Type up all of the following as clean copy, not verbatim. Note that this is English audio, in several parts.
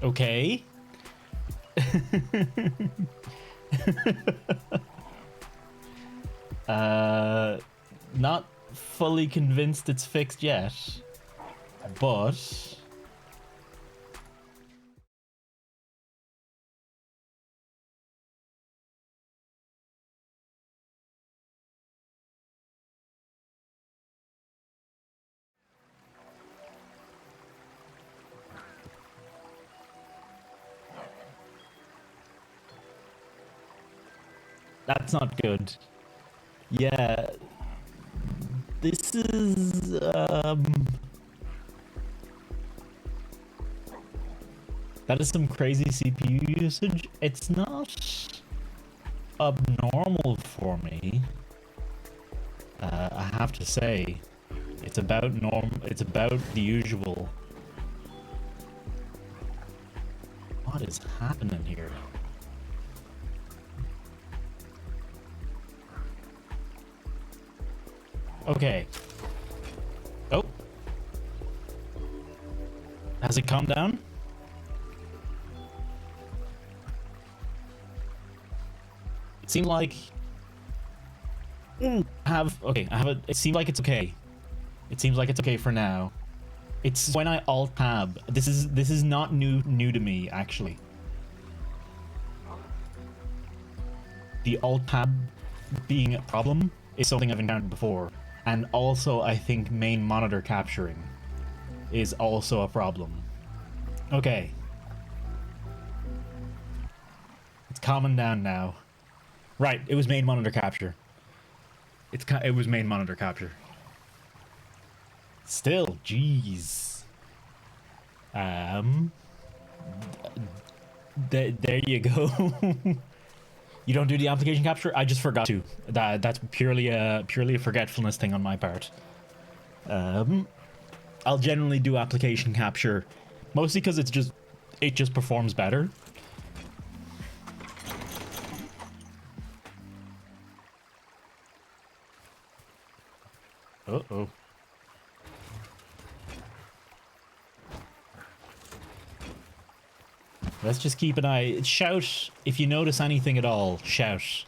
Okay. Not fully convinced it's fixed yet, but that's not good. Yeah, this is that is some crazy CPU usage. It's not abnormal for me. I have to say, it's about it's about the usual. What is happening here? Okay. Oh. Has it calmed down? It seemed like I have a it seems like it's okay. It seems like it's okay for now. It's when I alt tab. This is not new to me actually. The alt tab being a problem is something I've encountered before. And also I think main monitor capturing is also a problem. Okay. It's calming down now. Right, it was main monitor capture. It was main monitor capture. Still, jeez. There you go. You don't do the application capture? I just forgot to. That's purely a forgetfulness thing on my part. I'll generally do application capture, mostly because it just performs better. Uh-oh. Let's just keep an eye. Shout if you notice anything at all. Shout.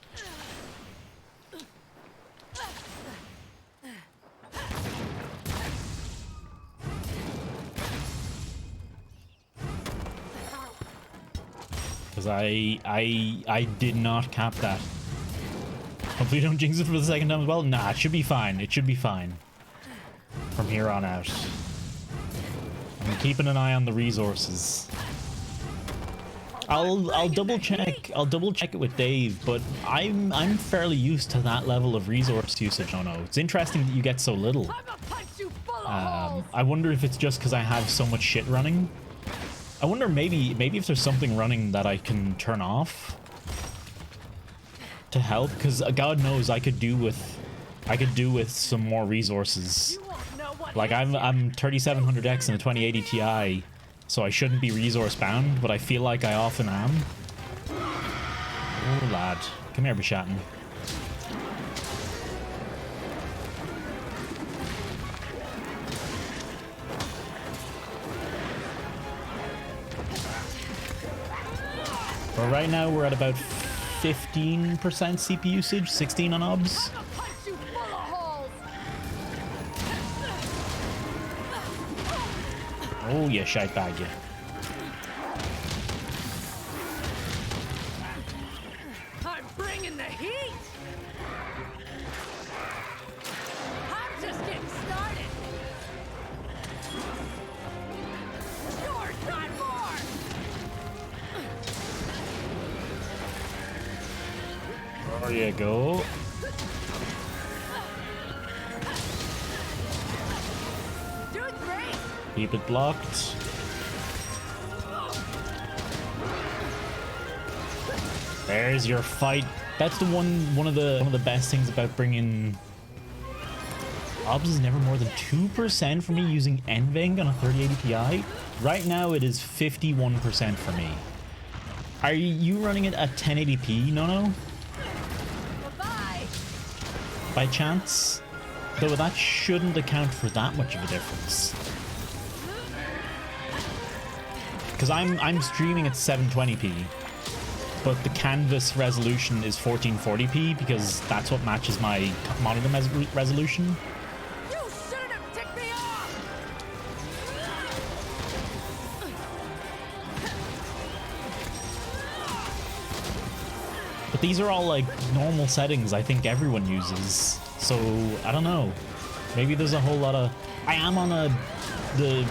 Because I did not cap that. Hopefully you don't jinx it for the second time as well. Nah, it should be fine. It should be fine. From here on out. I'm keeping an eye on the resources. I'll double check. I'll double check it with Dave, but I'm fairly used to that level of resource usage. Oh no, it's interesting that you get so little. I wonder if it's just because I have so much shit running. I wonder maybe if there's something running that I can turn off to help, because God knows I could do with some more resources. Like I'm 3700X in a 2080 Ti. So I shouldn't be resource bound, but I feel like I often am. Oh lad, come here, be chatting. Well, right now we're at about 15% CPU usage, 16 on OBS. Oh, yeah, shite bag you. I'm bringing the heat. I'm just getting started. Yours, not more. There you go. Keep it blocked. There's your fight. That's the one of the best things about bringing OBS is never more than 2% for me using NVENG on a 3080 Ti. Right now it is 51% for me. Are you running it at 1080p, Nono? Bye. By chance? Though that shouldn't account for that much of a difference. because I'm streaming at 720p, but the canvas resolution is 1440p because that's what matches my monitor resolution. You shouldn't have ticked me off! But these are all like normal settings I think everyone uses. So I don't know. Maybe there's a whole lot of... I am on the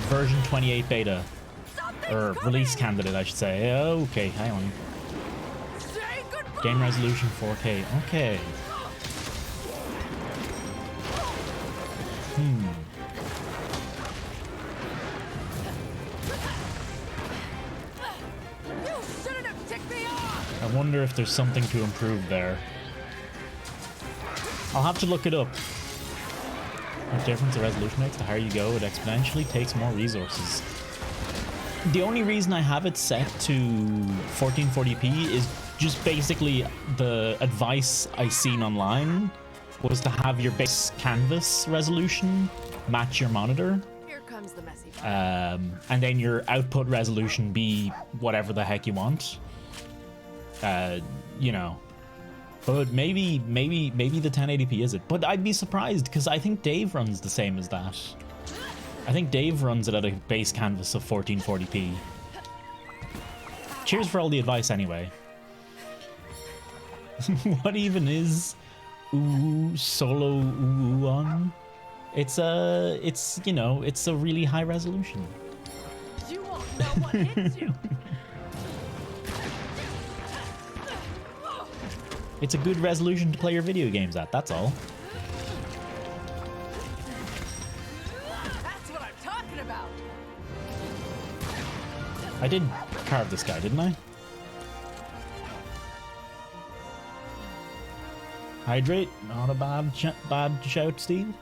version 28 beta. Or release candidate, I should say. Okay, hang on. Say goodbye! Game resolution 4K. Okay. You shouldn't have ticked me off! I wonder if there's something to improve there. I'll have to look it up. What difference the resolution makes? The higher you go, it exponentially takes more resources. The only reason I have it set to 1440p is just basically the advice I seen online was to have your base canvas resolution match your monitor. Here comes the messy part. And then your output resolution be whatever the heck you want. You know. But maybe the 1080p is it. But I'd be surprised because I think Dave runs the same as that. I think Dave runs it at a base canvas of 1440p. Cheers for all the advice anyway. What even is solo on? It's you know, it's a really high resolution. You won't know what hits you! It's a good resolution to play your video games at, that's all. That's what I'm talking about! I did carve this guy, didn't I? Hydrate, not a bad shout, Steve.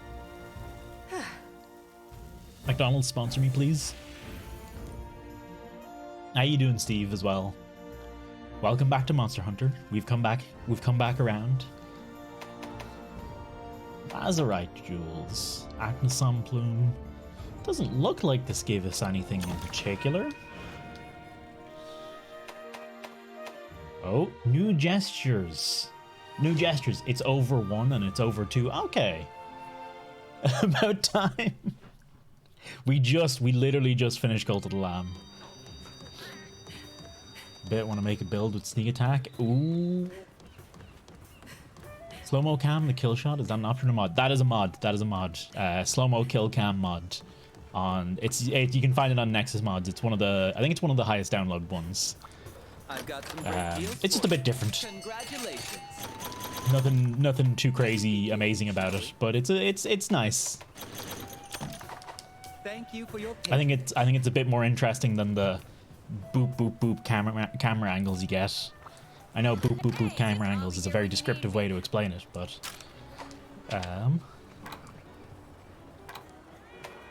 McDonald's sponsor me, please. How you doing, Steve, as well? Welcome back to Monster Hunter. We've come back around. Lazarite jewels. Acnosom plume. Doesn't look like this gave us anything in particular. Oh, new gestures. New gestures. It's over 1 and it's over 2. Okay. About time. We literally just finished Cult of the Lamb. Bet want to make a build with sneak attack. Ooh. Slow-mo cam, the kill shot. Is that an option or mod? That is a mod. That is a mod. Slow-mo kill cam mod. You can find it on Nexus mods. It's one of the, I think it's one of the highest download ones. I've got some great deals it's just a bit different. Congratulations. Nothing too crazy amazing about it, but it's nice. Thank you for your I think it's a bit more interesting than the boop boop boop camera angles you get. I know boop boop boop camera angles is a very descriptive way to explain it, but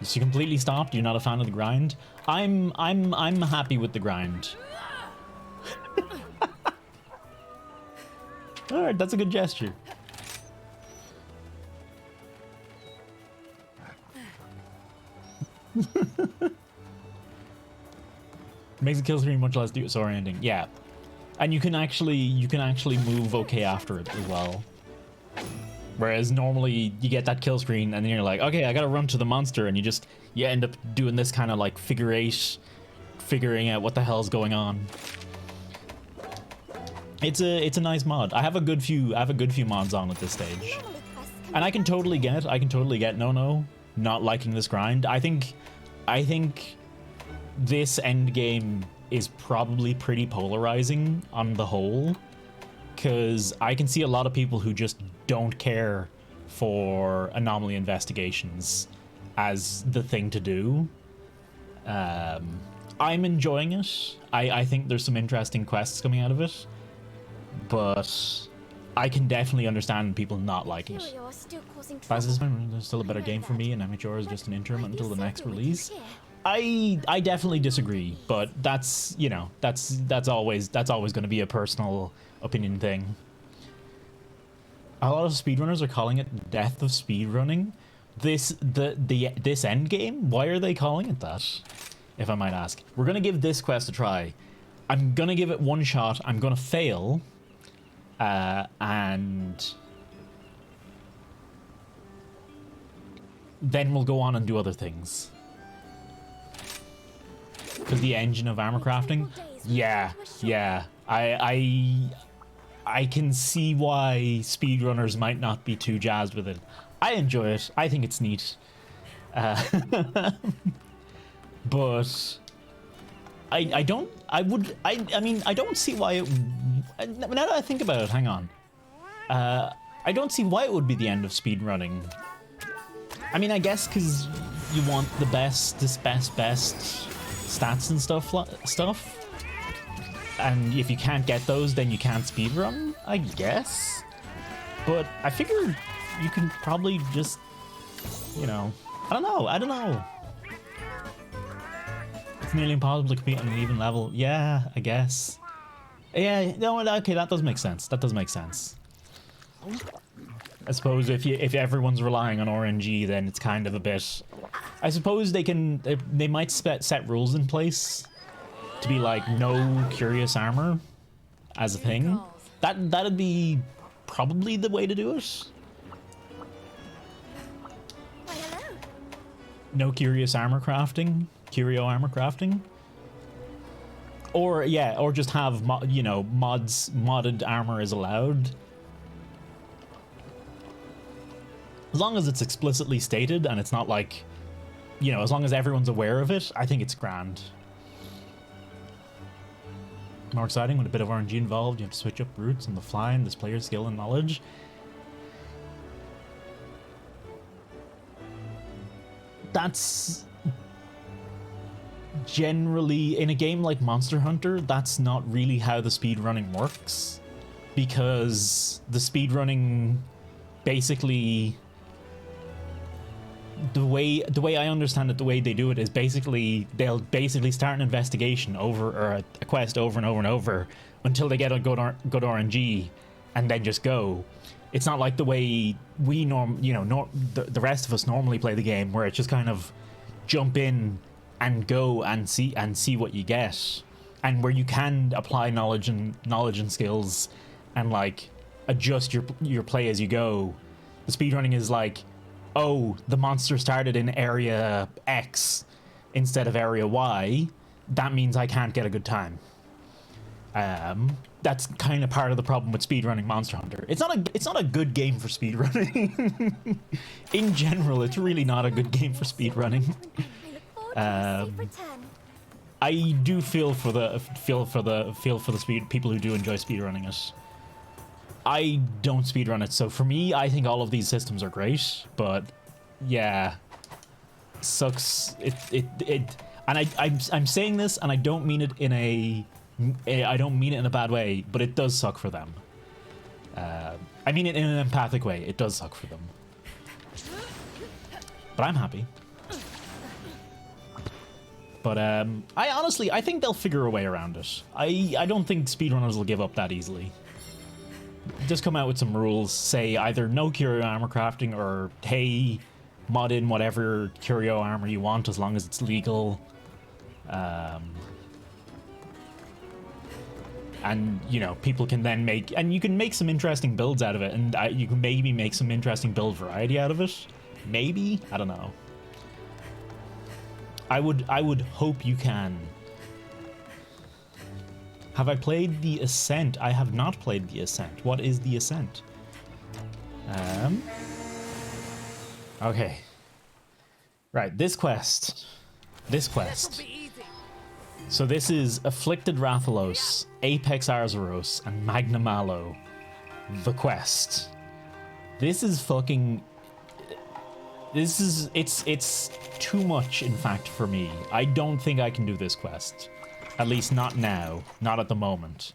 so you completely stopped. You're not a fan of the grind. I'm happy with the grind. All right, that's a good gesture. Makes the kill screen much less disorienting. Yeah, and you can actually move okay after it as well. Whereas normally you get that kill screen and then you're like, okay, I gotta run to the monster, and you end up doing this kind of like figure eight, figuring out what the hell's going on. It's a nice mod. I have a good few mods on at this stage, and I can totally get no not liking this grind. I think this end game is probably pretty polarizing on the whole, because I can see a lot of people who just don't care for anomaly investigations as the thing to do. I'm enjoying it. I think there's some interesting quests coming out of it, but I can definitely understand people not liking it. There's still a better game for me, and Amateur is just an interim until the next release. I definitely disagree, but that's, you know, that's always going to be a personal opinion thing. A lot of speedrunners are calling it death of speedrunning. This end game, why are they calling it that? if I might ask. We're gonna give this quest a try. I'm gonna give it one shot. I'm gonna fail. And then we'll go on and do other things. Because the engine of armor crafting? Yeah. I can see why speedrunners might not be too jazzed with it. I enjoy it. I think it's neat. But I don't see why it, now that I think about it, hang on. I don't see why it would be the end of speedrunning. I mean, I guess because you want the best stats and stuff. And if you can't get those, then you can't speedrun, I guess. But I figure you can probably just, you know, I don't know. It's nearly impossible to compete on an even level. Yeah, I guess. Yeah, no, okay, that does make sense. I suppose if everyone's relying on RNG, then it's kind of a bit. I suppose they might set rules in place to be like no curious armor as a thing. That'd be probably the way to do it. No curious armor crafting, curio armor crafting. Or yeah, or just have modded armor is allowed. As long as it's explicitly stated and it's not like, you know, as long as everyone's aware of it, I think it's grand. More exciting with a bit of RNG involved. You have to switch up routes on the fly and display your skill and knowledge. That's generally, in a game like Monster Hunter, that's not really how the speedrunning works. Because the speedrunning basically, the way I understand it, the way they do it is basically they'll start an investigation or a quest over and over and over until they get a good RNG and then just go. It's not like the way we the rest of us normally play the game, where it's just kind of jump in and go and see what you get, and where you can apply knowledge and skills and like adjust your play as you go. The speedrunning is like, oh, the monster started in area X instead of area Y. That means I can't get a good time. That's kind of part of the problem with speedrunning Monster Hunter. It's not a good game for speedrunning. In general, it's really not a good game for speedrunning. I do feel for the people who do enjoy speedrunning it. I don't speedrun it, so for me, I think all of these systems are great, but yeah, sucks. And I'm saying this, and I don't mean it in a bad way, but it does suck for them. I mean it in an empathic way. It does suck for them, but I'm happy. But I think they'll figure a way around it. I don't think speedrunners will give up that easily. Just come out with some rules, say either no curio armor crafting or hey, mod in whatever curio armor you want as long as it's legal. And you know, people can then you can make some interesting builds out of it, and you can maybe make some interesting build variety out of it. Maybe, I don't know. I would hope you can. Have I played the Ascent? I have not played the Ascent. What is the Ascent? Okay. Right, this quest. So this is Afflicted Rathalos, Apex Arzuros, and Magna Malo. The quest. This is fucking... It's too much, in fact, for me. I don't think I can do this quest. At least not now. Not at the moment.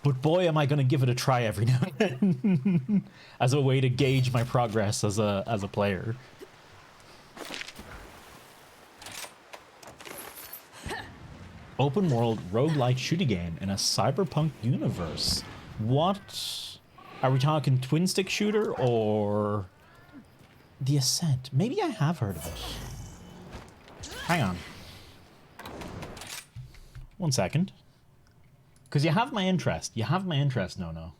But boy, am I going to give it a try every now and then. As a way to gauge my progress as a player. Open world roguelike shooting game in a cyberpunk universe. What? Are we talking twin stick shooter or... The Ascent? Maybe I have heard of it. Hang on. 1 second. Because you have my interest. You have my interest, no.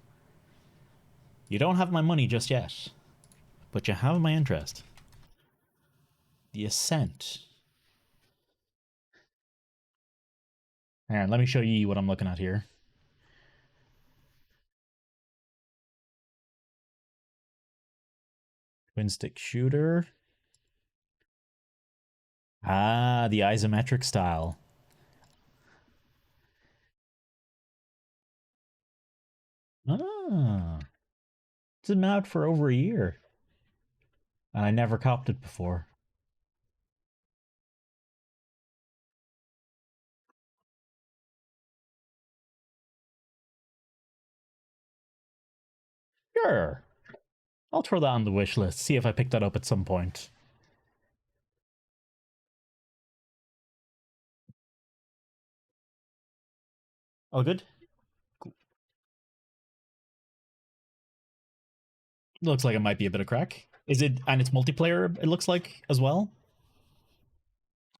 You don't have my money just yet. But you have my interest. The Ascent. Hang on, let me show you what I'm looking at here. Twin stick shooter. Ah, the isometric style. Ah. It's been out for over a year. And I never copped it before. Sure. I'll throw that on the wish list, see if I pick that up at some point. All good? Cool. Looks like it might be a bit of crack. Is it, and it's multiplayer, it looks like, as well?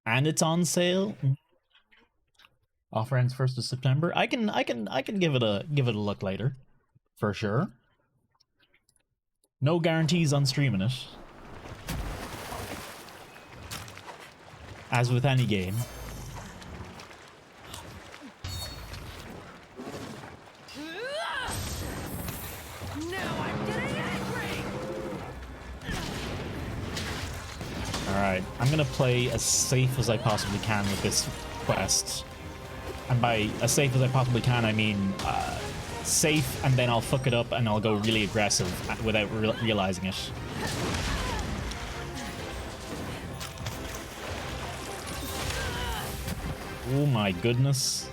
And it's on sale? Offer ends 1st of September. I can give it a look later. For sure. No guarantees on streaming it. As with any game. Alright, I'm gonna play as safe as I possibly can with this quest. And by as safe as I possibly can, I mean safe, and then I'll fuck it up and I'll go really aggressive without realizing it. Oh my goodness.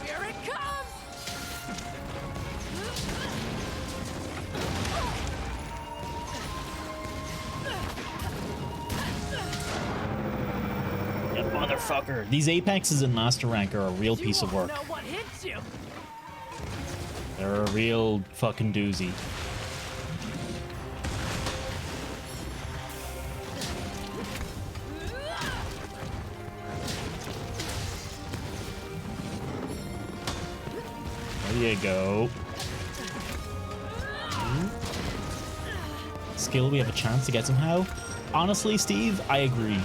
Here it comes! You motherfucker. These Apexes in Master Rank are a real piece of work. You won't know what hits you. They're a real fucking doozy. There you go. Skill we have a chance to get somehow. Honestly, Steve, I agree.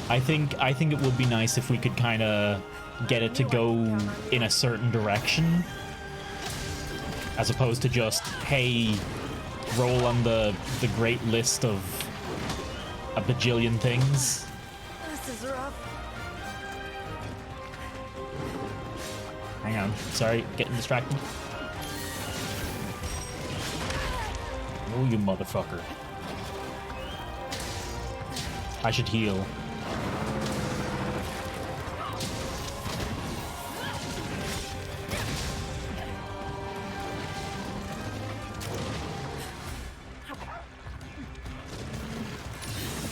I think it would be nice if we could kind of get it to go in a certain direction, as opposed to just, hey, roll on the great list of a bajillion things. This is rough. Hang on, sorry, getting distracted. Oh, you motherfucker. I should heal.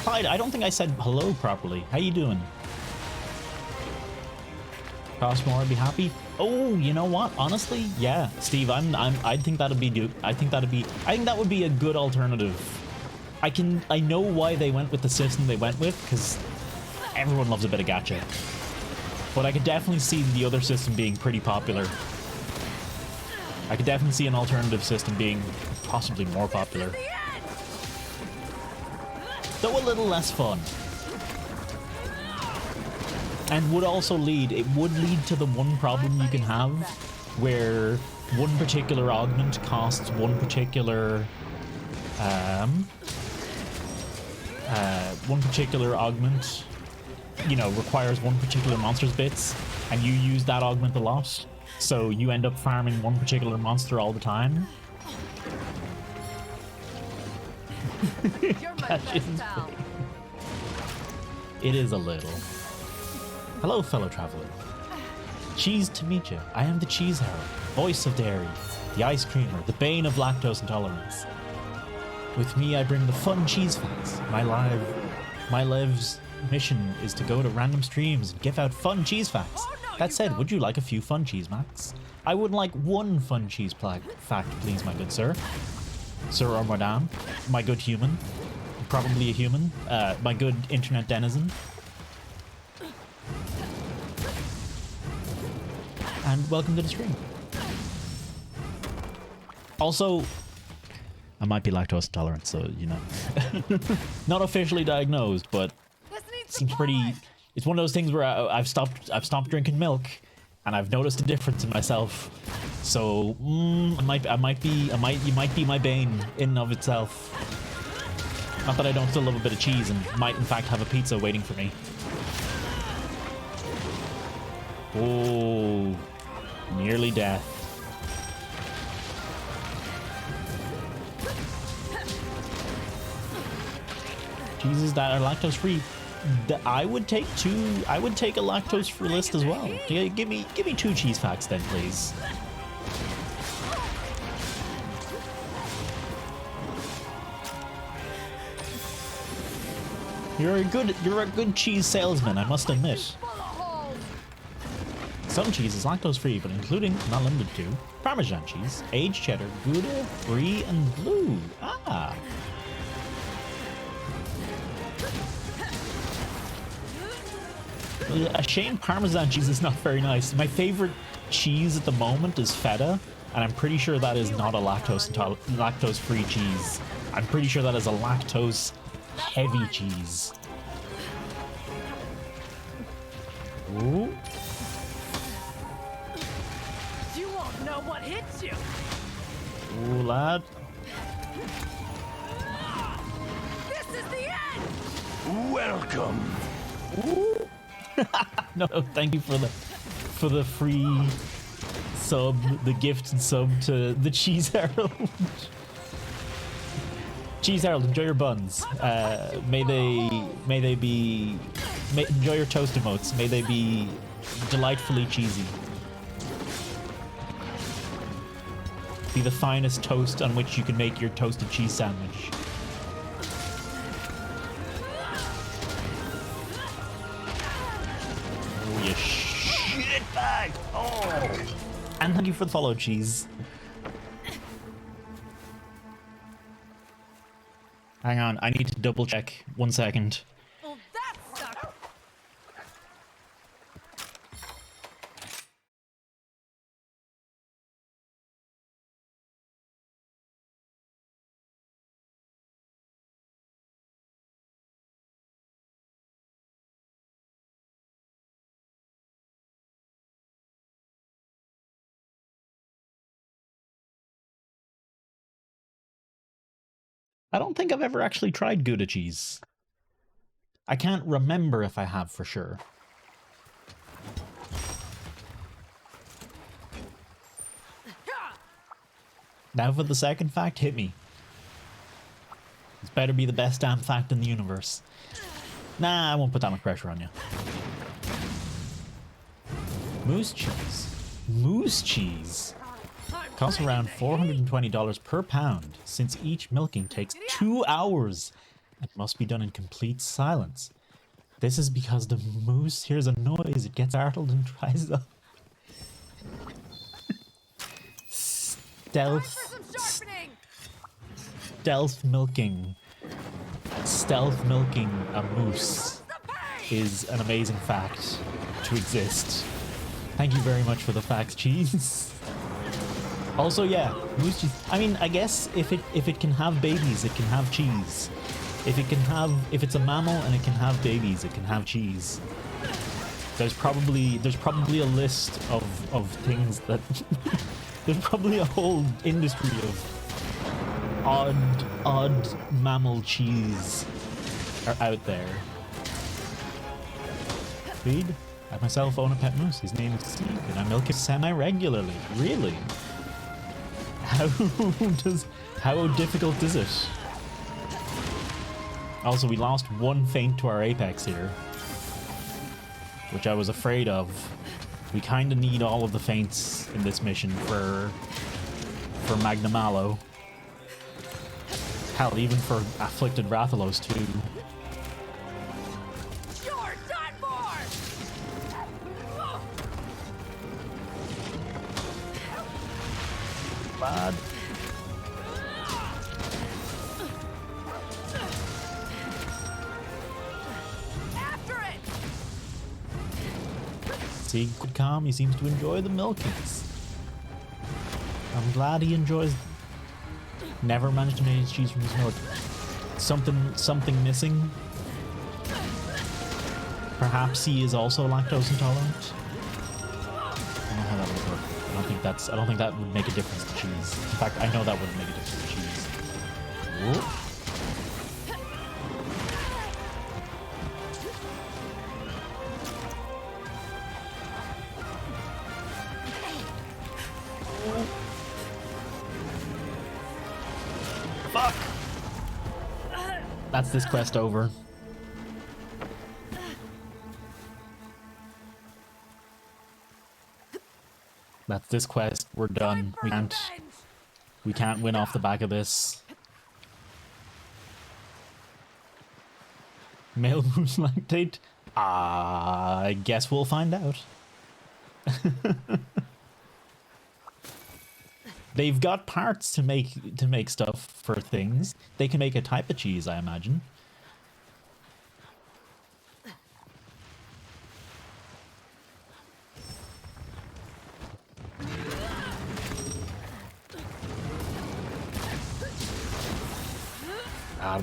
Clyde, I don't think I said hello properly. How you doing? Cost more, I'd be happy. Oh, you know what? Honestly, yeah, Steve, I think that would be a good alternative. I know why they went with the system they went with, because everyone loves a bit of gacha. But I could definitely see the other system being pretty popular. I could definitely see an alternative system being possibly more popular. Though a little less fun. And would also lead to the one problem you can have, where one particular augment costs one particular augment, you know, requires one particular monster's bits, and you use that augment a lot, so you end up farming one particular monster all the time. You're my best pal. It is a little. Hello, fellow traveler. Cheese to meet you. I am the Cheese Herald, voice of dairy, the ice creamer, the bane of lactose intolerance. With me, I bring the fun cheese facts. My live's mission is to go to random streams and give out fun cheese facts. That said, would you like a few fun cheese facts? I would like one fun cheese fact, please, my good sir. Sir or Madame, my good human, probably a human, my good internet denizen. And welcome to the stream. Also, I might be lactose intolerant, so you know, not officially diagnosed, but seems pretty. It's one of those things where I've stopped drinking milk, and I've noticed a difference in myself. So you might be my bane in and of itself. Not that I don't still love a bit of cheese and might in fact have a pizza waiting for me. Oh, nearly death. Cheeses that are lactose free. I would take two. I would take a lactose free list as well. Yeah, give me 2 cheese facts then, please. You're a good cheese salesman, I must admit. Some cheese is lactose free, but including, not limited to, Parmesan cheese, aged cheddar, Gouda, brie, and blue. Ah. A shame Parmesan cheese is not very nice. My favorite cheese at the moment is feta, and I'm pretty sure that is not a lactose-free cheese. I'm pretty sure that is a lactose-heavy cheese. Ooh. You won't know what hits you. Ooh, lad. This is the end. Welcome. Ooh. No, thank you for the free sub, the gift and sub to the Cheese Herald. Cheese Herald, enjoy your buns. May they be enjoy your toast emotes. May they be delightfully cheesy. Be the finest toast on which you can make your toasted cheese sandwich. Oh, you shit bag! Oh! And thank you for the follow, cheese. Hang on, I need to double check. 1 second. Well, that sucked. I don't think I've ever actually tried Gouda cheese. I can't remember if I have for sure. Now for the second fact, hit me. This better be the best damn fact in the universe. Nah, I won't put that much pressure on you. Moose cheese. Moose cheese. Costs around $420 per pound, since each milking takes 2 hours and must be done in complete silence. This is because the moose hears a noise, it gets startled and dries up. Stealth milking. Stealth milking a moose is an amazing fact to exist. Thank you very much for the facts, cheese. Also, yeah, moose cheese. I mean, I guess if it can have babies, it can have cheese. If it's a mammal and it can have babies, it can have cheese. There's probably a list of things that there's probably a whole industry of odd mammal cheese are out there. Feed? I myself own a pet moose. His name is Steve, and I milk it semi-regularly. Really? How difficult is it? Also, we lost 1 feint to our apex here, which I was afraid of. We kind of need all of the feints in this mission for Magnamalo. Hell, even for Afflicted Rathalos too. You're done for. Bad. See, good calm, he seems to enjoy the milkings. I'm glad he enjoys. Never managed to make his cheese from his milk. Something missing. Perhaps he is also lactose intolerant. I don't know how that would work. I don't think that would make a difference to cheese. In fact, I know that wouldn't make a difference to cheese. Whoa. Fuck! That's this quest over. That's this quest. We're done. We can't win off the back of this. Male boost lactate? I guess we'll find out. They've got parts to make stuff for things. They can make a type of cheese, I imagine.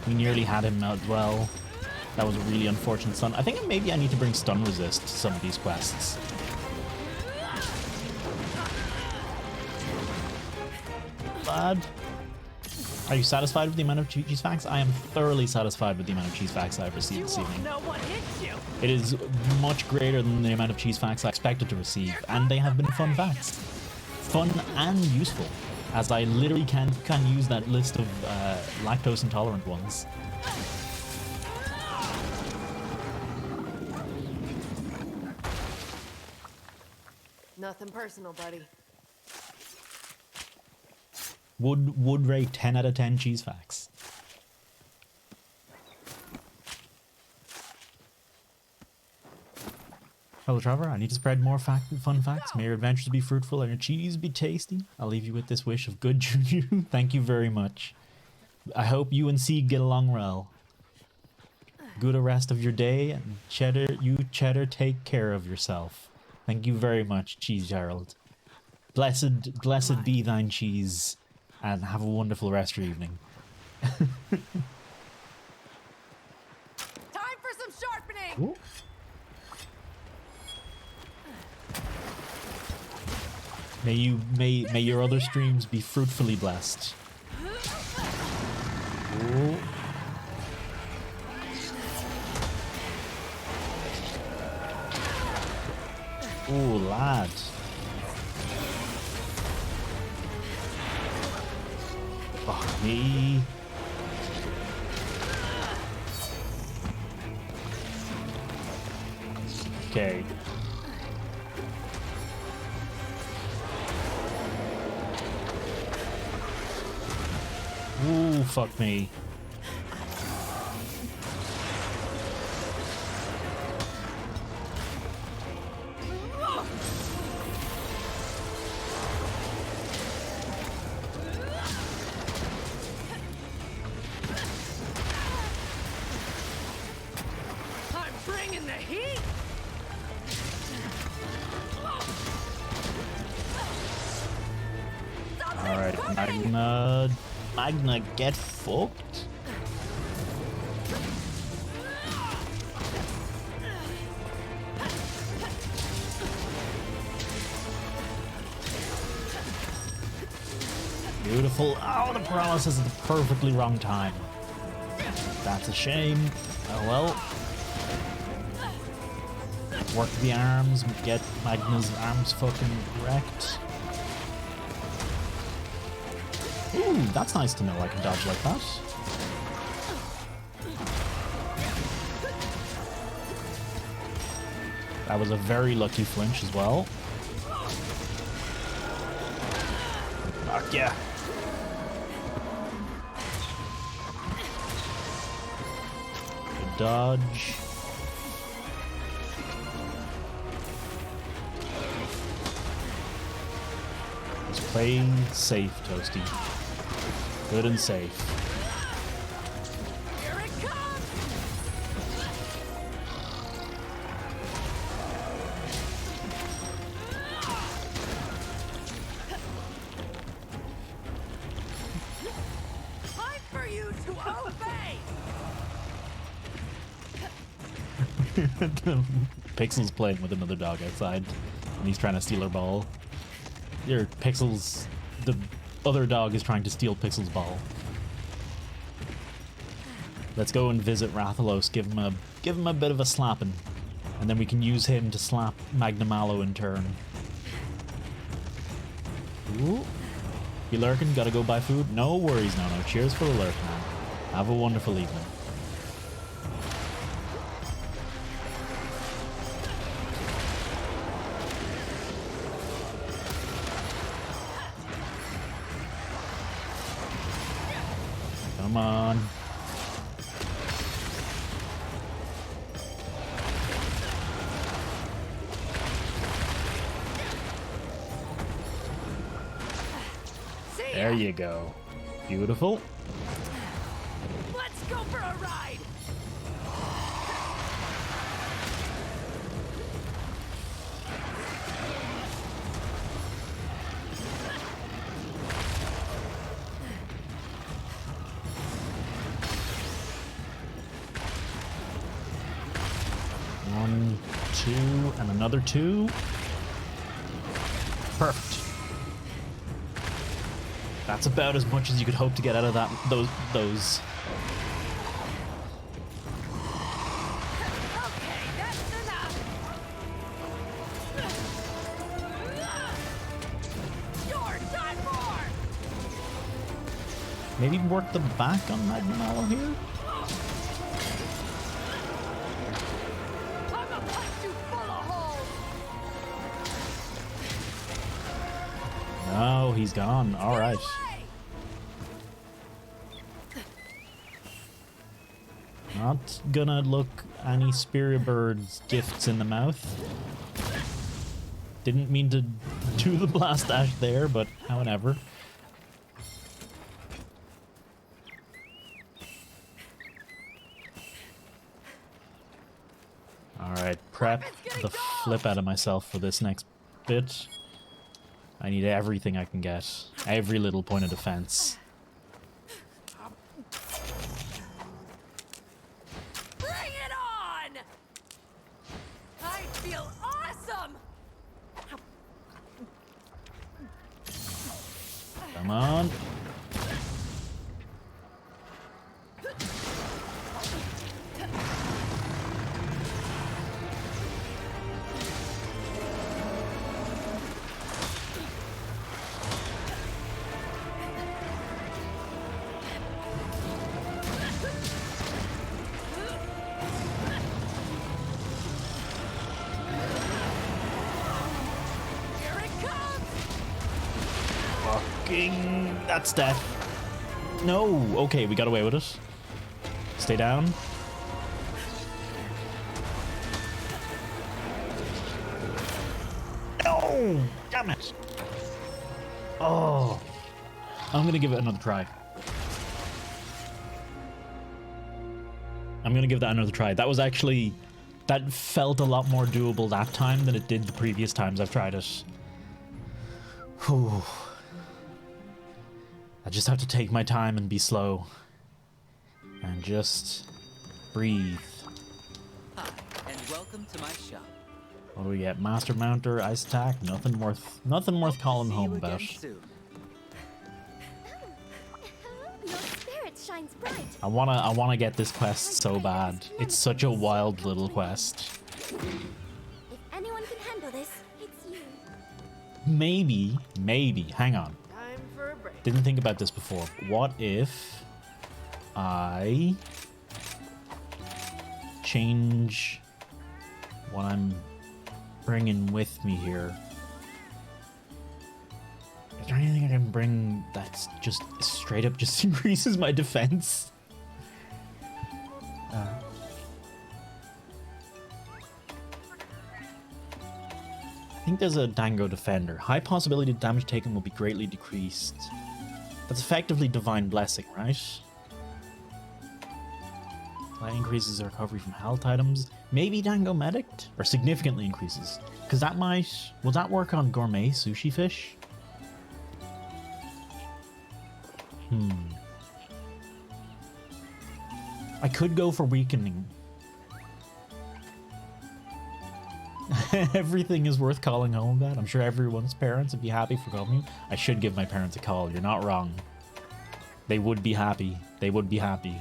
We nearly had him out well. That was a really unfortunate stun. I think maybe I need to bring stun resist to some of these quests. Bad. Are you satisfied with the amount of cheese facts? I am thoroughly satisfied with the amount of cheese facts I've received this evening. It is much greater than the amount of cheese facts I expected to receive, and they have been fun facts. Fun and useful, as I literally can use that list of lactose intolerant ones. Nothing personal, buddy. Would rate 10 out of 10 cheese facts. Hello, Trevor. I need to spread more fun facts. May your adventures be fruitful and your cheese be tasty. I'll leave you with this wish of good juju. Thank you very much. I hope you and Sieg get along well. Good rest of your day, and Cheddar, take care of yourself. Thank you very much, Cheese Gerald. Blessed be thine cheese, and have a wonderful rest of your evening. Time for some sharpening. Ooh. May your other streams be fruitfully blessed. Ooh. Ooh, lad. Fuck me. Okay. Ooh, fuck me. I'm bringing the heat. Alright, Magna, get fucked. Beautiful. Oh, the paralysis at the perfectly wrong time. That's a shame. Oh well. Work the arms, get Magna's arms fucking wrecked. Ooh, that's nice to know I can dodge like that. That was a very lucky flinch as well. Fuck yeah. Good dodge. Just play safe, Toasty. Good and safe. Here it comes. Pixel's playing with another dog outside, and he's trying to steal her ball. Here, Pixel's... The other dog is trying to steal Pixel's ball. Let's go and visit Rathalos, give him a bit of a slapping. And then we can use him to slap Magnamalo in turn. Ooh. You lurking? Gotta go buy food? No worries, no. Cheers for the lurk, man. Have a wonderful evening. Come on. There you go. Beautiful. Let's go for a ride. One, two, and another two. Perfect. That's about as much as you could hope to get out of that. Those. Okay, that's enough. You're done for. Maybe work the back on Magnamalo here. I'ma punch you full of holes. No, he's gone. All right. Not gonna look any Spirit Bird's gifts in the mouth. Didn't mean to do the blast dash there, but however. Alright, prep the flip out of myself for this next bit. I need everything I can get. Every little point of defense. Bring it on! I feel awesome! Come on. Here it comes! Fucking... That's death. No! Okay, we got away with it. Stay down. No! Damn it! Oh. I'm gonna give it another try. I'm gonna give that another try. That was actually... That felt a lot more doable that time than it did the previous times I've tried it. Whew. I just have to take my time and be slow. And just breathe. Hi, and welcome to my shop. What do we get? Master Mounter, Ice Attack, nothing worth calling See home you about. again soon. Your spirit shines bright. I wanna get this quest so bad. It's such a wild little quest. If anyone can handle this, it's you. Maybe, hang on. Time for a break. Didn't think about this before. What if I change what I'm bringing with me here? Is there anything I can bring that's just straight up just increases my defense? I think there's a Dango Defender. High possibility the damage taken will be greatly decreased. That's effectively Divine Blessing, right? That increases the recovery from health items. Maybe Dango Medic? Or significantly increases. Because that might... Will that work on Gourmet Sushi Fish? I could go for Weakening. Everything is worth calling home about. I'm sure everyone's parents would be happy for calling you. I should give my parents a call. You're not wrong. They would be happy. They would be happy.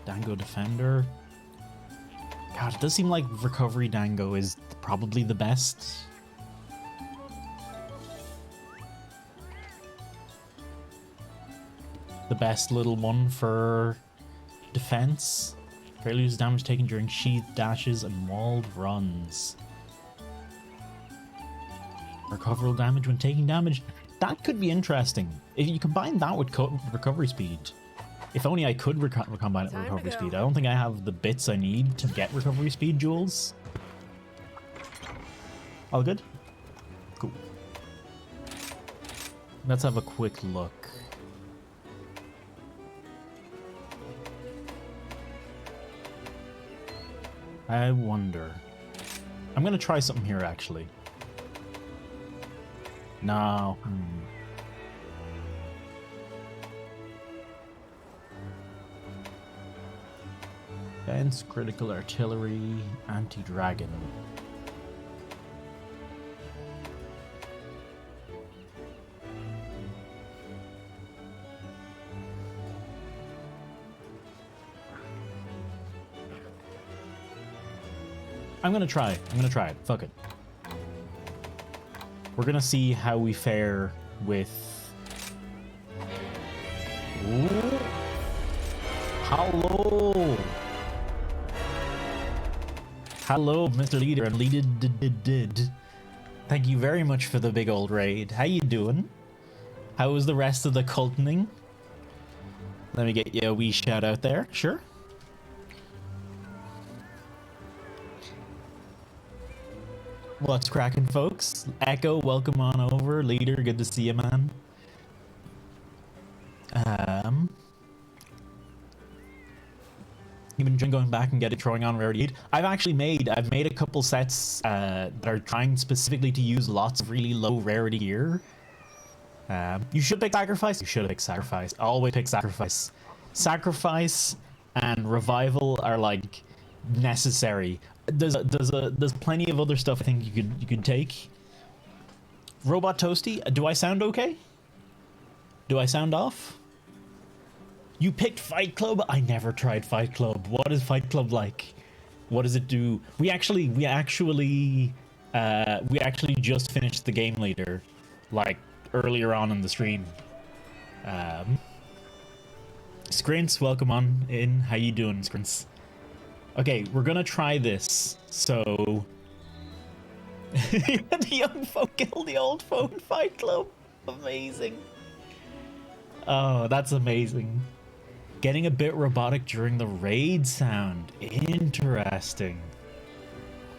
Dango Defender. God, it does seem like Recovery Dango is probably the best. The best little one for defense. Greatly reduces damage taken during sheath dashes and walled runs. Recoverable damage when taking damage. That could be interesting. If you combine that with recovery speed. If only I could combine it with recovery speed. I don't think I have the bits I need to get recovery speed jewels. All good? Cool. Let's have a quick look. I wonder. I'm gonna try something here, actually. No. Defense, critical artillery, anti-dragon. I'm gonna try it. Fuck it. We're gonna see how we fare with... Ooh. Hello! Hello, Mr. Leader, and did. Thank you very much for the big old raid. How you doing? How was the rest of the cultining? Let me get you a wee shout out there. Sure. What's cracking, folks? Echo, welcome on over. Leader, good to see you, man. You've been enjoying going back and getting throwing on Rarity 8. I've made a couple sets that are trying specifically to use lots of really low rarity gear. You should pick Sacrifice. You should pick Sacrifice. Always pick Sacrifice. Sacrifice and Revival are like necessary. There's plenty of other stuff I think you could take. Robot Toasty, do I sound okay? Do I sound off? You picked Fight Club? I never tried Fight Club. What is Fight Club like? What does it do? We actually just finished the game leader, like earlier on in the stream. Scrints, welcome on in. How you doing, Scrints? Okay, we're gonna try this. So, the young folk kill the old folk in Fight Club. Amazing. Oh, that's amazing. Getting a bit robotic during the raid sound. Interesting.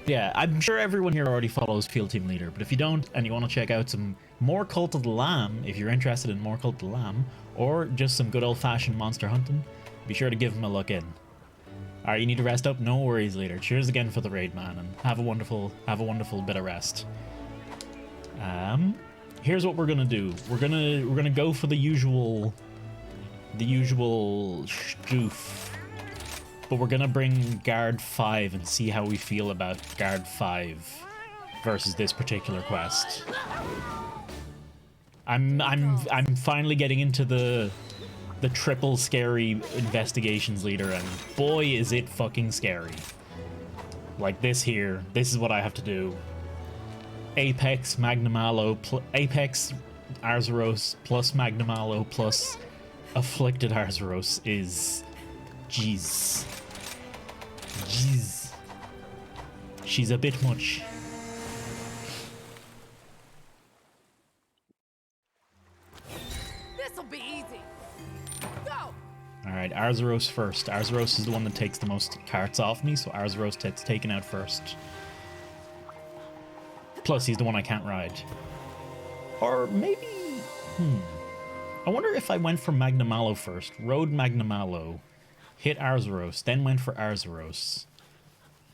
Yeah, I'm sure everyone here already follows Field Team Leader, but if you don't and you want to check out some more Cult of the Lamb, if you're interested in more Cult of the Lamb, or just some good old-fashioned monster hunting, be sure to give them a look in. Alright, you need to rest up? No worries, Leader. Cheers again for the raid, man, and have a wonderful bit of rest. Here's what we're gonna do. We're gonna go for the usual stoof, but we're gonna bring Guard 5 and see how we feel about Guard 5 versus this particular quest. I'm finally getting into the triple scary investigations leader, and boy is it fucking scary. Like this here, this is what I have to do. Apex Magnamalo, Apex Arzuros plus Magnamalo plus Afflicted Arzuros is... Jeez. She's a bit much. This'll be easy. Go! Alright, Arzuros first. Arzuros is the one that takes the most carts off me, so Arzuros gets taken out first. Plus, he's the one I can't ride. Or maybe... I wonder if I went for Magnamalo first, rode Magnamalo, hit Arzuros, then went for Arzuros,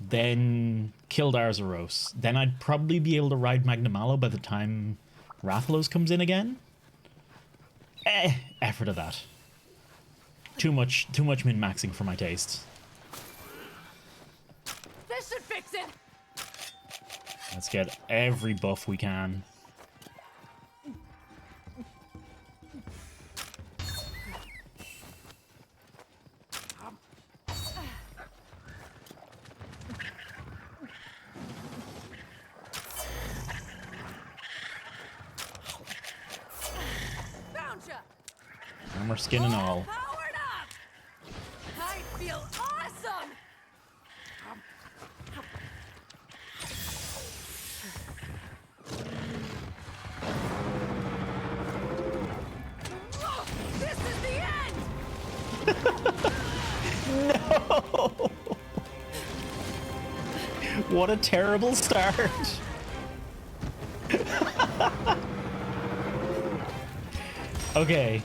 then killed Arzuros. Then I'd probably be able to ride Magnamalo by the time Rathalos comes in again. Effort of that. Too much min-maxing for my taste. This should fix it. Let's get every buff we can. Found ya. Armor, skin, and all. Powered up. I feel awesome. Whoa, this is the end. No! What a terrible start. Okay.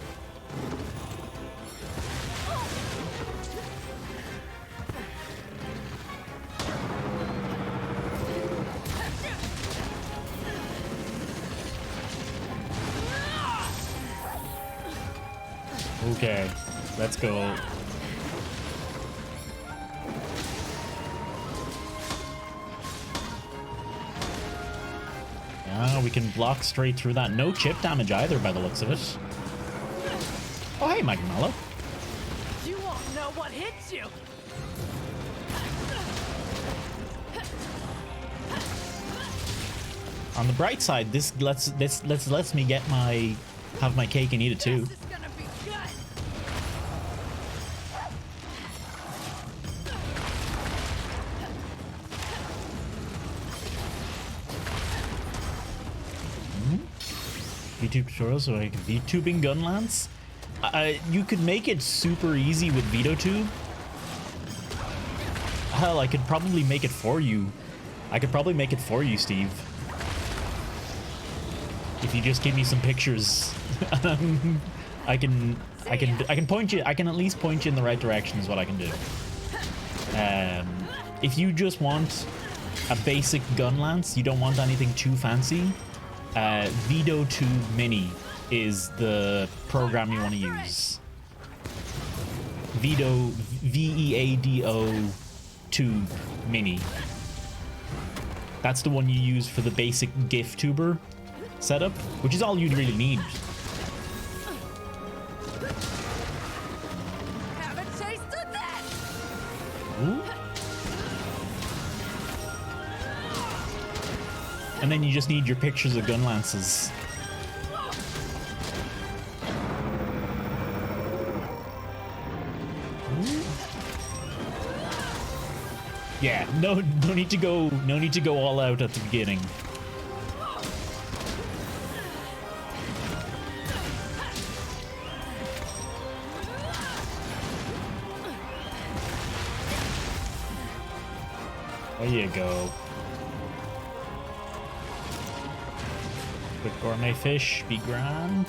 Okay, let's go. Yeah, we can block straight through that. No chip damage either by the looks of it. Oh, hey, Magmallo. You won't know what hits you. On the bright side, this lets me have my cake and eat it too. This is gonna be good. YouTube tutorials, so like VTubing Gunlance. You could make it super easy with VitoTube. Hell, I could probably make it for you. I could probably make it for you, Steve. If you just give me some pictures, I can point you. I can at least point you in the right direction. Is what I can do. If you just want a basic Gunlance, you don't want anything too fancy. VitoTube Mini is the program you want to use. Veado, VEADO Tube Mini. That's the one you use for the basic GIF tuber setup, which is all you'd really need. Have a taste of that. Ooh. And then you just need your pictures of Gunlances. Yeah, no need to go all out at the beginning. There you go. Quick gourmet fish, be grand.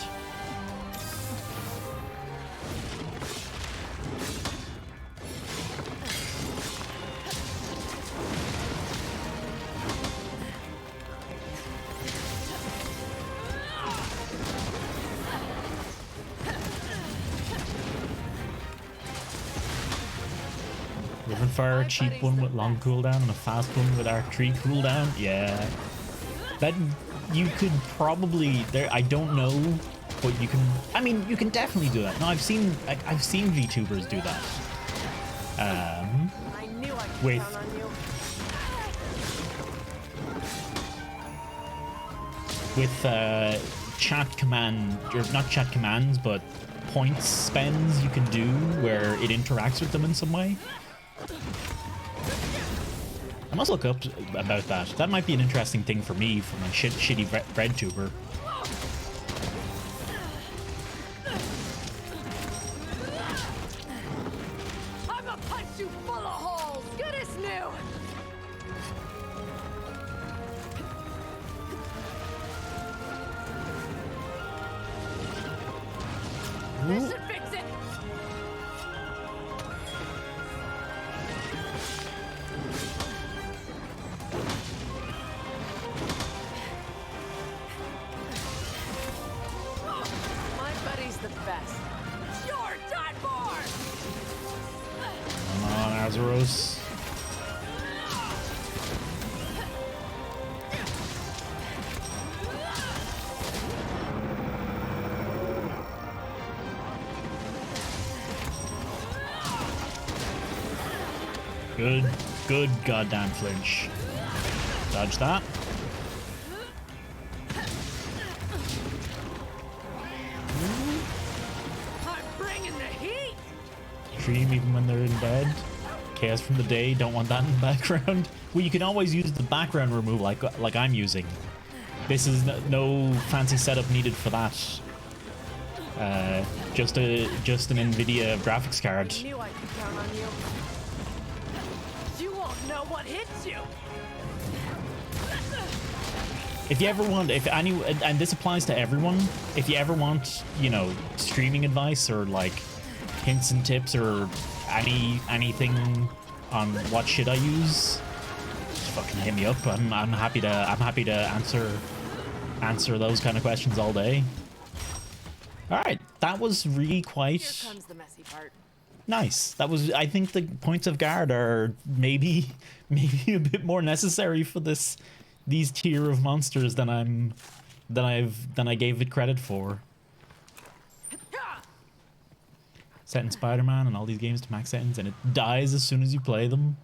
Riven Fire, cheap one with long cooldown and a fast one with Arc 3 cooldown. Yeah. That you could probably there I don't know, but you can I mean you can definitely do that. No, I've seen VTubers do that. I knew I could With count on you. with chat command, or not chat commands, but points spends you can do where it interacts with them in some way. I must look up about that. That might be an interesting thing for me, for my shitty bread tuber. I'ma punch you full of holes. Good as new. This should fix it. Azuros. Good goddamn flinch. Dodge that. I'm bringing the heat. Stream even when they're in bed. Chaos from the day, don't want that in the background. Well, you can always use the background removal like I'm using. This is no fancy setup needed for that. Just an NVIDIA graphics card. I knew I could count on you. You won't know what hits you. If you ever want, and this applies to everyone, if you ever want, you know, streaming advice or like hints and tips or anything on what should I use, just fucking hit me up. I'm happy to answer those kind of questions all day. All right, that was really quite Here comes the messy part. nice. That was, I think the points of guard are maybe a bit more necessary for these tier of monsters than I gave it credit for. Set in Spider-Man and all these games to max settings, and it dies as soon as you play them.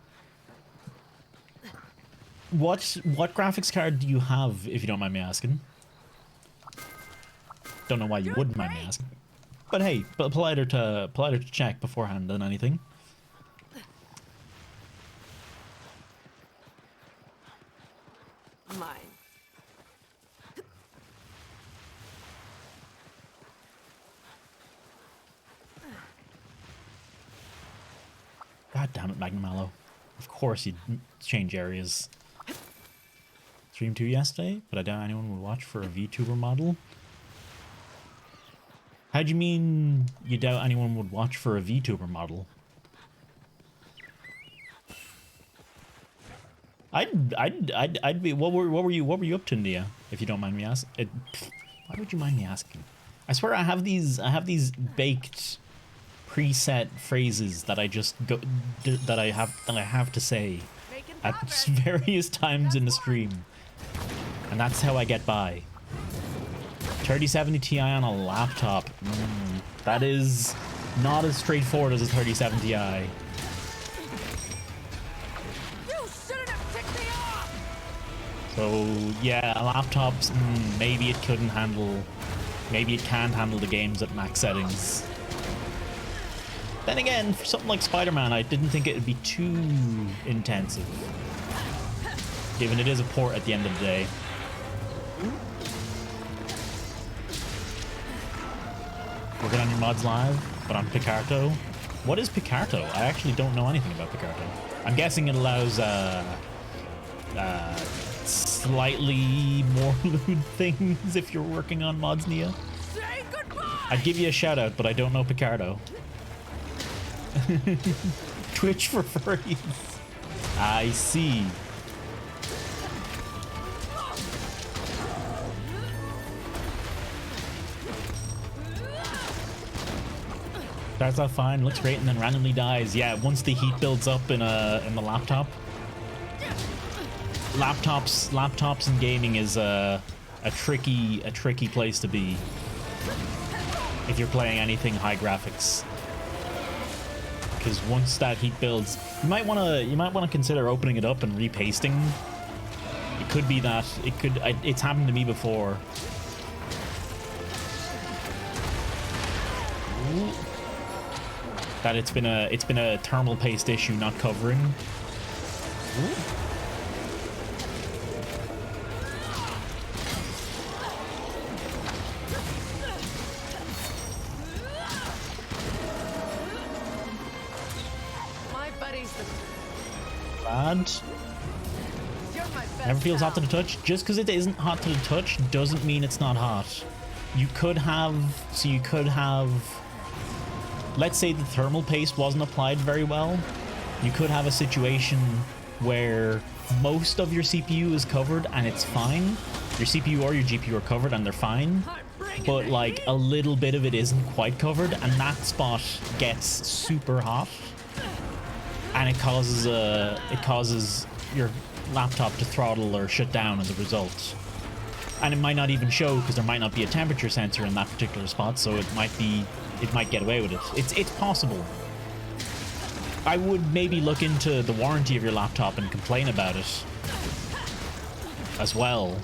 What graphics card do you have, if you don't mind me asking? Don't know why you wouldn't mind me asking. But hey, politer to check beforehand than anything. Mine. God damn it, Magnum Mallow. Of course you'd change areas. Streamed 2 yesterday, but I doubt anyone would watch for a VTuber model. How do you mean you doubt anyone would watch for a VTuber model? I'd be. What were you up to, Nia? If you don't mind me asking. Why would you mind me asking? I swear I have these baked preset phrases that I just go that I have to say at various times in the stream, and that's how I get by. 3070 Ti on a laptop. That is not as straightforward as a 3070 Ti. You shouldn't have ticked me off. So yeah, laptops, maybe it couldn't handle, maybe it can't handle the games at max settings. Then again, for something like Spider-Man, I didn't think it would be too intensive, given it is a port at the end of the day. Working on your mods live, but on Picarto. What is Picarto? I actually don't know anything about Picarto. I'm guessing it allows slightly more lewd things if you're working on mods, Nia. Say goodbye. I'd give you a shout out, but I don't know Picarto. Twitch for furries. I see. Starts off fine, looks great, and then randomly dies. Yeah, once the heat builds up in the laptop. Laptops and gaming is a tricky place to be if you're playing anything high graphics. Because once that heat builds, you might want to consider opening it up and repasting. It could be that it's happened to me before. Ooh. That it's been a thermal paste issue not covering. Ooh. Bad. Never feels hot to the touch. Just because it isn't hot to the touch doesn't mean it's not hot. You could have, let's say the thermal paste wasn't applied very well. You could have a situation where most of your CPU is covered and it's fine. Your CPU or your GPU are covered and they're fine. But like a little bit of it isn't quite covered and that spot gets super hot. and it causes your laptop to throttle or shut down as a result. And it might not even show because there might not be a temperature sensor in that particular spot, so it might get away with it. It's possible. I would maybe look into the warranty of your laptop and complain about it as well.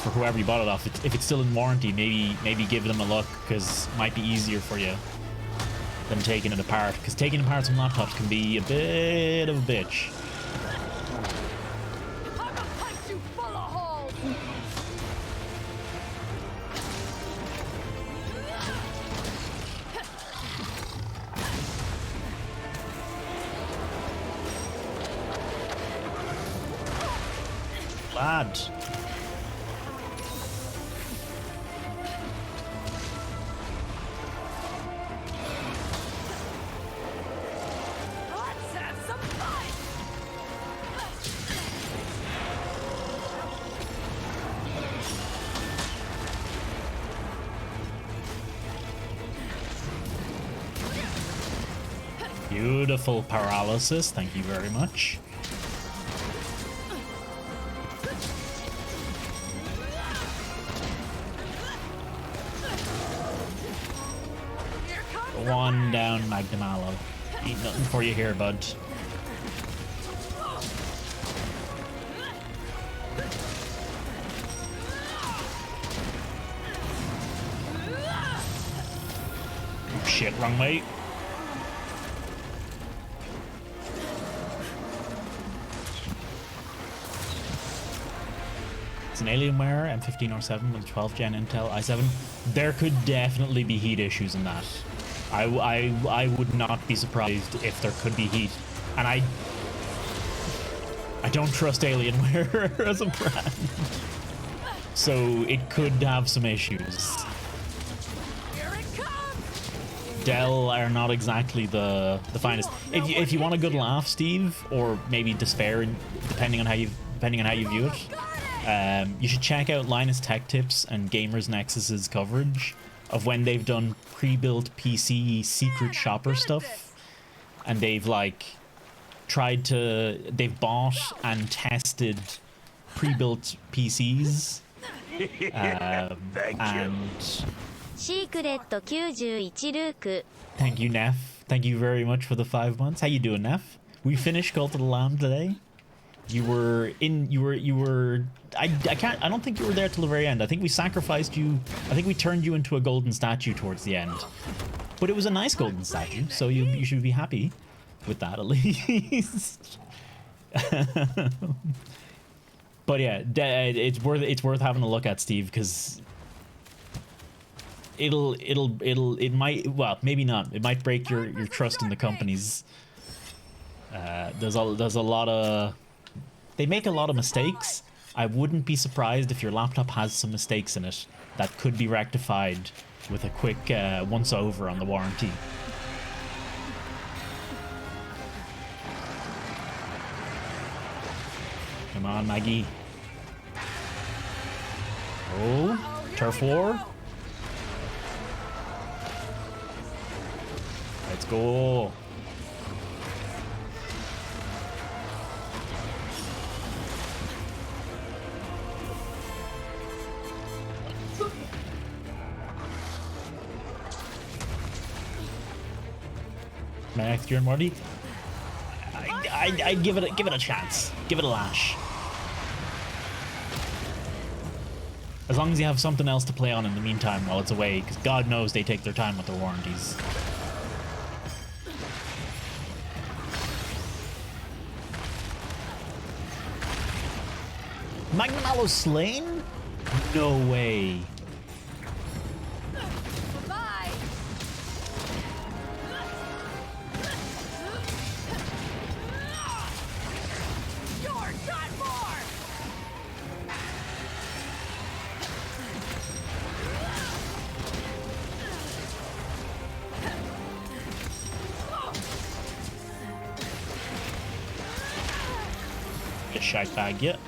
For whoever you bought it off, if it's still in warranty, maybe give them a look, because it might be easier for you than taking it apart. Because taking apart some laptops can be a bit of a bitch. I'ma punch you full of holes. Lad. Let's have some fun. Beautiful paralysis. Thank you very much. Here comes Go on down, Magnum Aloe. Ain't nothing for you here, bud. Oh, shit, wrong way. It's an Alienware M1507 with a 12th gen Intel i7. There could definitely be heat issues in that. I would not be surprised if there could be heat. And I don't trust Alienware as a brand. So it could have some issues. Here it comes. Dell are not exactly the finest. If you want a good laugh, Steve, or maybe despair, depending on how you view it, you should check out Linus Tech Tips and Gamers Nexus's coverage of when they've done pre-built PC secret shopper stuff, and they've they've bought and tested pre-built PCs, and thank you, Neff. Thank you very much for the 5 months. How you doing, Neff? We finished Cult of the Lamb today. I don't think you were there till the very end. I think we sacrificed you. I think we turned you into a golden statue towards the end. But it was a nice golden statue, so you should be happy with that at least. But yeah, it's worth having a look at, Steve, because it might, well, maybe not. It might break your trust in the companies. There's a lot of, they make a lot of mistakes. I wouldn't be surprised if your laptop has some mistakes in it that could be rectified with a quick once over on the warranty. Come on, Maggie. Oh, turf war. Let's go. Max, you're Marty. I give it a chance. Give it a lash. As long as you have something else to play on in the meantime while it's away, because God knows they take their time with their warranties. Magnum slain? No way. Bye. You're done for. Get shite bag yet.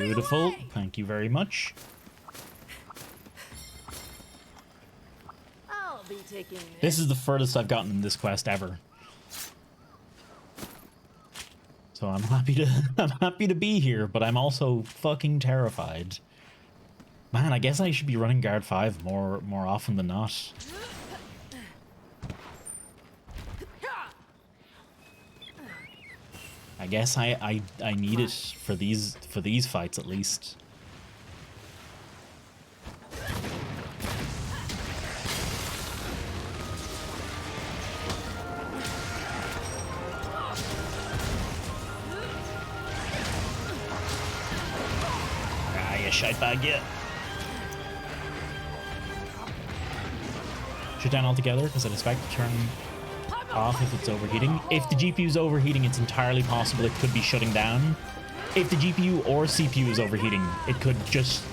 Beautiful. Thank you very much. I'll be taking This is the furthest I've gotten in this quest ever. So I'm happy to I'm happy to be here, but I'm also fucking terrified. Man, I guess I should be running guard 5 more often than not. I guess I need it for these fights at least. Ah, you shite bag, yeah. Shut down altogether because I'd expect to turn off if it's overheating. If the GPU is overheating, it's entirely possible it could be shutting down. If the GPU or CPU is overheating, it could just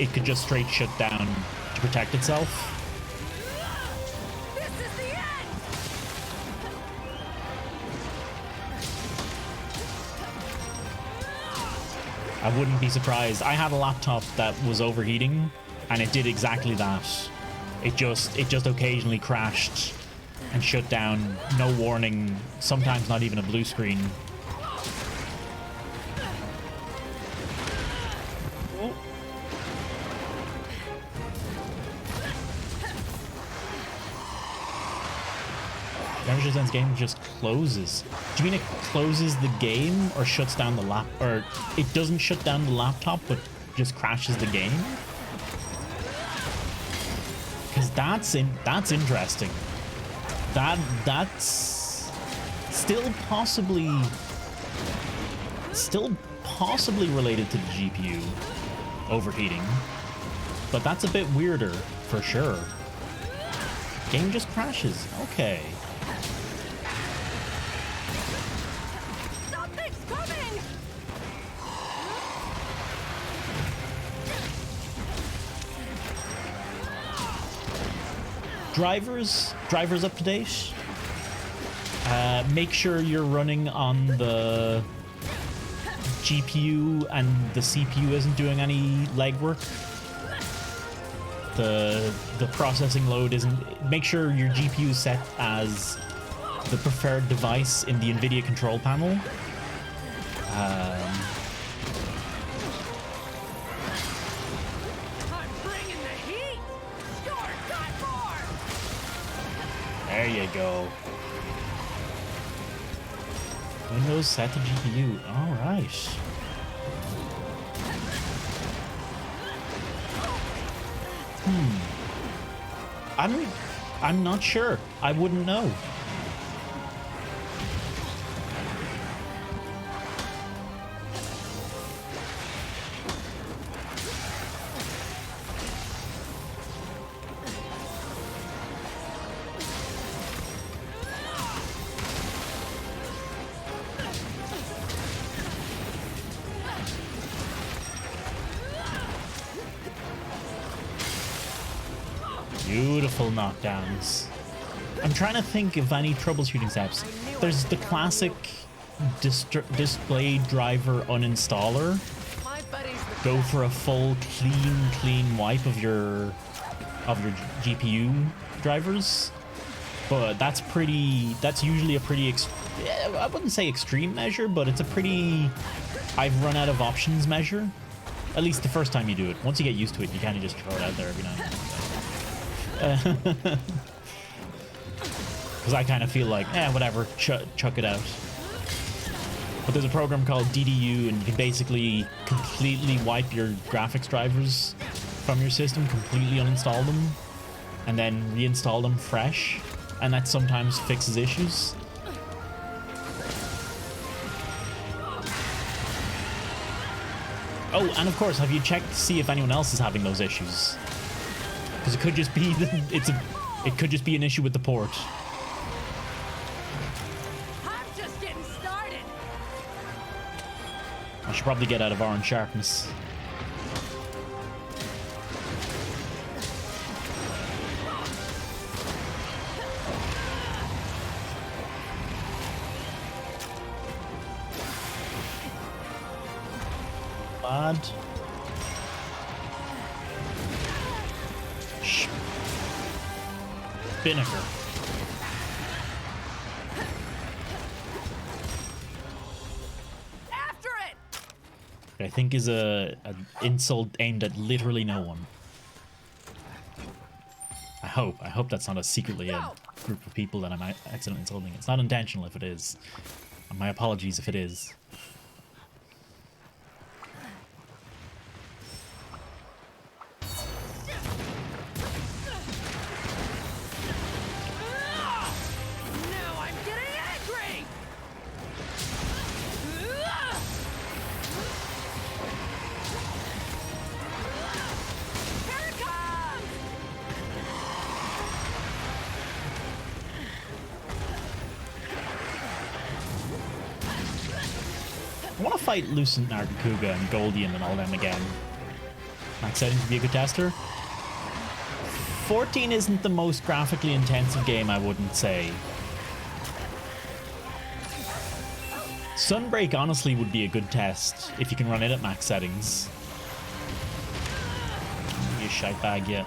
straight shut down to protect itself. This is the end. I wouldn't be surprised. I had a laptop that was overheating and it did exactly that. It just occasionally crashed and shut down, no warning, sometimes not even a blue screen. Oh. Damage Sense game just closes. Do you mean it closes the game or shuts down the or it doesn't shut down the laptop but just crashes the game? Because that's interesting. That's still possibly related to the GPU overheating, but that's a bit weirder for sure. Game just crashes. Okay. Something's coming. Drivers up to date. Make sure you're running on the GPU and the CPU isn't doing any legwork. The processing load isn't. Make sure your GPU is set as the preferred device in the NVIDIA control panel. I'm bringing the heat. You're got more. There you go. Windows set to GPU. All right. I'm not sure. I wouldn't know. Beautiful knockdowns. I'm trying to think of any troubleshooting steps. There's the classic display driver uninstaller. My buddy's the Go for a full clean wipe of your GPU drivers. But that's usually a pretty I wouldn't say extreme measure, but it's a pretty I've run out of options measure. At least the first time you do it. Once you get used to it, you kind of just throw it out there every now and then. Because I kind of feel like, whatever, chuck it out. But there's a program called DDU, and you can basically completely wipe your graphics drivers from your system, completely uninstall them, and then reinstall them fresh, and that sometimes fixes issues. Oh, and of course, have you checked to see if anyone else is having those issues? Because it could just be it could just be an issue with the port. I'm just getting started. I should probably get out of orange sharpness. Bad. Spinnaker. After it! I think is a insult aimed at literally no one. I hope that's not a secretly a group of people that I'm accidentally insulting. It's not intentional if it is. My apologies if it is. Now I'm getting angry! Here it comes! I want to fight Lucent, Nargacuga, and Goldian and all them again. Max settings would be a good tester. 14 isn't the most graphically intensive game, I wouldn't say. Sunbreak honestly would be a good test if you can run it at max settings. Be a shite bag yet.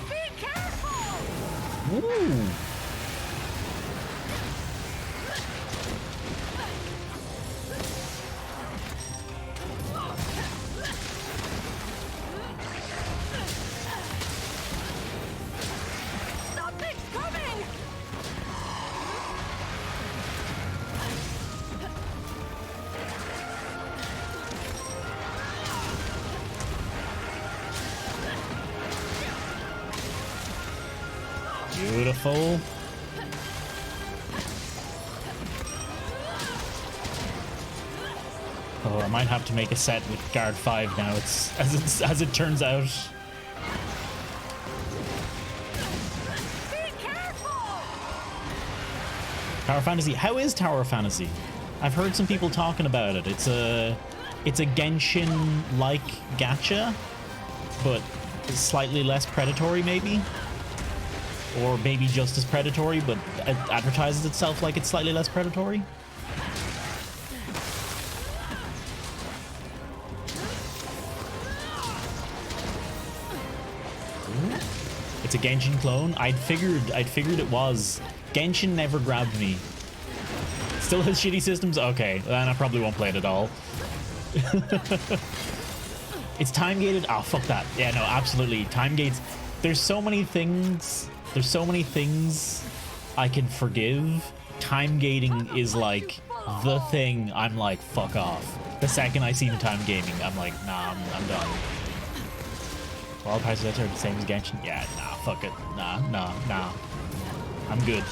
Be careful! Ooh. Something's coming! Beautiful. Oh, I might have to make a set with guard 5 now. As it turns out. Be careful! Tower Fantasy. How is Tower Fantasy? I've heard some people talking about it. It's a Genshin-like gacha, but slightly less predatory, maybe, or maybe just as predatory, but it advertises itself like it's slightly less predatory. It's a Genshin clone. I'd figured it was. Genshin never grabbed me. Still has shitty systems? Okay, then I probably won't play it at all. It's time gated. Oh, fuck that. Yeah, no, absolutely. Time gates. There's so many things I can forgive. Time gating is like the thing I'm like, fuck off. The second I see time gaming, I'm like, nah, I'm done. All the prices are the same as Genshin? Yeah, nah, fuck it. Nah. I'm good.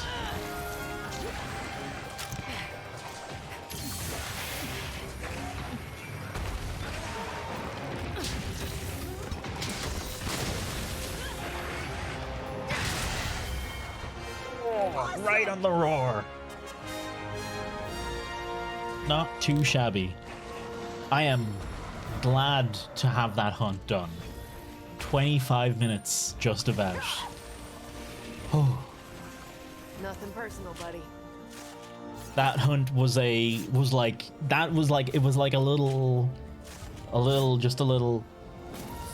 Right on the roar. Not too shabby. I am glad to have that hunt done. 25 minutes, just about. Oh. Nothing personal, buddy. That hunt was like a little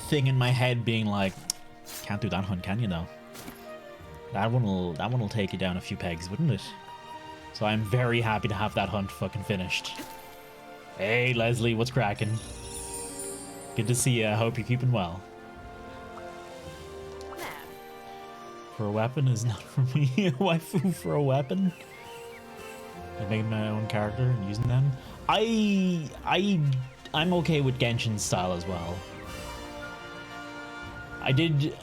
thing in my head being like, can't do that hunt, can you though? That one will take you down a few pegs, wouldn't it? So I'm very happy to have that hunt fucking finished. Hey Leslie, what's cracking? Good to see you. I hope you're keeping well. For a weapon is not for me. Waifu for a weapon? I made my own character and using them. I'm okay with Genshin style as well. I did.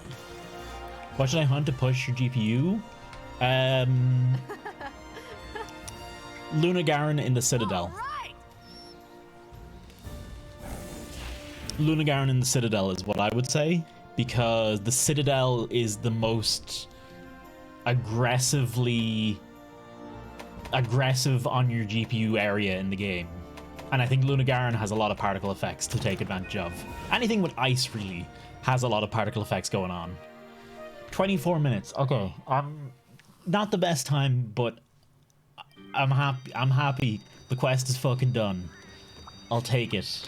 What should I hunt to push your GPU? Luna Garen in the Citadel. Luna Garen in the Citadel is what I would say, because the Citadel is the most aggressive on your GPU area in the game. And I think Luna Garen has a lot of particle effects to take advantage of. Anything with ice really has a lot of particle effects going on. 24 minutes. Okay. Not the best time, but I'm happy. The quest is fucking done. I'll take it.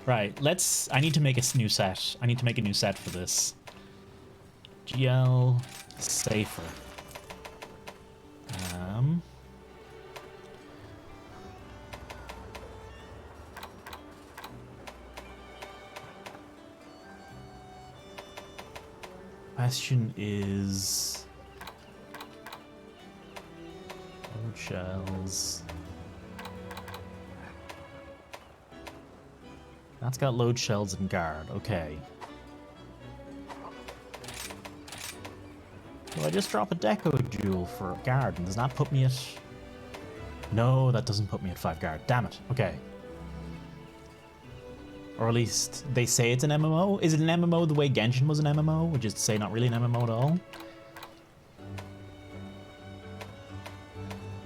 Right, let's... I need to make a new set. I need to make a new set for this. GL safer. Question is... load shells. That's got load shells and guard. Okay. Do I just drop a deco jewel for a guard? And does that put me at... No, that doesn't put me at 5 guard. Damn it. Okay. Or at least they say it's an MMO. Is it an MMO the way Genshin was an MMO? Which is to say not really an MMO at all?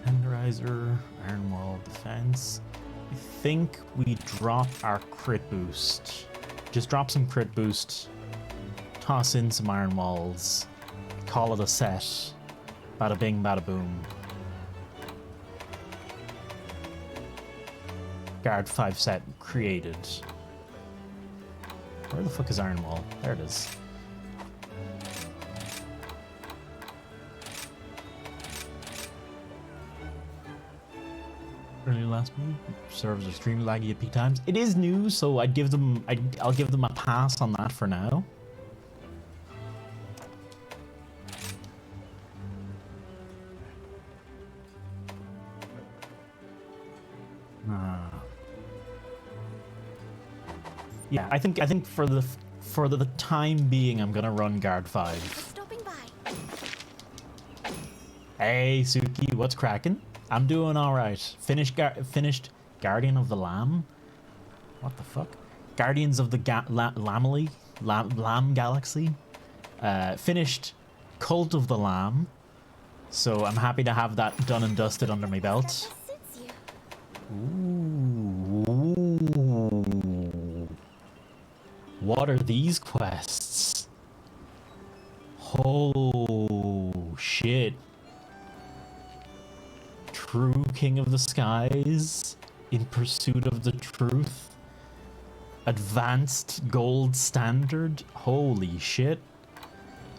Tenderizer, Iron Wall, Defense. I think we drop our crit boost. Just drop some crit boost. Toss in some Iron Walls. Call it a set. Bada bing, bada boom. Guard 5 set created. Where the fuck is Iron Wall? There it is. Early last week, servers are extremely laggy at peak times. It is new, so I'll give them a pass on that for now. Yeah, I think for the time being, I'm gonna run guard 5. Stopping by. Hey, Suki, what's cracking? I'm doing all right. Finished Guardian of the Lamb. What the fuck? Guardians of the Lamb Galaxy. Finished Cult of the Lamb. So I'm happy to have that done and dusted under my belt. Ooh. What are these quests? Oh, shit. True King of the Skies, In Pursuit of the Truth, Advanced Gold Standard, holy shit.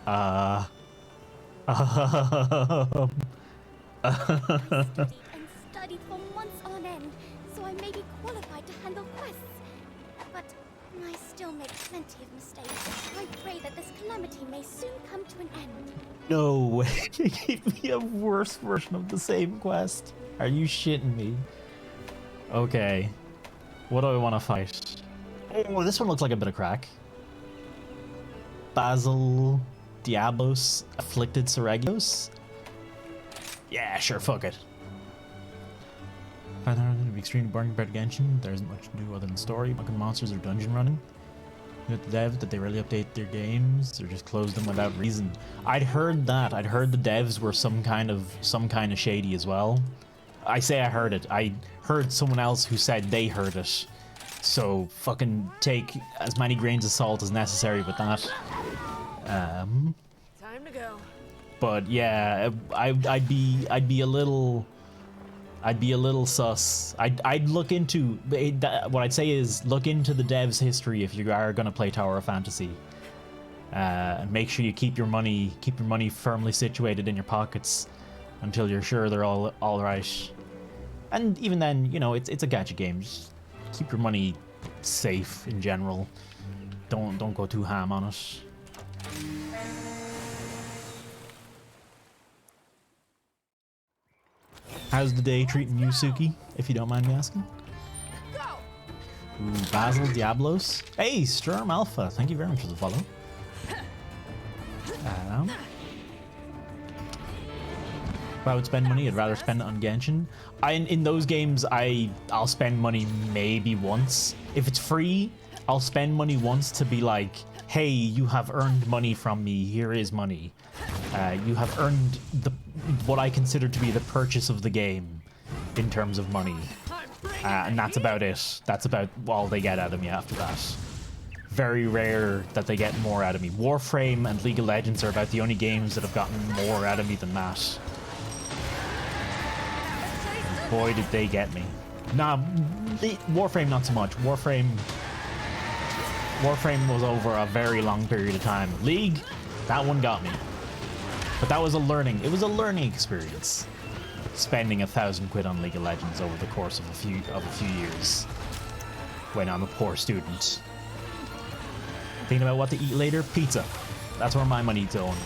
And studied for months on end, so I may be qualified to handle quests. But I still make plenty of mistakes. I pray that this calamity may soon come to an end. No way, they gave me a worse version of the same quest. Are you shitting me? Okay. What do I want to fight? Oh, this one looks like a bit of crack. Basil Diablos Afflicted Seregios? Yeah, sure, fuck it. Find that to be extremely boring compared to Genshin. There isn't much to do other than story, bunking monsters, or dungeon running. You know, the dev that they really update their games or just close them without reason. I'd heard that. I'd heard the devs were some kind of shady as well. I say I heard it. I heard someone else who said they heard it. So fucking take as many grains of salt as necessary with that. Time to go. But yeah, I'd be a little sus. I'd look into what I'd say is look into the dev's history if you are gonna play Tower of Fantasy. And make sure you keep your money firmly situated in your pockets until you're sure they're all right. And even then, you know, it's a gacha game. Just keep your money safe in general. Don't go too ham on it. How's the day treating you, Suki, if you don't mind me asking? Ooh, Basil Diablos. Hey, Sturm Alpha. Thank you very much for the follow. If I would spend money, I'd rather spend it on Genshin. In those games, I'll spend money maybe once. If it's free, I'll spend money once to be like, hey, you have earned money from me. Here is money. You have earned what I consider to be the purchase of the game in terms of money. And that's about it. That's about all they get out of me after that. Very rare that they get more out of me. Warframe and League of Legends are about the only games that have gotten more out of me than that. And boy, did they get me. Nah, Warframe not so much. Warframe Warframe was over a very long period of time. League, that one got me. But that was a learning, it was a learning experience. Spending 1,000 quid on League of Legends over the course of a few years. When I'm a poor student. Thinking about what to eat later? Pizza. That's where my money's going.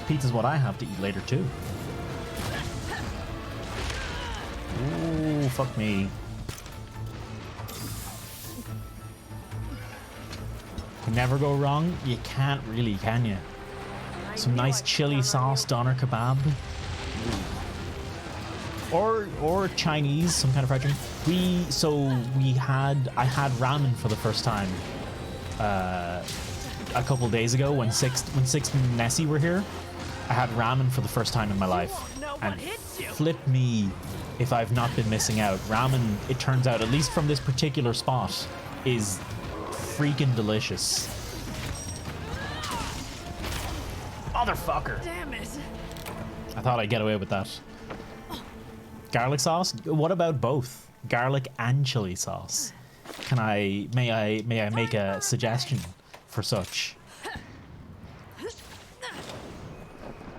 Pizza's what I have to eat later too. Ooh, fuck me. Can never go wrong. You can't really, can you? Some nice chili sauce doner kebab. Or Chinese, some kind of fried chicken. I had ramen for the first time a couple days ago when Six and Nessie were here. I had ramen for the first time in my life, and flip me if I've not been missing out. Ramen, it turns out, at least from this particular spot, is freaking delicious. Motherfucker! Damn it! I thought I'd get away with that. Garlic sauce? What about both? Garlic and chili sauce? May I make a suggestion for such?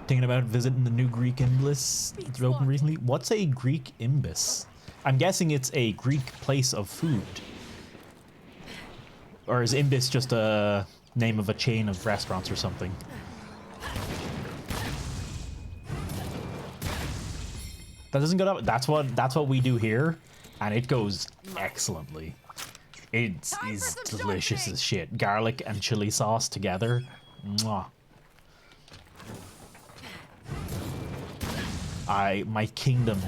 Thinking about visiting the new Greek Imbis that's opened recently. What's a Greek Imbis? I'm guessing it's a Greek place of food. Or is Imbis just a name of a chain of restaurants or something? That doesn't go up. That's what we do here, and it goes excellently. It is delicious as shit. Garlic and chili sauce together. Mwah. My kingdom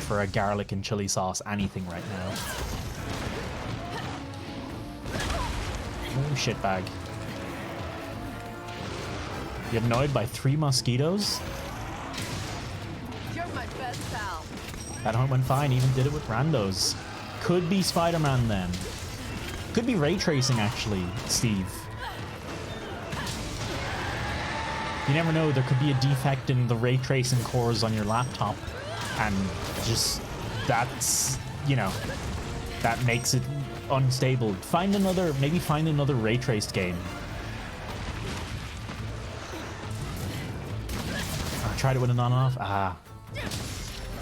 for a garlic and chili sauce anything right now. Oh, shitbag. You annoyed by 3 mosquitoes? You're my best pal. That hunt went fine, even did it with randos. Could be Spider-Man then. Could be ray tracing actually, Steve. You never know, there could be a defect in the ray tracing cores on your laptop, and just that's, you know, that makes it unstable. Maybe find another ray traced game. I tried it with an on-off.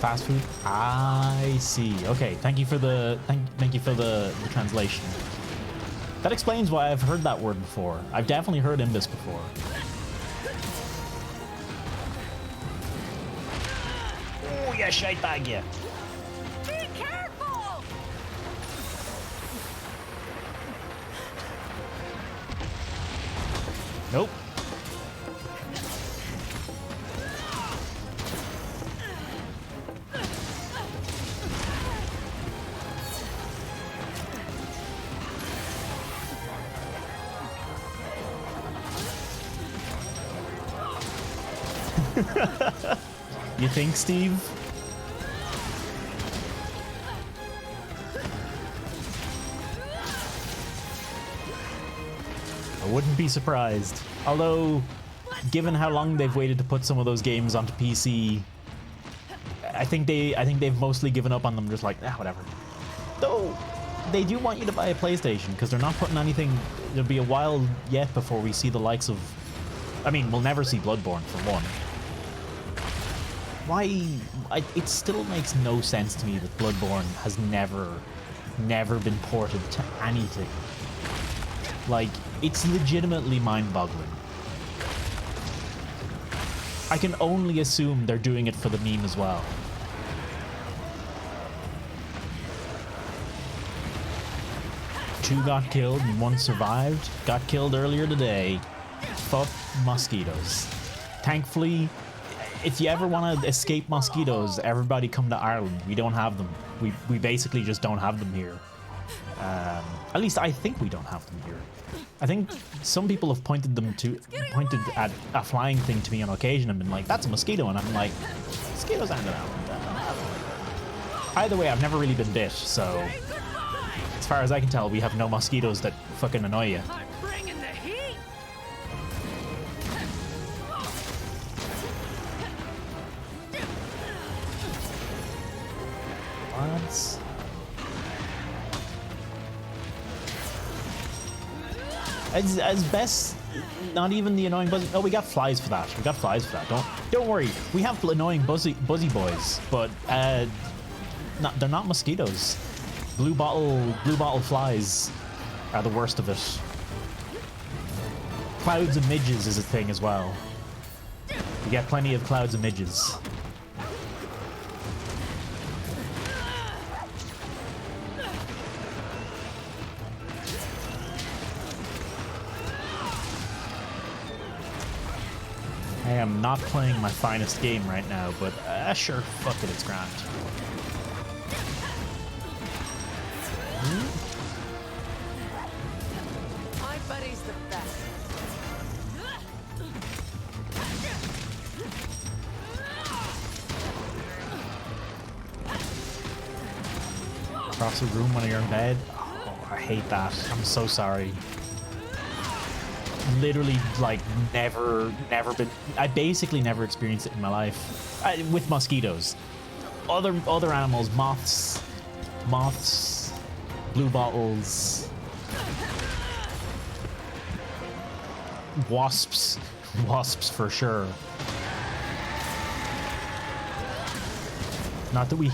Fast food. I see. Okay, thank you for the translation. That explains why I've heard that word before. I've definitely heard Imbis before. Oh, yeah, shite bag, yeah. Be careful! Nope. You think, Steve? I wouldn't be surprised. Although, given how long they've waited to put some of those games onto PC, I think they've mostly given up on them, just like, whatever. Though, they do want you to buy a PlayStation, because they're not putting anything... There'll be a while yet before we see the likes of... I mean, we'll never see Bloodborne, for one. It still makes no sense to me that Bloodborne has never been ported to anything. Like, it's legitimately mind-boggling. I can only assume they're doing it for the meme as well. Two got killed and one survived. Got killed earlier today. Fuck mosquitoes. Thankfully, if you ever want to escape mosquitoes, everybody come to Ireland. We don't have them. We basically just don't have them here. At least I think we don't have them here. I think some people have pointed at a flying thing to me on occasion and been like, "That's a mosquito," and I'm like, "Mosquitoes aren't around." Either way, I've never really been bit, so as far as I can tell, we have no mosquitoes that fucking annoy you. I'm bringing the heat. What? As best, not even the annoying buzzy. Oh, we got flies for that. We got flies for that. Don't worry. We have annoying buzzy boys, but they're not mosquitoes. Blue bottle flies are the worst of it. Clouds of midges is a thing as well. You get plenty of clouds of midges. I am not playing my finest game right now, but sure, fuck it, it's grand. My buddy's the best. Across the room when you're in bed. Oh, I hate that. I'm so sorry. Literally, like, never been. I basically never experienced it in my life. With mosquitoes, other animals, moths, blue bottles, wasps for sure. Not that we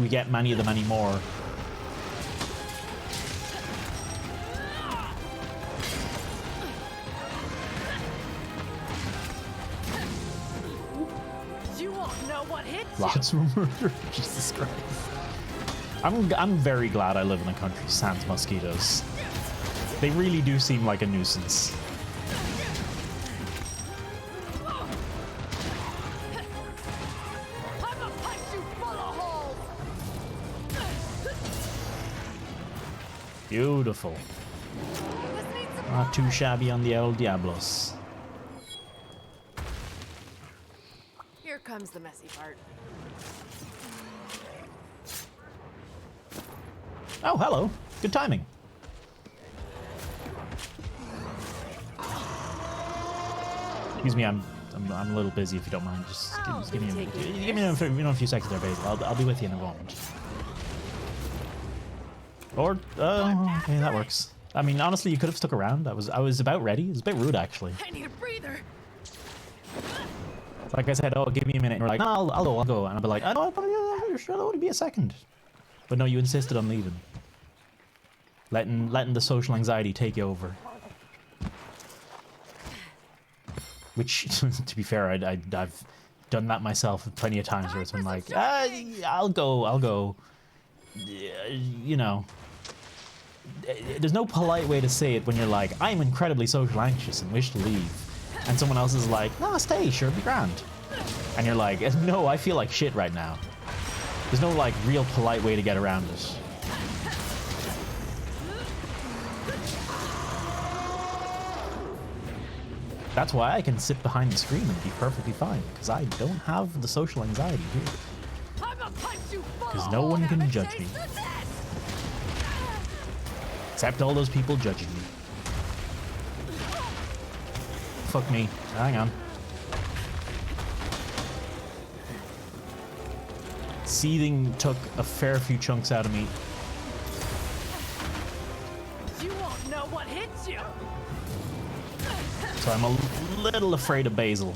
get many of them anymore. Lots of murder. Jesus Christ. I'm very glad I live in a country sans mosquitoes. They really do seem like a nuisance. Beautiful. Not too shabby on the El Diablos. Here comes the messy part. Oh, hello. Good timing. Excuse me, I'm a little busy. If you don't mind, just give me a few seconds there, babe. I'll be with you in a moment. Or okay, that works. I mean, honestly, you could have stuck around. I was about ready. It was a bit rude, actually. I need a breather. Like I said, oh, give me a minute. And you're like, no, I'll go. And I'll be like, oh, it'll only be a second. But no, you insisted on leaving. Letting the social anxiety take you over. Which, to be fair, I've done that myself plenty of times where it's been like, I'll go. You know. There's no polite way to say it when you're like, I'm incredibly social anxious and wish to leave. And someone else is like, no, stay, sure, be grand. And you're like, no, I feel like shit right now. There's no, like, real polite way to get around it. That's why I can sit behind the screen and be perfectly fine, because I don't have the social anxiety here. Because no one can judge me. Except all those people judging me. Fuck me. Hang on. Seething took a fair few chunks out of me. You won't know what hits you. So I'm a little afraid of Basil.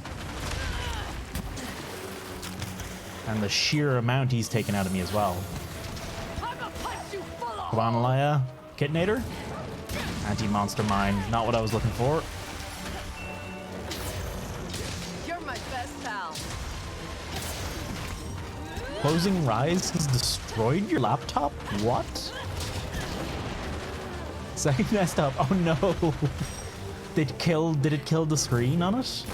And the sheer amount he's taken out of me as well. Come on, Leia. Kitnator? Anti-monster mine. Not what I was looking for. You're my best pal. Closing Rise has destroyed your laptop? What? Second messed up. Oh no. Did it kill the screen on it?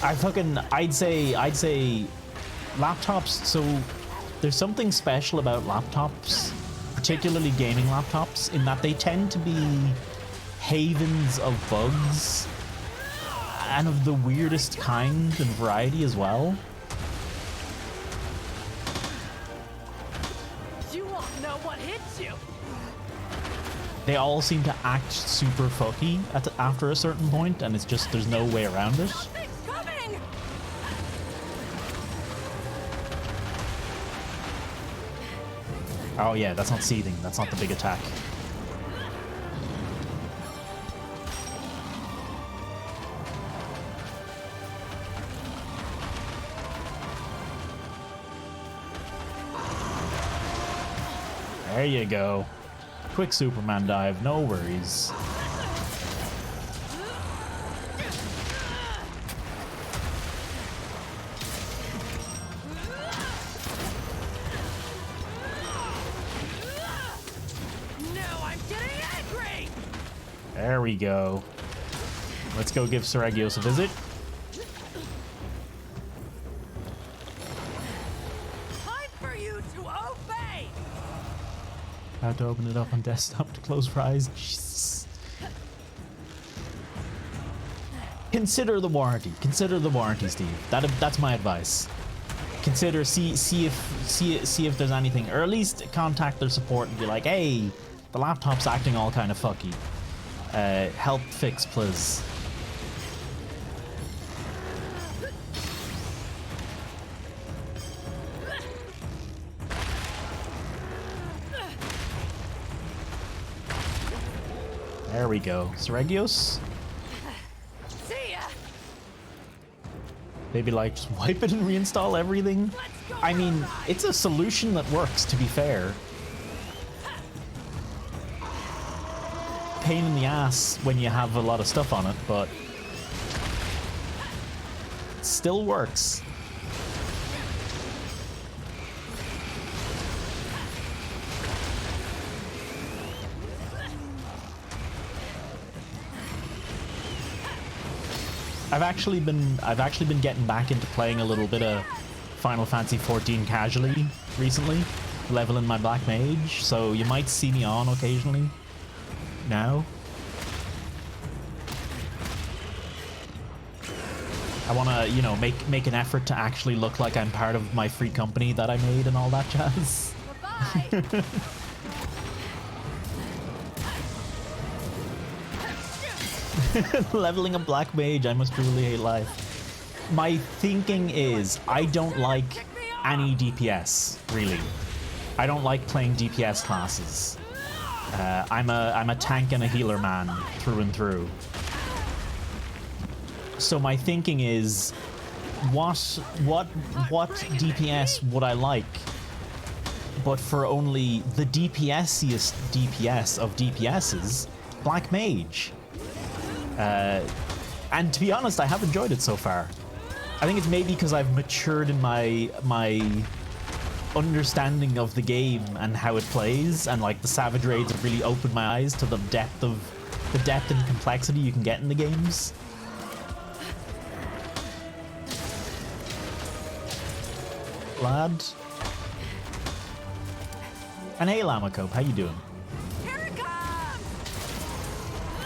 I'd say laptops, so there's something special about laptops, particularly gaming laptops, in that they tend to be havens of bugs and of the weirdest kind and variety as well. You won't know what hits you. They all seem to act super fucky after a certain point, and it's just, there's no way around it. It's coming. Oh yeah, that's not seething. That's not the big attack. There you go. Quick Superman dive, no worries. Now I'm getting angry. There we go. Let's go give Seregios a visit. Time for you to obey. How to open it up on desktop to close for eyes. Jesus. Consider the warranty. Consider the warranty, Steve. That's my advice. Consider see if there's anything, or at least contact their support and be like, hey, the laptop's acting all kind of fucky. Help fix, please. There we go. Seregios? See ya. Maybe like just wipe it and reinstall everything? I mean, it's a solution that works, to be fair. Pain in the ass when you have a lot of stuff on it, but it still works. I've actually been getting back into playing a little bit of Final Fantasy XIV casually recently, leveling my Black Mage, so you might see me on occasionally now. I want to, you know, make an effort to actually look like I'm part of my free company that I made and all that jazz. Bye-bye. Leveling a Black Mage, I must truly hate life. My thinking is I don't like any DPS, really. I don't like playing DPS classes. I'm a tank and a healer man through and through. So my thinking is, what DPS would I like? But for only the DPSiest DPS of DPSs, Black Mage. And to be honest, I have enjoyed it so far. I think it's maybe because I've matured in my understanding of the game and how it plays, and like the Savage Raids have really opened my eyes to the depth and complexity you can get in the games. Lad. And hey, Lamacope, how you doing? Here it comes.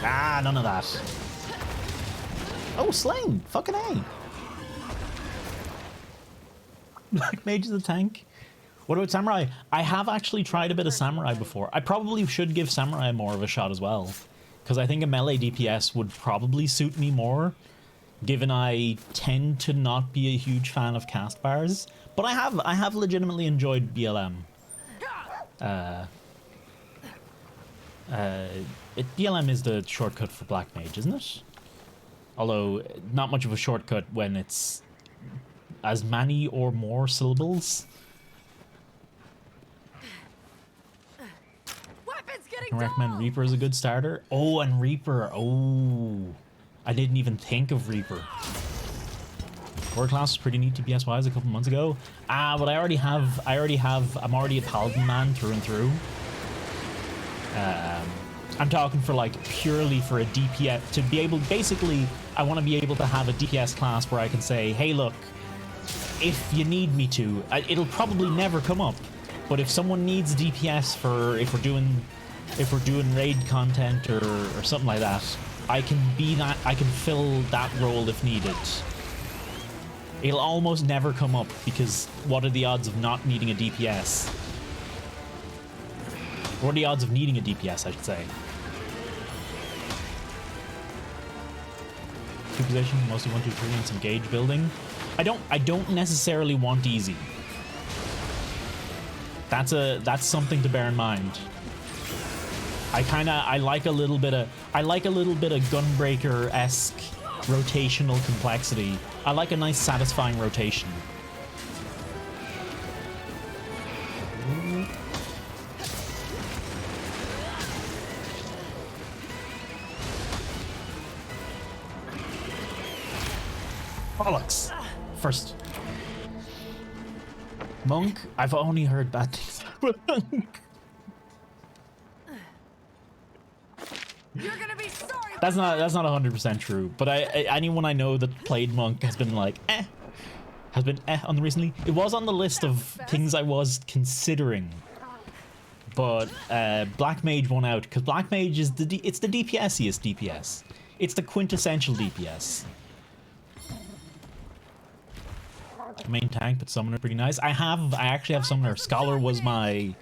Ah, none of that. Oh, slain! Fucking A! Black Mage is a tank. What about Samurai? I have actually tried a bit of Samurai before. I probably should give Samurai more of a shot as well, because I think a melee DPS would probably suit me more, given I tend to not be a huge fan of cast bars. But I have legitimately enjoyed BLM. BLM is the shortcut for Black Mage, isn't it? Although, not much of a shortcut when it's as many or more syllables. Weapons I getting can recommend dull. Reaper as a good starter. Oh, and Reaper. Oh, I didn't even think of Reaper. War class was pretty neat DPS-wise a couple months ago. Ah, but I'm already a Paladin man through and through. I'm talking for like purely for a DPS, to be able, basically, I want to be able to have a DPS class where I can say, hey look, if you need me to, it'll probably never come up, but if someone needs DPS for, if we're doing raid content or something like that, I can be that, I can fill that role if needed. It'll almost never come up, because what are the odds of not needing a DPS? What are the odds of needing a DPS, I should say? Two position, mostly 1, 2, 3, and some gauge building. I don't necessarily want easy. That's something to bear in mind. I like a little bit of Gunbreaker-esque rotational complexity. I like a nice satisfying rotation. Bollocks. First. Monk? I've only heard bad things about Monk. You're gonna be sorry. That's not 100% true, but anyone I know that played Monk has been like, has been on the recently. It was on the list of things I was considering, but Black Mage won out because Black Mage is it's the DPSiest DPS. It's the quintessential DPS. Main tank, but Summoner pretty nice. I actually have Summoner. Scholar was my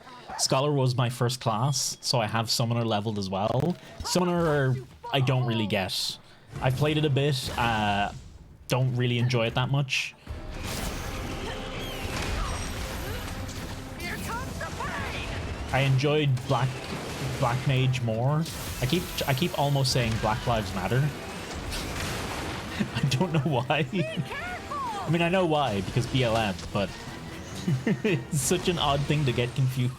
first class, so I have Summoner leveled as well. Summoner I don't really get. I've played it a bit. Don't really enjoy it that much. Here comes the pain. I enjoyed Black Mage more. I keep almost saying Black Lives Matter. I don't know why. I mean, I know why, because BLM, but it's such an odd thing to get confused.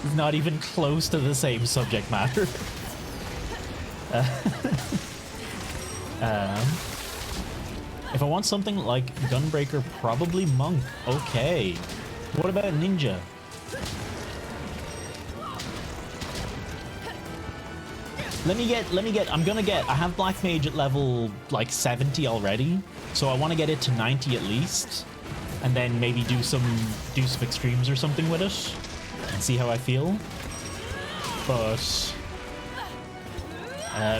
It's not even close to the same subject matter. If I want something like Gunbreaker, probably Monk. Okay. What about Ninja? I have Black Mage at level like 70 already, so I want to get it to 90 at least, and then maybe do some extremes or something with it and see how I feel. But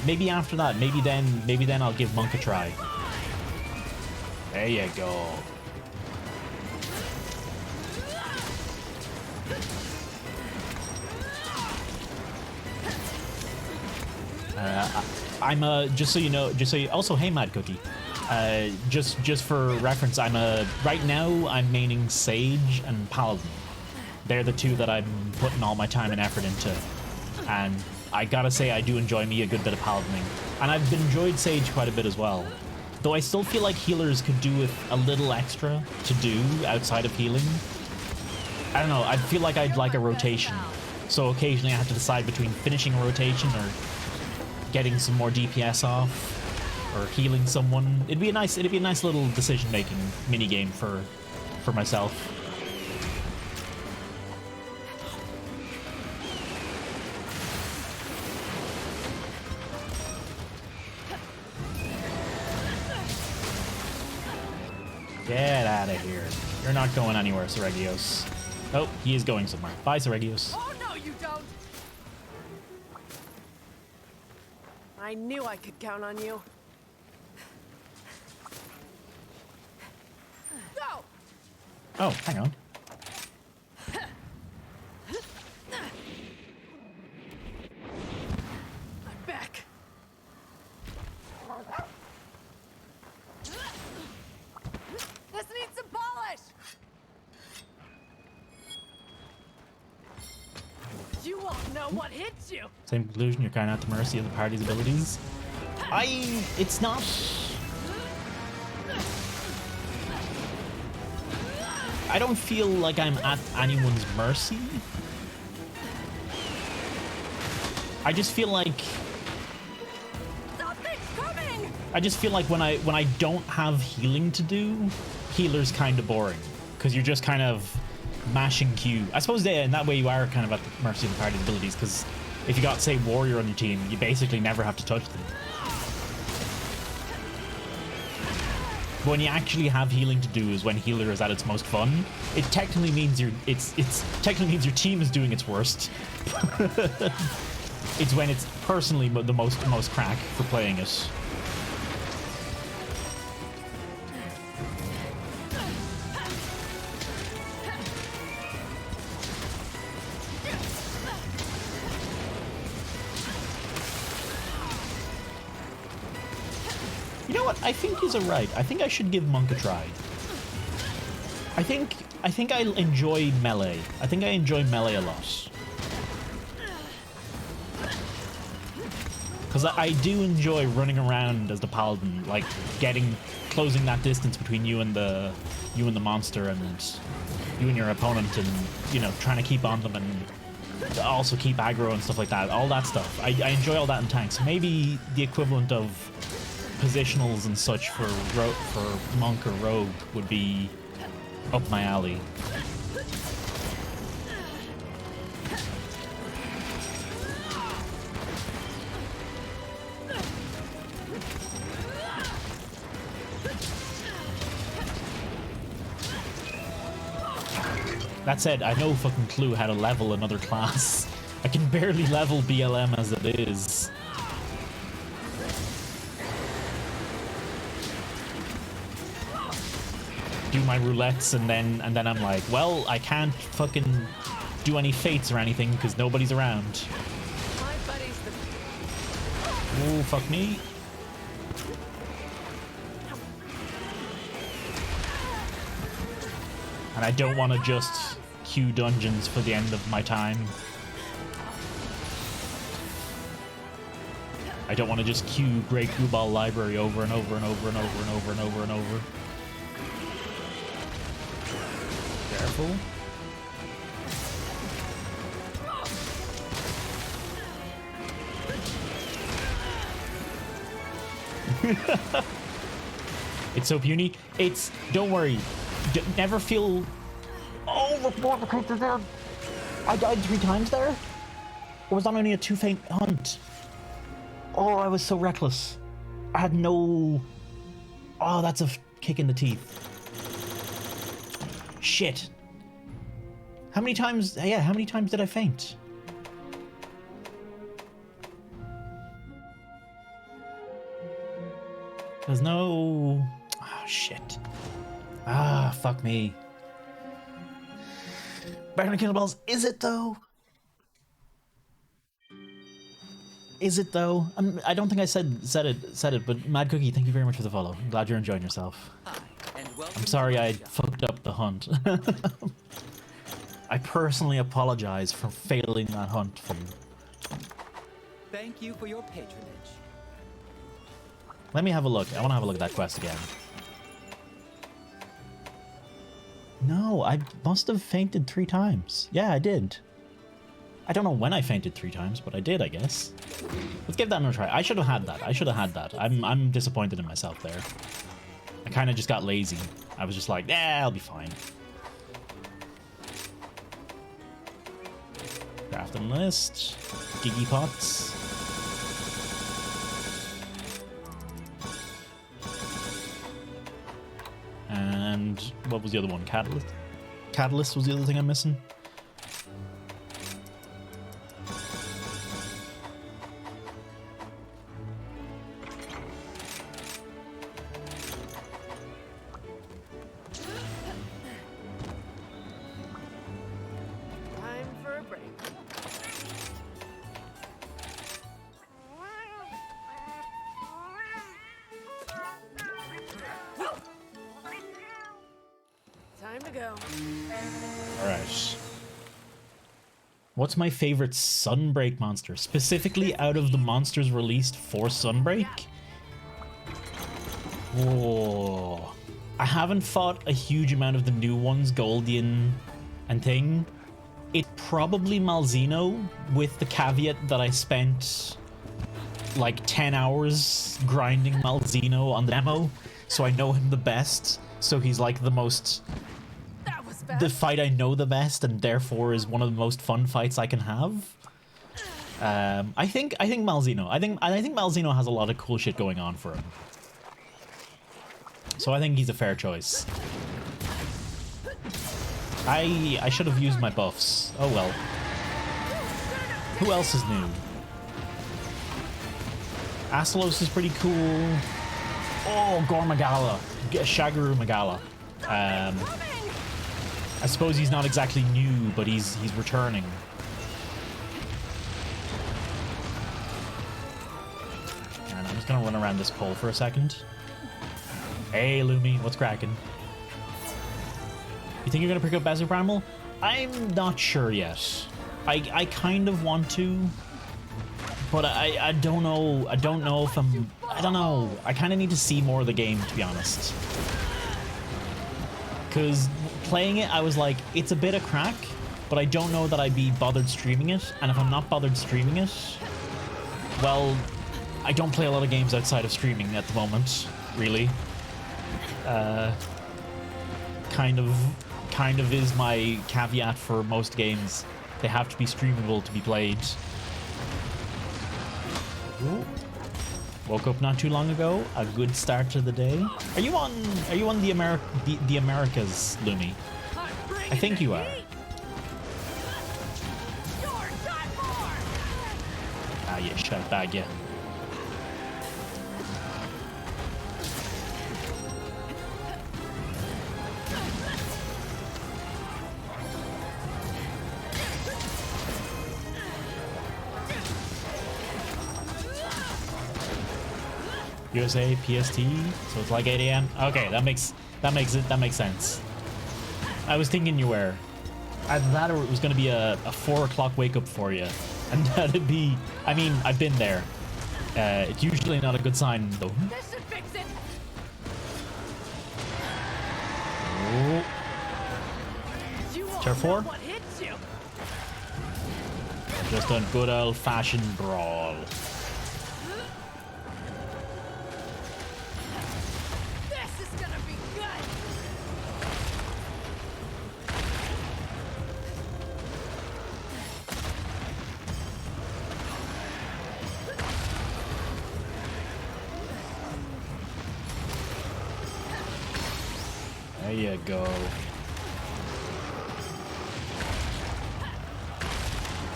maybe after that, maybe then I'll give Monk a try. There you go. I'm just so you know, also, hey Mad Cookie, just for reference, right now I'm maining Sage and Paladin. They're the two that I'm putting all my time and effort into, and I gotta say I do enjoy me a good bit of Paladining, and I've enjoyed Sage quite a bit as well, though I still feel like healers could do with a little extra to do outside of healing. I don't know, I feel like I'd like a rotation, so occasionally I have to decide between finishing a rotation or getting some more DPS off, or healing someone. It'd be a nice little decision-making mini game for myself. Get out of here! You're not going anywhere, Seregios. Oh, he is going somewhere. Bye, Seregios. Oh no, you don't. I knew I could count on you. Go! Oh, hang on. I'm back. This needs some polish. You won't know what hits you. Same conclusion, you're kind of at the mercy of the party's abilities. It's not... I don't feel like I'm at anyone's mercy. I just feel like... Something's coming. I just feel like when I don't have healing to do, healer's kind of boring. Because you're just kind of mashing Q. I suppose in that way you are kind of at the mercy of the party's abilities, because if you got, say, Warrior on your team, you basically never have to touch them. But when you actually have healing to do is when healer is at its most fun. It technically means technically means your team is doing its worst. It's when it's personally the most crack for playing it. You know what? I think he's right. I think I should give Monk a try. I think I enjoy melee. I think I enjoy melee a lot. Because I do enjoy running around as the paladin, like closing that distance between you and the monster, and you and your opponent, and trying to keep on them and also keep aggro and stuff like that. All that stuff. I enjoy all that in tanks. Maybe the equivalent of positionals and such for monk or rogue would be up my alley. That said, I no fucking clue how to level another class. I can barely level BLM as it is. Do my roulettes and then I'm like, well, I can't fucking do any fates or anything because nobody's around. Oh, fuck me. And I don't want to just queue dungeons for the end of my time. I don't want to just queue Great Gooball Library over and over and over and over and over and over and over. Careful. It's so puny. It's, don't worry. Never feel. Oh, report the creature there. I died 3 times there? Or was that only a 2 feint hunt? Oh, I was so reckless. I had no. Oh, that's a kick in the teeth. Shit. How many times? Yeah, how many times did I faint? There's no. Oh, shit. Ah, fuck me. Back on the Kindleballs, is it though? Is it though? I don't think I said it, but Mad Cookie, thank you very much for the follow. I'm glad you're enjoying yourself. I'm sorry I fucked up the hunt. I personally apologize for failing that hunt for you. Thank you for your patronage. Let me have a look. I want to have a look at that quest again. No, I must have fainted 3 times. Yeah, I did. I don't know when I fainted 3 times, but I did, I guess. Let's give that another try. I should have had that. I should have had that. I'm disappointed in myself there. I kind of just got lazy. I was just like, yeah, I'll be fine. Crafting list. Giggy pots. And what was the other one? Catalyst? Catalyst was the other thing I'm missing. Time for a break. Time to go. Alright. What's my favorite Sunbreak monster? Specifically out of the monsters released for Sunbreak? Oh. I haven't fought a huge amount of the new ones, Goldian and thing. It's probably Malzeno, with the caveat that I spent like 10 hours grinding Malzeno on the demo, so I know him the best. So he's like the most... the fight I know the best, and therefore is one of the most fun fights I can have. I think Malzeno. I think Malzeno has a lot of cool shit going on for him. So I think he's a fair choice. I should have used my buffs. Oh well. Who else is new? Astalos is pretty cool. Oh, Gore Magala. Shagaru Magala. I suppose he's not exactly new, but he's returning. And I'm just gonna run around this pole for a second. Hey, Lumi, what's cracking? You think you're gonna pick up Bezu Primal? I'm not sure yet. I kind of want to, but I don't know. I don't know if I'm. I don't know. I kind of need to see more of the game, to be honest. Because playing it, I was like, it's a bit of crack, but I don't know that I'd be bothered streaming it. And if I'm not bothered streaming it, well, I don't play a lot of games outside of streaming at the moment, really. Kind of is my caveat for most games. They have to be streamable to be played. Ooh. Woke up not too long ago. A good start to the day. Are you on the Americas, Lumi? I think you are. Ah, yeah, shut bag, yeah. USA, PST, so it's like 8 a.m. Okay, that makes sense. I was thinking you were. Either that or it was going to be a 4 o'clock wake up for you, and that'd be. I mean, I've been there. It's usually not a good sign though. This should fix it. Oh. You won't Tier 4? know what hits you. Just a good old-fashioned brawl. This is gonna be good. There you go.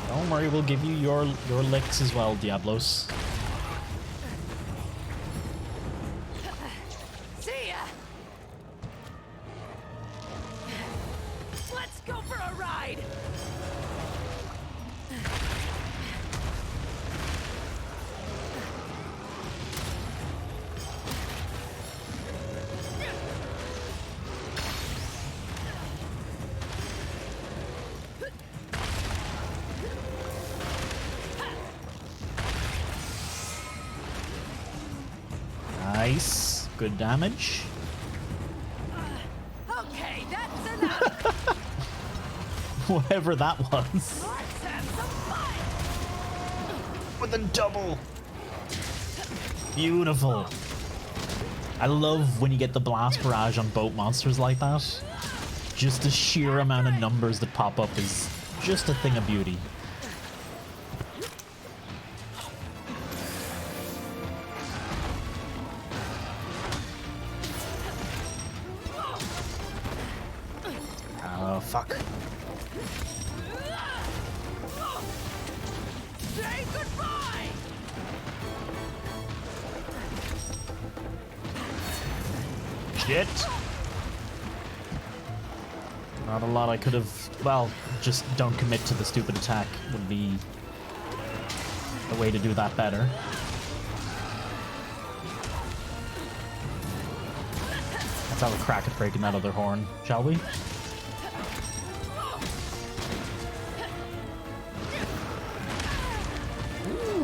Don't worry, we'll give you your licks as well, Diablos. See ya. Let's go for a ride. Nice. Good damage. Okay, that's enough. Whatever that was. Let's have some fun. With a double. Beautiful. I love when you get the blast barrage on boat monsters like that. Just the sheer amount of numbers that pop up is just a thing of beauty. Oh, fuck. Say goodbye. Shit. Not a lot I could have... Well, just don't commit to the stupid attack would be the way to do that better. Let's have a crack at breaking that other horn, shall we?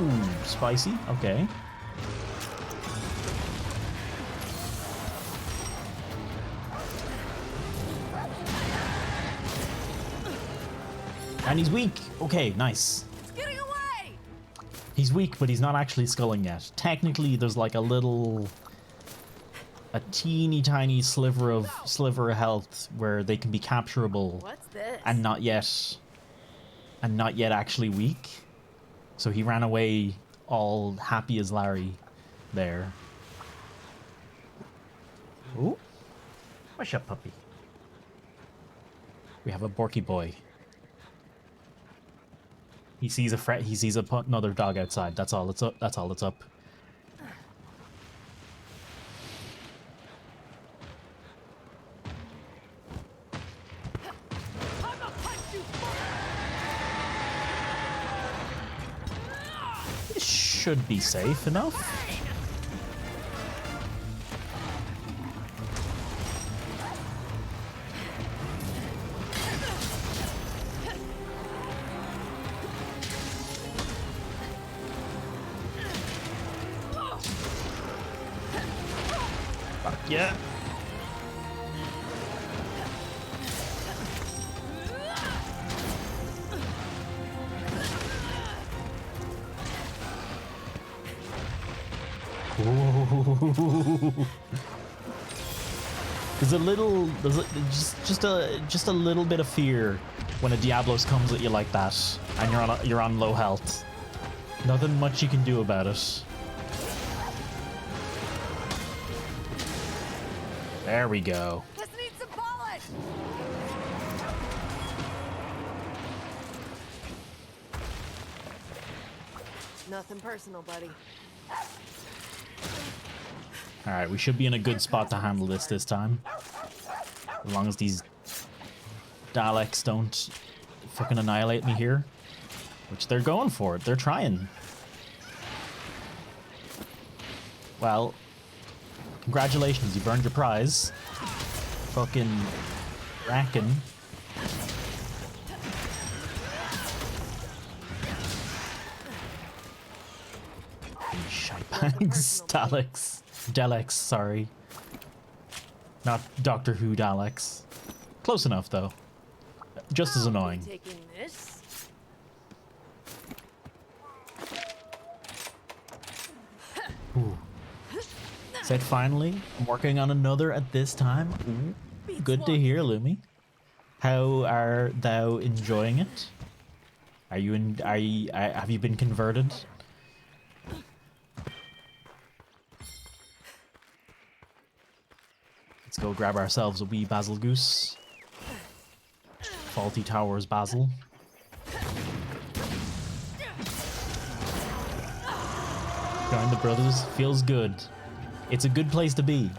Ooh, spicy. Okay. And he's weak. Okay, nice. It's getting away. He's weak, but he's not actually sculling yet. Technically, there's like a teeny tiny sliver of health where they can be capturable What's this? and not yet actually weak. So he ran away all happy as Larry there. Ooh. What's up, puppy? We have a Borky boy. He sees another dog outside. That's all it's up. That's all it's up. I'ma punch you. This should be safe enough. Yeah. Oh. There's just a little bit of fear when a Diablos comes at you like that, and you're on low health. Nothing much you can do about it. There we go. This needs some polish. Nothing personal, buddy. Alright, we should be in a good spot to handle this time. As long as these Daleks don't fucking annihilate me here. Which they're going for it. They're trying. Well, congratulations, you've earned your prize. Fucking racking. Shitebags. Daleks, sorry. Not Doctor Who Daleks. Close enough, though. Just as annoying. Taking this. Ooh. Said finally, I'm working on another at this time. Ooh. Good to hear, Lumi. How are thou enjoying it? Have you been converted? Let's go grab ourselves a wee Basil Goose. Faulty Towers Basil. Join the brothers feels good. It's a good place to be.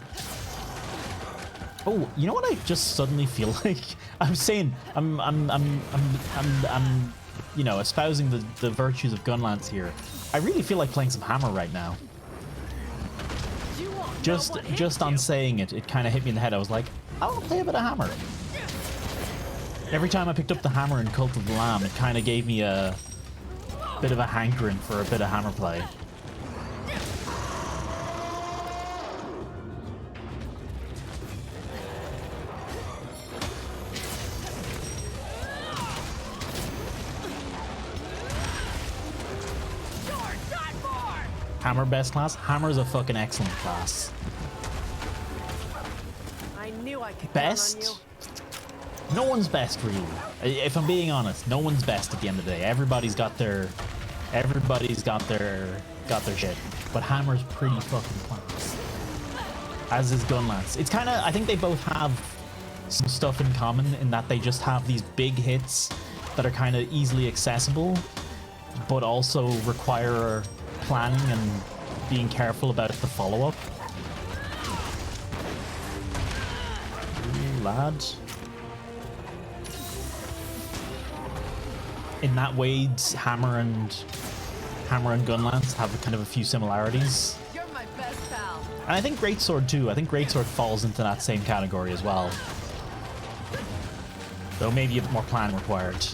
Oh, you know what I just suddenly feel like? I'm saying I'm you know, espousing the virtues of Gunlance here. I really feel like playing some Hammer right now. Just on saying it, it kind of hit me in the head. I was like, I want to play a bit of Hammer. Every time I picked up the Hammer in Cult of the Lamb, it kind of gave me a bit of a hankering for a bit of Hammer play. Hammer best class? Hammer's a fucking excellent class. I knew I could Best? count on you. No one's best, really. If I'm being honest, no one's best at the end of the day. Everybody's got their shit. But Hammer's pretty fucking class. As is Gunlance. It's kind of, I think they both have some stuff in common in that they just have these big hits that are kind of easily accessible, but also require planning and being careful about the follow-up. Ooh, lad. In that way, Hammer and Gunlance have kind of a few similarities. You're my best pal. And I think Greatsword too. I think Greatsword falls into that same category as well. Though maybe a bit more plan required.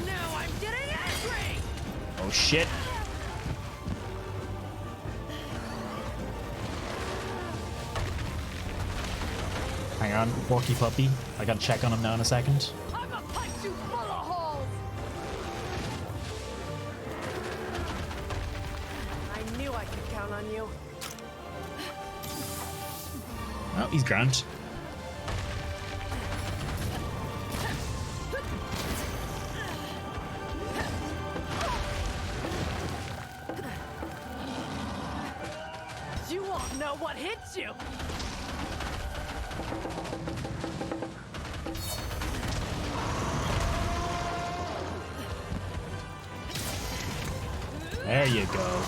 Now I'm getting angry. Oh shit. Hang on, Porky Puppy. I gotta check on him now in a second. I'm a punch you full of holes. I knew I could count on you. Oh, he's grand. You won't know what hits you. There you go.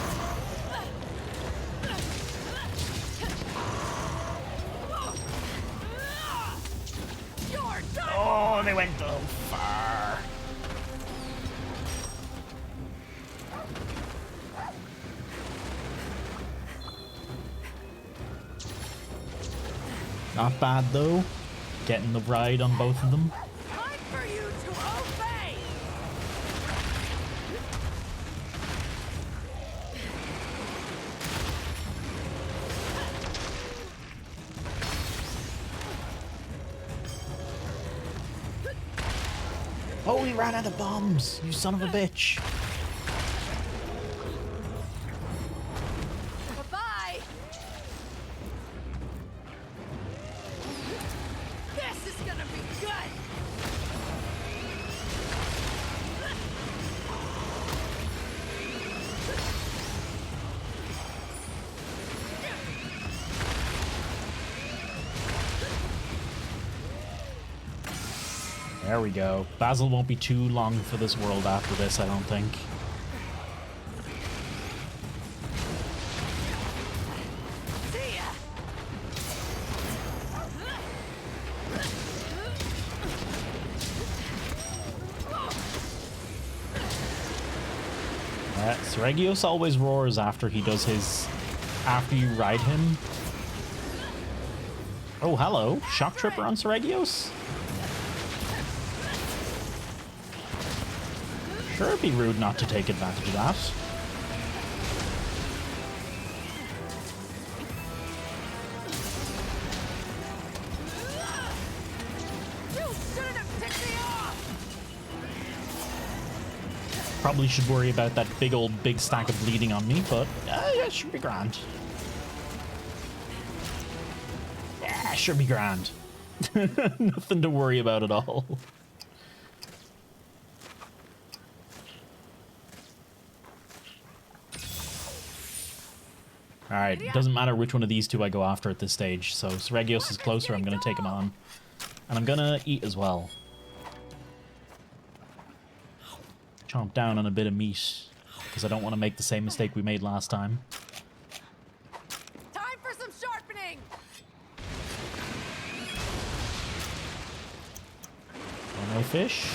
You're done. Oh, they went so far. Not bad though. Getting the ride on both of them. Time for you to obey. Oh, he ran out of bombs. You son of a bitch. There we go. Basil won't be too long for this world after this, I don't think. See ya. Seregios always roars after he does his... after you ride him. Oh, hello. Shock Tripper on Seregios? Sure, it'd be rude not to take advantage of that. You shouldn't have ticked me off. Probably should worry about that big stack of bleeding on me, but yeah, it should be grand. Yeah, it should be grand. Nothing to worry about at all. Alright, it doesn't matter which one of these two I go after at this stage. So Seregios is closer, I'm going to take him on. And I'm going to eat as well. Chomp down on a bit of meat. Because I don't want to make the same mistake we made last time. Time for some sharpening. No fish.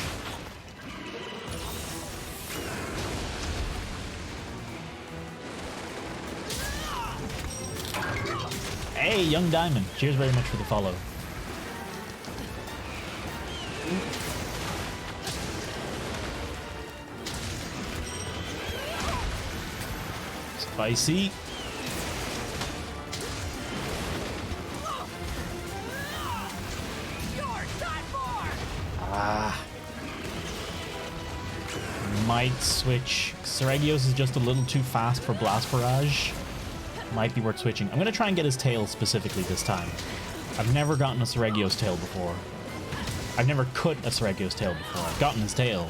Hey, Young Diamond. Cheers very much for the follow. Spicy. You're done for. Ah. Might switch. Seregios is just a little too fast for Blast Barrage. Might be worth switching. I'm going to try and get his tail specifically this time. I've never gotten a Seregios tail before. I've never cut a Seregios tail before. I've gotten his tail.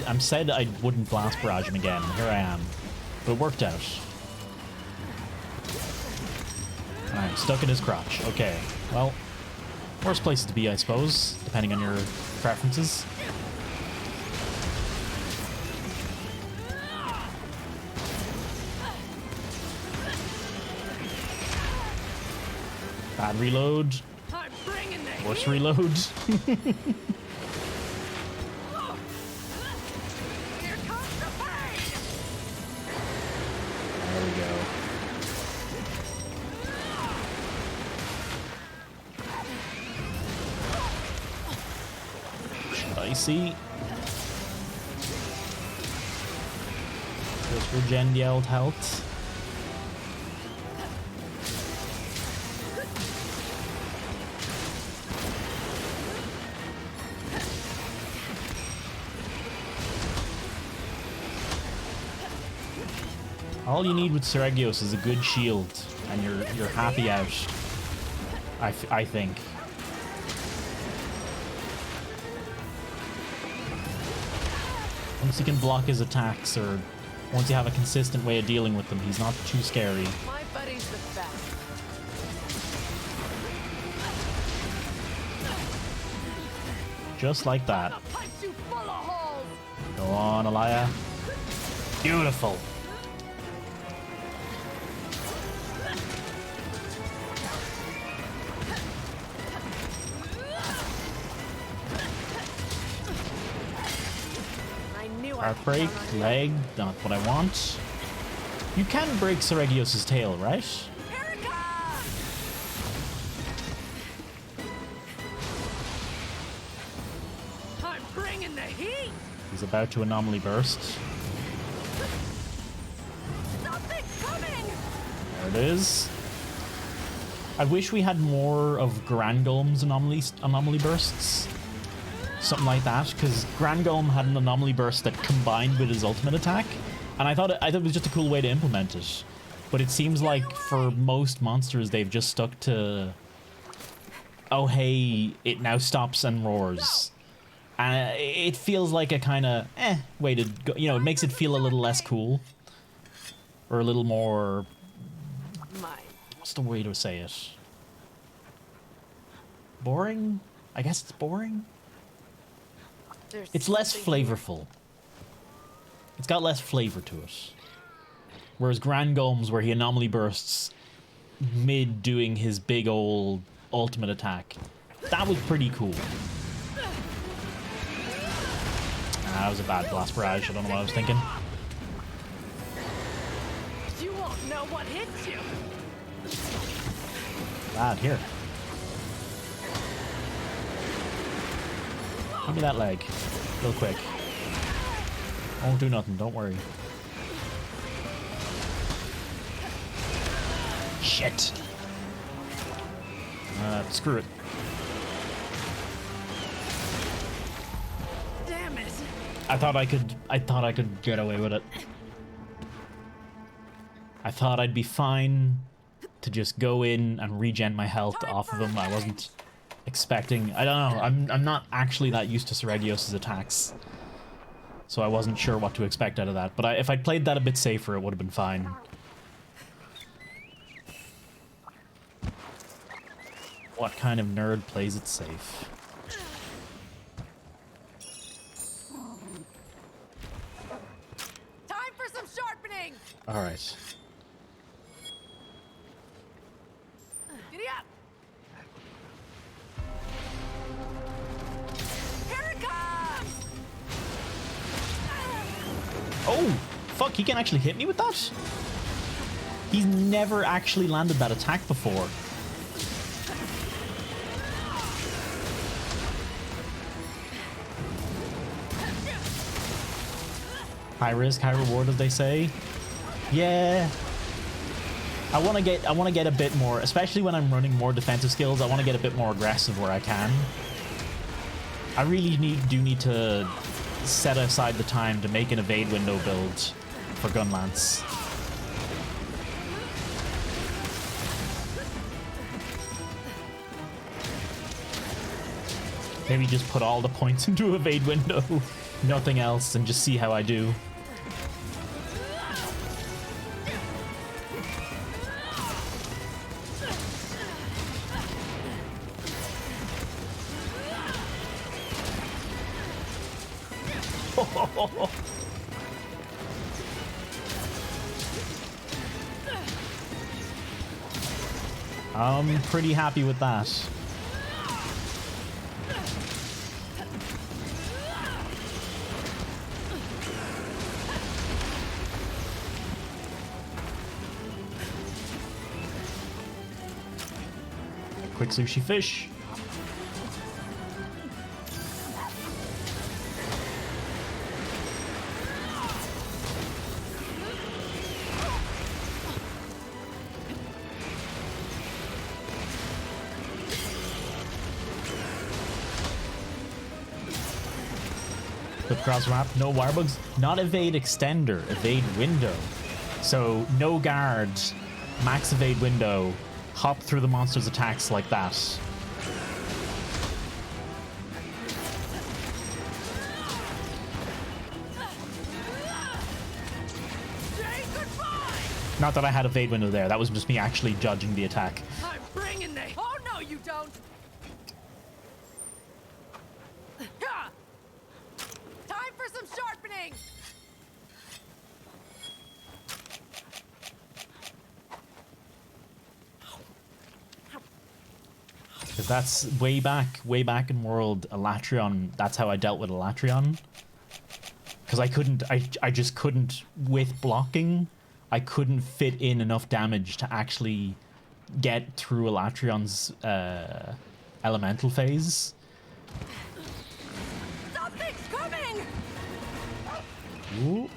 I'm said I wouldn't Blast Barrage him again. Here I am. But it worked out. Alright, stuck in his crotch. Okay. Well, worst places to be, I suppose, depending on your preferences. Bad reload. I'm bringing the Worse heat. reload. Here comes the pain. There we go. Spicy. Just regen the old health. All you need with Seregios is a good shield, and you're happy out. I think. Once you can block his attacks, or once you have a consistent way of dealing with them, he's not too scary. My buddy's the best. Just like that. I'll punch you full of holes. Go on, Alaya. Beautiful. I knew I Heartbreak, leg, not what I want. You can break Seregios' tail, right? Erica! I'm bringing the heat. He's about to anomaly burst. Something's coming. There it is. I wish we had more of Grangolm's anomaly bursts. Something like that, because Grangolm had an anomaly burst that combined with his ultimate attack, and I thought it was just a cool way to implement it. But it seems like for most monsters, they've just stuck to, oh hey, it now stops and roars. And it feels like a kind of way to go, you know, it makes it feel a little less cool. Or a little more... Mine. What's the way to say it? Boring? I guess it's boring? There's It's less something here. flavorful. It's got less flavor to it. Whereas Grand Golems, where he anomaly bursts mid doing his big old ultimate attack, that was pretty cool. That was a bad blast barrage. I don't know what I was thinking. You won't know what hits you. Bad here. Give me that leg. Real quick. Won't do nothing, don't worry. Shit. Screw it. Damn it. I thought I could get away with it. I thought I'd be fine to just go in and regen my health off of him. I wasn't expecting... I don't know. I'm not actually that used to Seregios' attacks. So I wasn't sure what to expect out of that. But if I'd played that a bit safer, it would have been fine. What kind of nerd plays it safe? Time for some sharpening. Alright. Giddy up. Here it comes. Oh! Fuck, he can actually hit me with that? He's never actually landed that attack before. High risk, high reward, as they say. Yeah. I want to get a bit more, especially when I'm running more defensive skills. I want to get a bit more aggressive where I can. I really do need to set aside the time to make an evade window build for Gunlance. Maybe just put all the points into evade window, nothing else, and just see how I do. I'm pretty happy with that. Quick sushi fish. Flip cross wrap, no wirebugs, not evade extender, evade window. So no guards, max evade window, hop through the monster's attacks like that. Not that I had evade window there, that was just me actually judging the attack. I'm bringing the... Oh, no, you don't. Time for some sharpening. Because that's way back in World, Elatrion, that's how I dealt with Elatrion. Because I just couldn't, with blocking, I couldn't fit in enough damage to actually get through Elatrion's elemental phase. Something's coming. Ooh.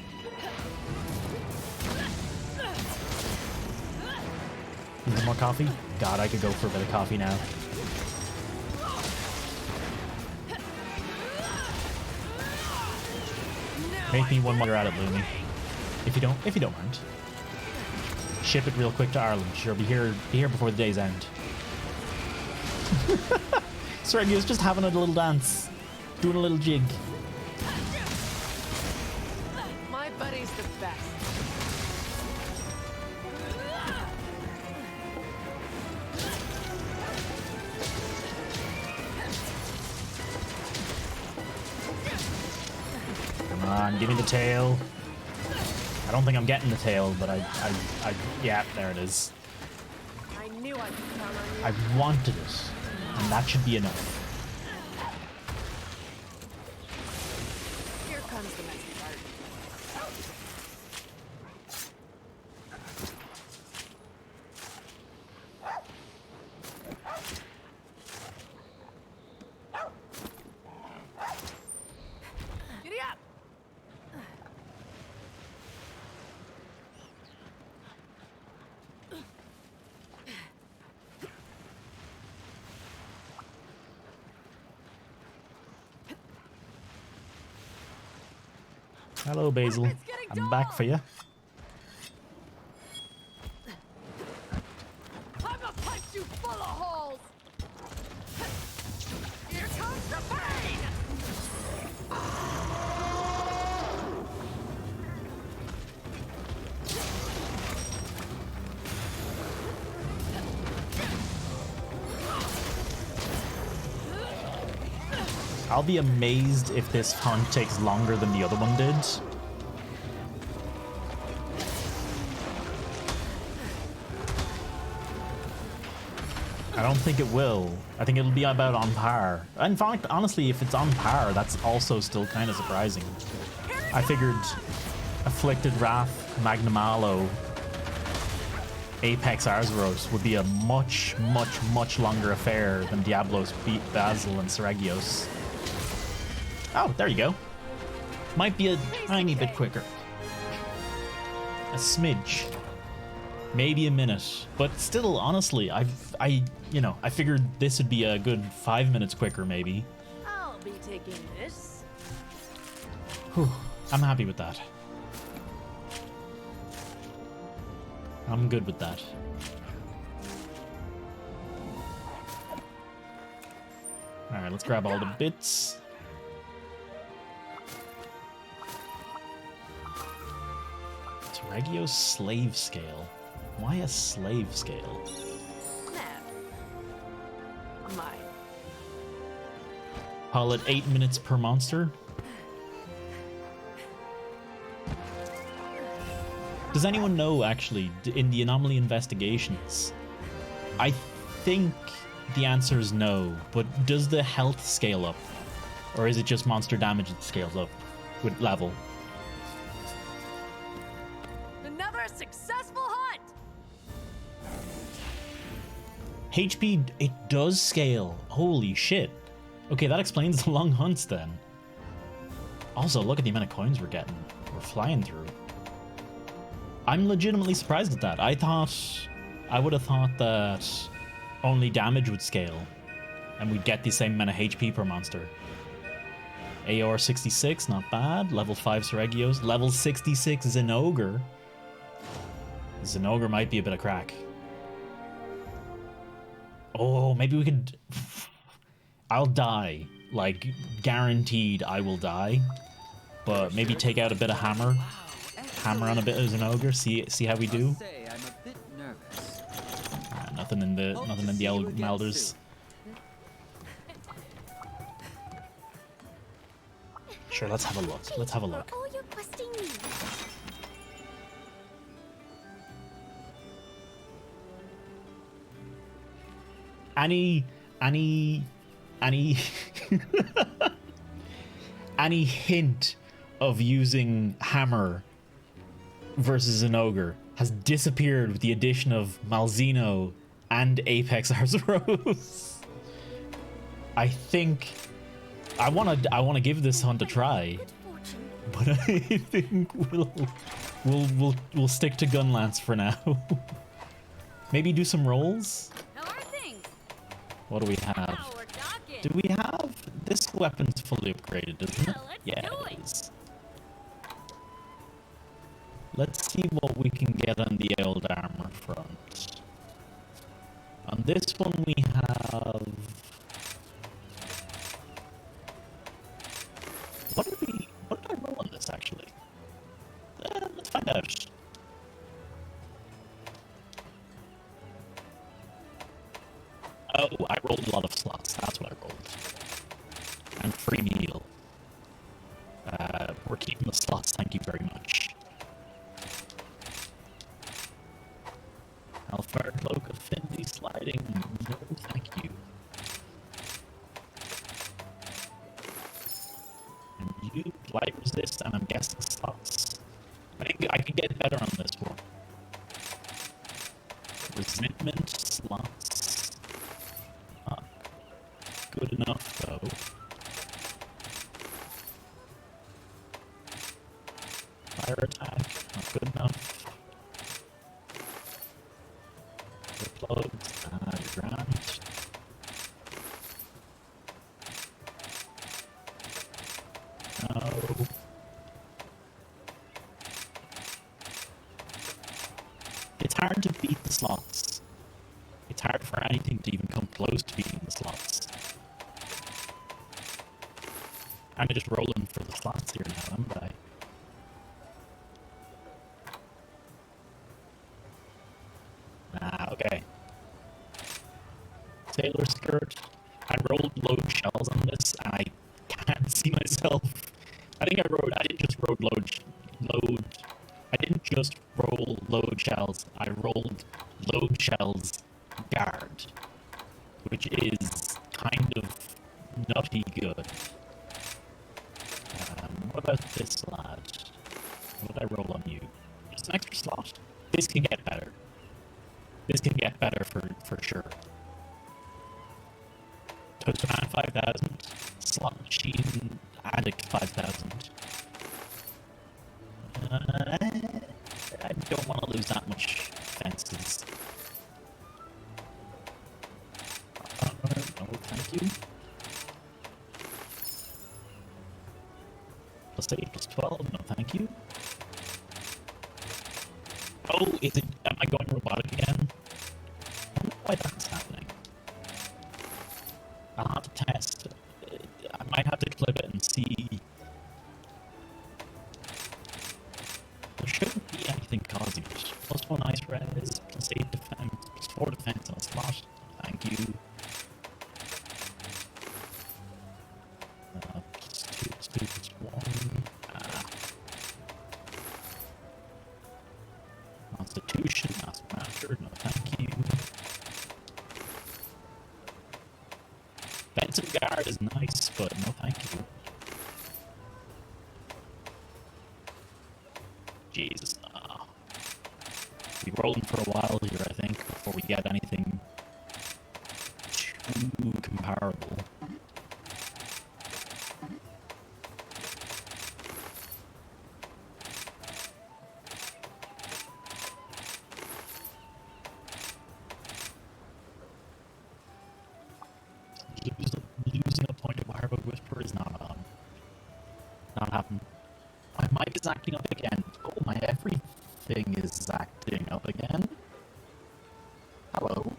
Need some more coffee? God, I could go for a bit of coffee now. Make me one while you're at it, Lumi. If you don't mind. Ship it real quick to Ireland. Sure, be here before the day's end. Sorry, he was just having a little dance, doing a little jig. My buddy's the best. Come on, give me the tail. I don't think I'm getting the tail, but yeah, there it is. I knew I could count on you. I wanted it, and that should be enough. Here comes the messy part. Giddy up! Hello, Basil. It's getting I'm back dark. for you. I'm gonna punch you full of holes! Here comes the pain! I'll be amazed if this hunt takes longer than the other one did. I don't think it will. I think it'll be about on par. In fact, honestly, if it's on par, that's also still kind of surprising. I figured Afflicted Wrath, Magnamalo, Apex Arzuros would be a much, much, much longer affair than Diablos, Basil, and Seregios. Oh, there you go. Might be a tiny bit quicker. A smidge. Maybe a minute. But still, honestly, I figured this would be a good 5 minutes quicker, maybe. I'll be taking this. Whew, I'm happy with that. I'm good with that. Alright, let's grab all the bits. Regio's slave scale. Why a slave scale? Mine. Call it 8 minutes per monster. Does anyone know, actually, in the anomaly investigations? I think the answer is no, but does the health scale up? Or is it just monster damage that scales up with level? Another successful hunt! HP, it does scale. Holy shit. Okay, that explains the long hunts then. Also, look at the amount of coins we're getting. We're flying through. I'm legitimately surprised at that. I would have thought that only damage would scale and we'd get the same amount of HP per monster. AR 66, not bad. Level 5 Seregios. Level 66 Zinogre. Zinogre might be a bit of crack. Oh, maybe we could... I'll die. Like, guaranteed I will die. But maybe take out a bit of hammer. Hammer on a bit of Zinogre. See how we do. I'm a bit nervous. Nothing in the old Melders. Sure, let's have a look. Let's have a look. For all your questing needs. Any any hint of using hammer versus an ogre has disappeared with the addition of Malzeno and Apex Arzuros. I think I wanna give this hunt a try, Good fortune. but I think we'll stick to Gunlance for now. Maybe do some rolls. How are things? What do we have? Now we're talking. Do we have this weapon's fully upgraded, doesn't it? Well, let's Yeah, do it it. is. Let's see what we can get on the old armor front. On this one we have... What did I roll on this actually? Let's find out. Oh, I rolled a lot of slots. That's what I rolled. And free meal. We're keeping the slots, thank you very much. Hellfire Cloak, Affinity Sliding, no thank you. And you, Light Resist, and I'm guessing slots. I think I can get better on this one. Resentment, slots. Not good enough, though. Fire attack, not good enough. The plugs, grand. No. It's hard to beat the slots. It's hard for anything to even come close to beating the slots. I'm just rolling for the slots here now, am I? Okay. Sailor Skirt. I rolled load shells on this, and I can't see myself. I didn't just roll load shells. I rolled load shells guard, which is kind of nutty good. What about this lad? What did I roll on you? Just an extra slot? This can get better. This can get better for sure. Toast Man 5,000. Slot Machine Addict 5,000. I don't want to lose that much fences. No, thank you. Plus 8, plus 12, no thank you. Oh, am I going robotic again? I don't know why that's happening. I'll have to test. I might have to clip it and see. There shouldn't be anything causing it. Plus 1 ice res, plus 8 defense, plus 4 defense on a slot. Thank you. Plus 2, plus 1. Constitution, Master Master, no thank you. Defensive guard is nice, but no thank you. Jesus. Be rolling for a while here, I think, before we get anything too comparable. Losing a point of Wirebug Whisper is not happening. My mic is acting up again. Oh, my everything is acting up again. Hello.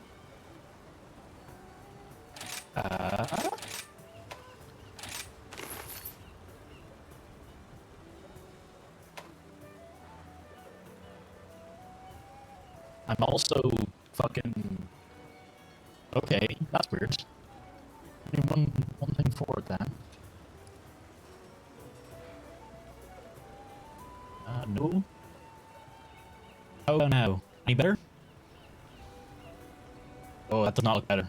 I'm also fucking... Okay, that's weird. Only one thing forward then. No. How about now? Any better? Oh, that does not look better.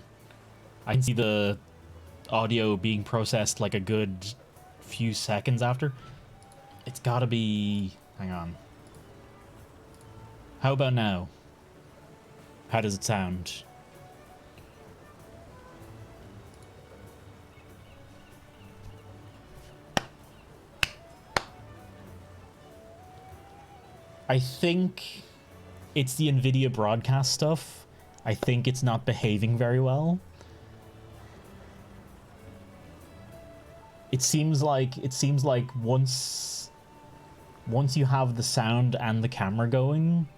I can see the audio being processed like a good few seconds after. It's gotta be... Hang on. How about now? How does it sound? I think it's the NVIDIA broadcast stuff. I think it's not behaving very well. It seems like once you have the sound and the camera going,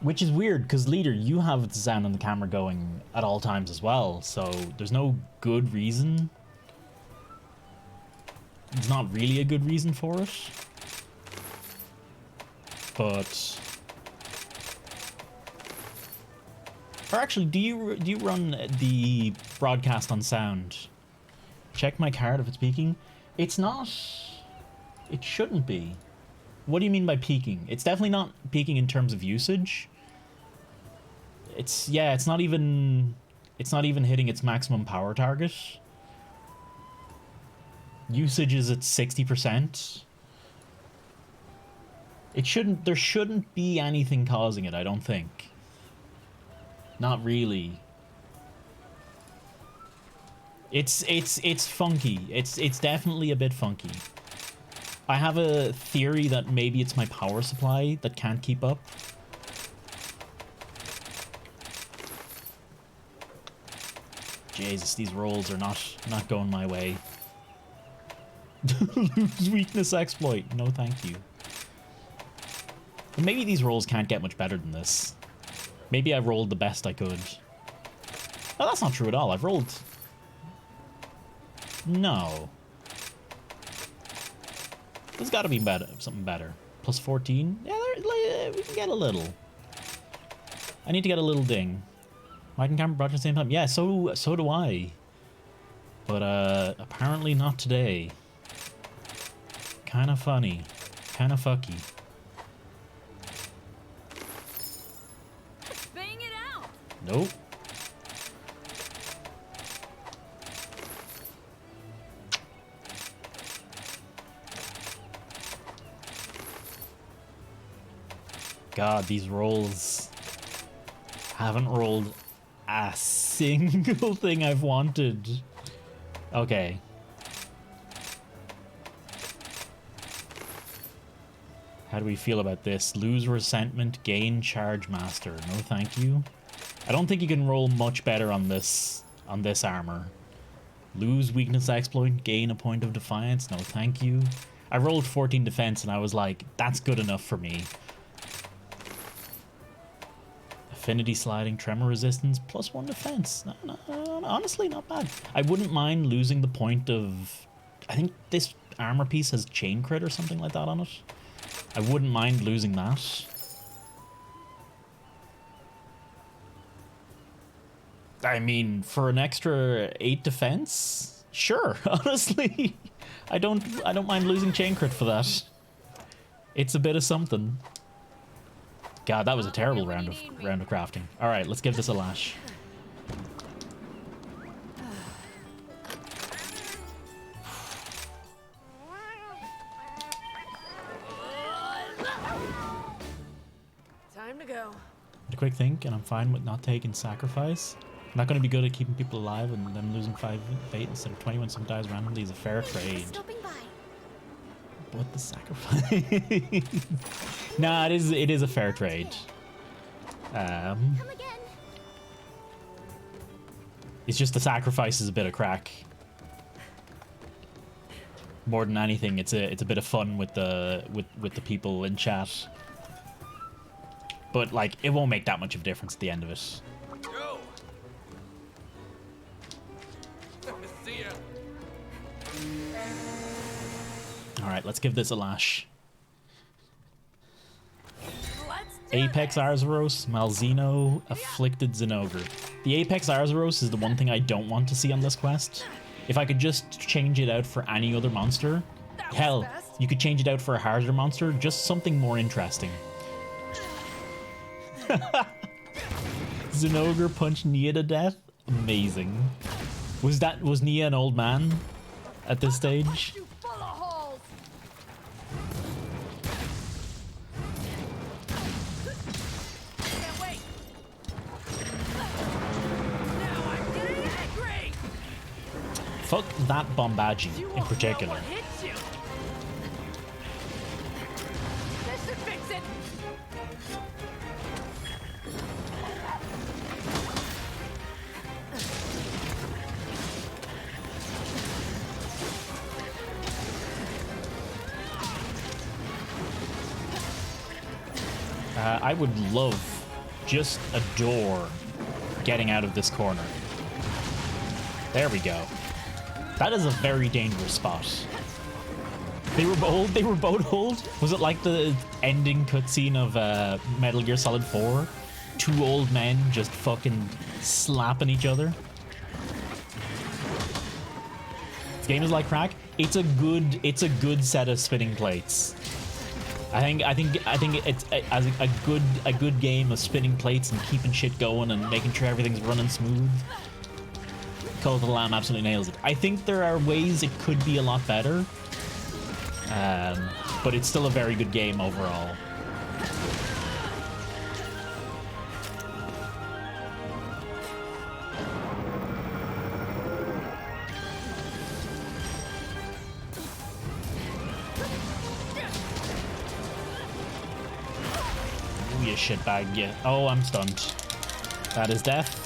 which is weird because Leader, you have the sound and the camera going at all times as well, so there's no good reason. There's not really a good reason for it. But, or actually, do you run the broadcast on sound? Check my card if it's peaking. It's not. It shouldn't be. What do you mean by peaking? It's definitely not peaking in terms of usage. It's not even hitting its maximum power target. Usage is at 60%. There shouldn't be anything causing it, I don't think. Not really. It's funky. It's definitely a bit funky. I have a theory that maybe it's my power supply that can't keep up. Jesus, these rolls are not going my way. Lose weakness exploit. No, thank you. But maybe these rolls can't get much better than this. Maybe I rolled the best I could. Oh, that's not true at all. I've rolled... No. There's got to be better, something better. Plus 14? Yeah, we can get a little. I need to get a little ding. Mic and camera brought at the same time. Yeah, so do I. But apparently not today. Kind of funny. Kind of fucky. Bang it out. Nope. God, these rolls haven't rolled a single thing I've wanted. Okay. How do we feel about this? Lose resentment, gain charge master. No, thank you. I don't think you can roll much better on this armor. Lose weakness exploit, gain a point of defiance. No, thank you. I rolled 14 defense and I was like, that's good enough for me. Affinity sliding, tremor resistance, +1 defense. No, honestly, not bad. I wouldn't mind losing the point of... I think this armor piece has chain crit or something like that on it. I wouldn't mind losing that. I mean, for an extra 8 defense? Sure, honestly. I don't mind losing chain crit for that. It's a bit of something. God, that was a terrible round of crafting. All right, let's give this a lash. Time to go. A quick think, and I'm fine with not taking sacrifice. I'm not going to be good at keeping people alive and them losing 5 fate instead of 20 when some dies randomly is a fair trade. What the sacrifice? Nah, it is a fair trade. It's just the sacrifice is a bit of crack. More than anything, it's a bit of fun with the people in chat. But like, it won't make that much of a difference at the end of it. Alright, let's give this a lash. Apex Arzuros, Malzeno, Afflicted Zinogre. The Apex Arzuros is the one thing I don't want to see on this quest. If I could just change it out for any other monster. Hell, you could change it out for a harder monster, just something more interesting. Zinogre punched Nia to death? Amazing. Was Nia an old man at this stage? Fuck that Bombaji in particular. I would love, just adore, getting out of this corner. There we go. That is a very dangerous spot. They were both old? Was it like the ending cutscene of Metal Gear Solid 4? 2 old men just fucking slapping each other? This game is like crack? it's a good set of spinning plates. I think it's a good game of spinning plates and keeping shit going and making sure everything's running smooth. Call of the Lamb absolutely nails it. I think there are ways it could be a lot better, but it's still a very good game overall. Ooh, you shitbag, yeah. Oh, I'm stunned. That is death.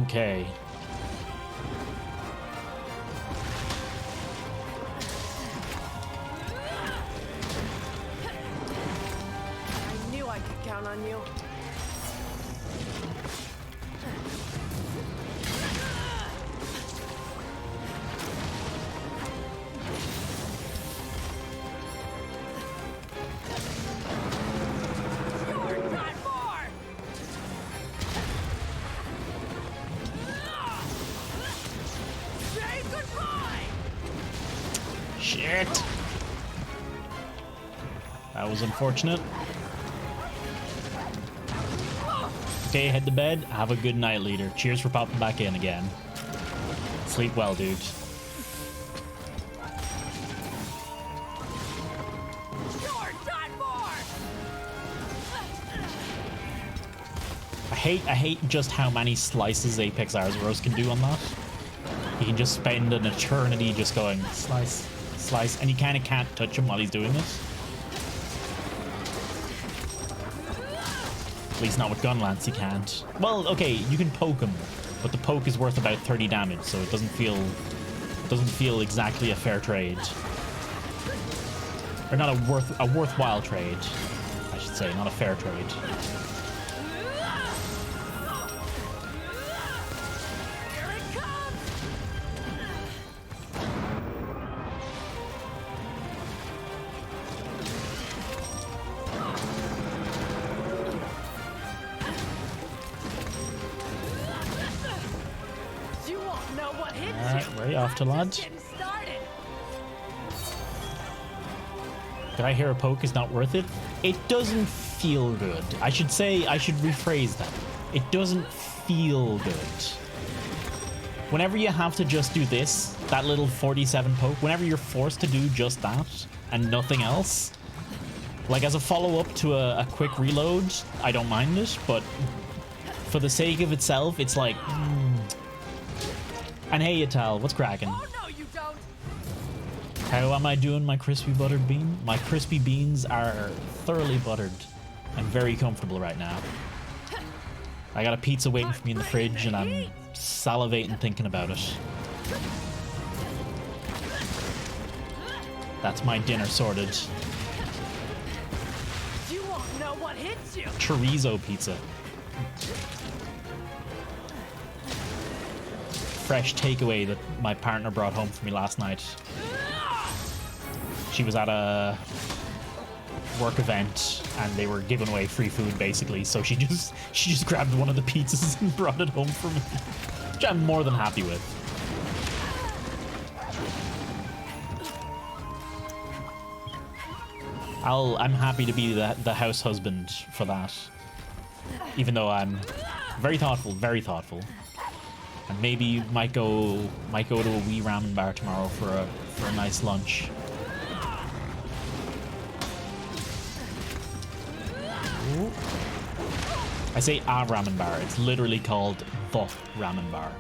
Okay. I knew I could count on you. Shit. That was unfortunate. Okay, head to bed. Have a good night, leader. Cheers for popping back in again. Sleep well, dude. I hate just how many slices Apex Arzuros can do on that. You can just spend an eternity just going slice, slice, and you kind of can't touch him while he's doing it. At least not with Gunlance, you can't. Well, okay, you can poke him, but the poke is worth about 30 damage, so it doesn't feel exactly a fair trade. Or not a worthwhile trade, I should say, not a fair trade. Right off to lad. Did I hear a poke is not worth it? It doesn't feel good. I should rephrase that. It doesn't feel good. Whenever you have to just do this, that little 47 poke, whenever you're forced to do just that and nothing else, like as a follow-up to a quick reload, I don't mind it, but for the sake of itself, it's like... And hey, Yatal, what's cracking? Oh, no, you don't. How am I doing my crispy buttered bean? My crispy beans are thoroughly buttered. I'm very comfortable right now. I got a pizza waiting for me in the fridge and I'm salivating thinking about it. That's my dinner sorted. You won't know what hits you. Chorizo pizza. Fresh takeaway that my partner brought home for me last night. She was at a work event and they were giving away free food basically, so she just grabbed one of the pizzas and brought it home for me, which I'm more than happy with. I'm happy to be the house husband for that, even though I'm very thoughtful, and maybe might go to a wee ramen bar tomorrow for a nice lunch. Ooh. I say a ramen bar. It's literally called the ramen bar.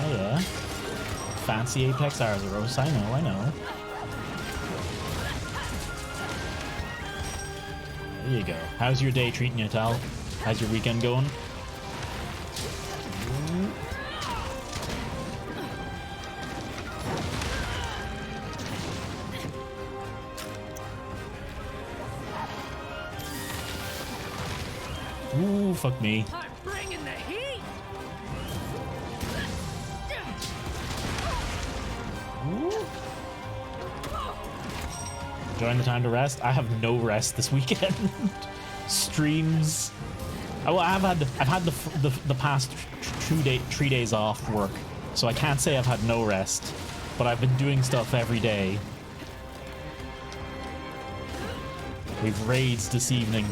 Oh yeah. Fancy Apex Arzuros. I know. There you go. How's your day treating you, Tal? How's your weekend going? Ooh, fuck me. I'm bringing the heat. Enjoying the time to rest. I have no rest this weekend. Streams. Oh, I've had the past 3 days off work, so I can't say I've had no rest, but I've been doing stuff every day. We've raids this evening.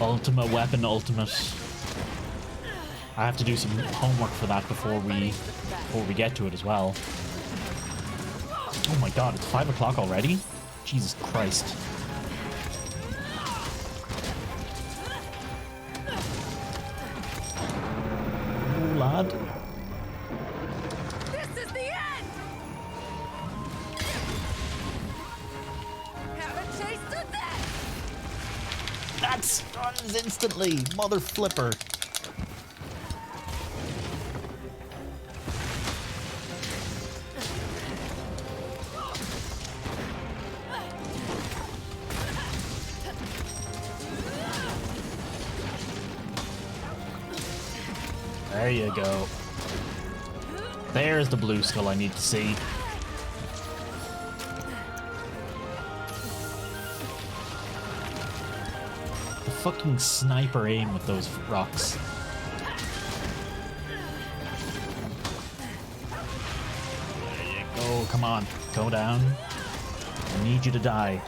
Ultimate weapon, ultimate. I have to do some homework for that before we get to it as well. Oh my god, it's 5 o'clock already? Jesus Christ. Ooh, lad. This is the end! Have a taste of this! That stuns instantly, mother flipper. There you go. There's the blue skull I need to see. The fucking sniper aim with those rocks. There you go. Come on. Go down. I need you to die.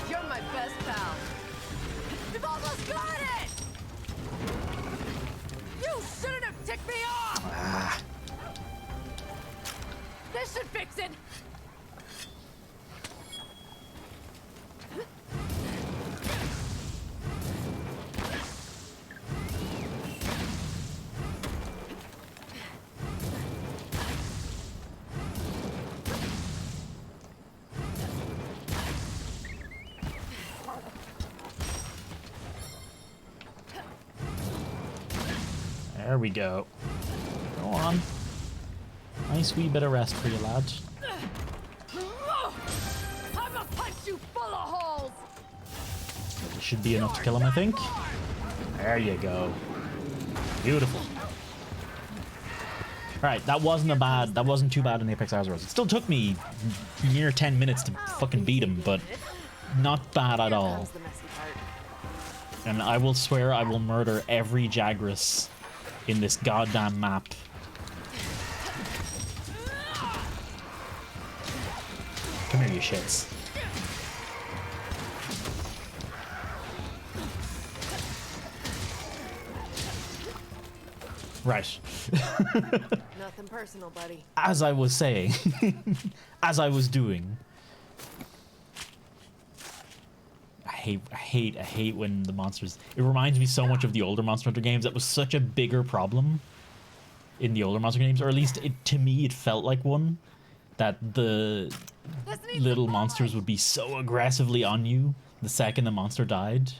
You're my best pal. We've almost got it! You shouldn't have ticked me off! Ah. This should fix it! There we go. Go on. Nice wee bit of rest for you, lads. I'ma punch you full of holes! It should be enough to kill him, I think. There you go. Beautiful. Right, that wasn't too bad in Apex Azeroth. It still took me near 10 minutes to fucking beat him, but not bad at all. The messy part. And I will swear I will murder every Jagras in this goddamn map. Come here, you shits. Right. Nothing personal, buddy. As I was saying, as I was doing. I hate when the monsters. It reminds me so much of the older Monster Hunter games. That was such a bigger problem in the older Monster games, or at least to me it felt like one. That the little monsters would be so aggressively on you the second the monster died.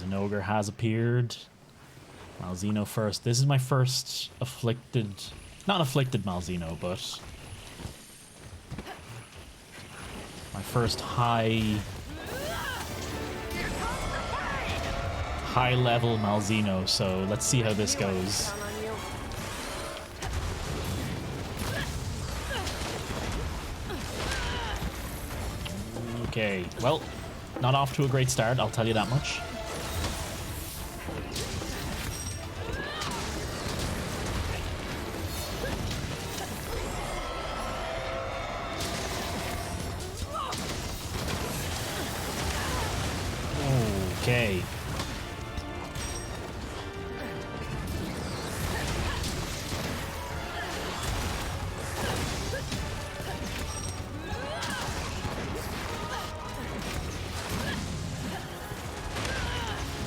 An ogre has appeared. Malzeno first. This is my first afflicted... Not afflicted Malzeno, but... my first high level Malzeno, so let's see how this goes. Okay, well, not off to a great start, I'll tell you that much. Okay.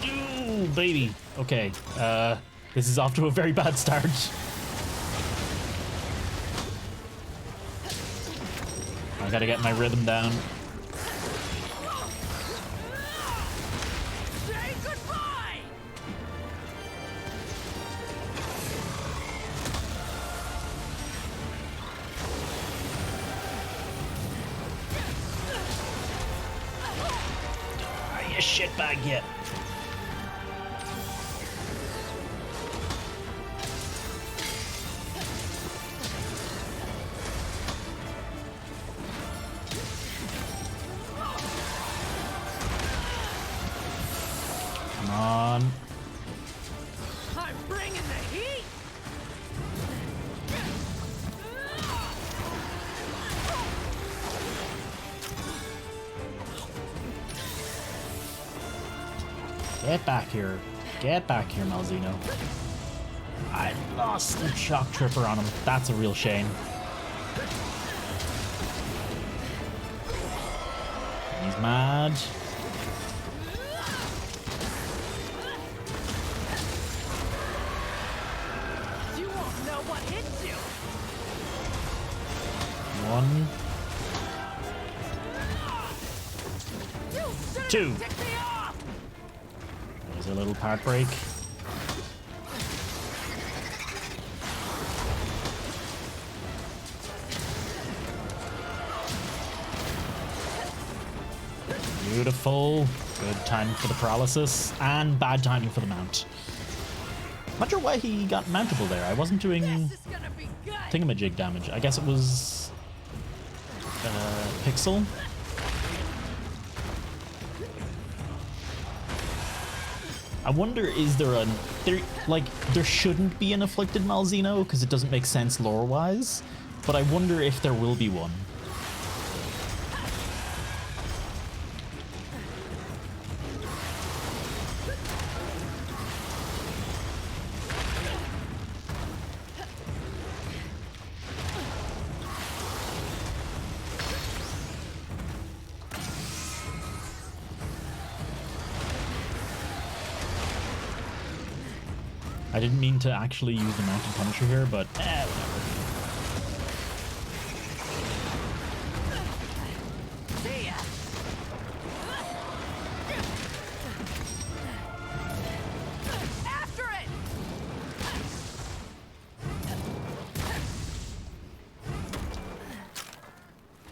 Ooh, baby. Okay. This is off to a very bad start. I gotta get my rhythm down. shitbag yet. Come on. I'm bringing the heat. Get back here. Get back here, Malzeno. I lost the shock tripper on him. That's a real shame. He's mad. You won't know what hit you. One. You Two. shouldn't tick me off. There's a little part break. Beautiful. Good timing for the paralysis and bad timing for the mount. Not sure why he got mountable there. I wasn't doing This is gonna be good. thingamajig damage. I guess it was Pixel. I wonder, is there a there shouldn't be an afflicted Malzeno because it doesn't make sense lore wise, but I wonder if there will be one. I didn't mean to actually use the Mountain Punisher here, but whatever. See ya. After it.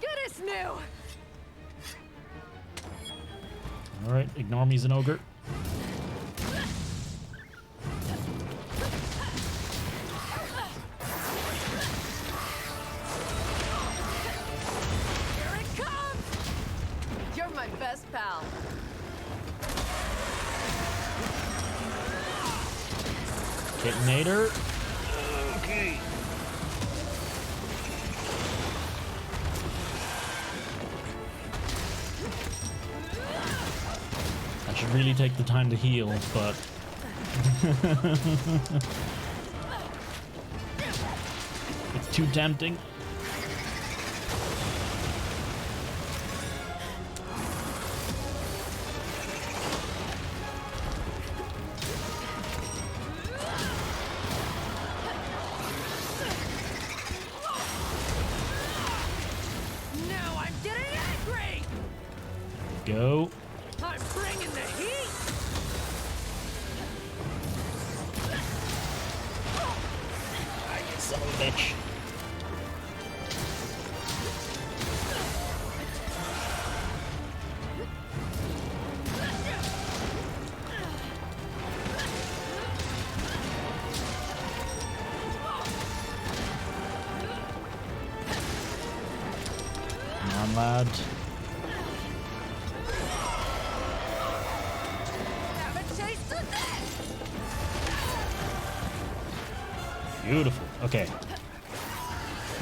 Good as new. Alright, ignore me, Zenogre. Here it comes. You're my best pal. Detonator. Okay. I should really take the time to heal, but it's too tempting. Now I'm getting angry. Go. I'm bringing the heat. You son of a bitch. Come on, lad. Have a taste of this. Beautiful. Okay.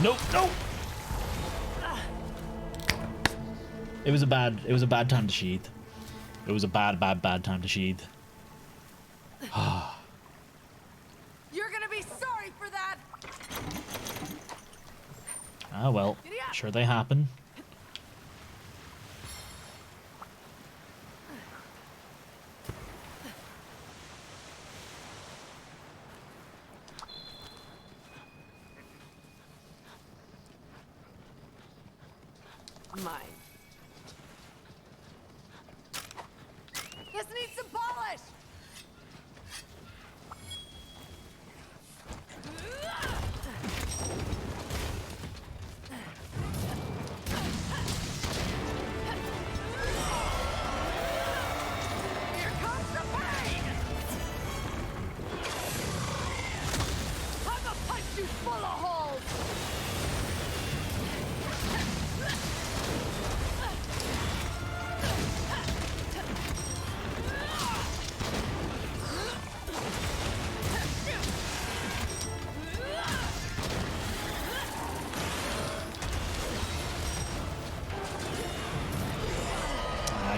Nope, nope. It was a bad time to sheath. It was a bad time to sheath. You're gonna be sorry for that. Ah well, sure they happen. Mine. This needs some polish.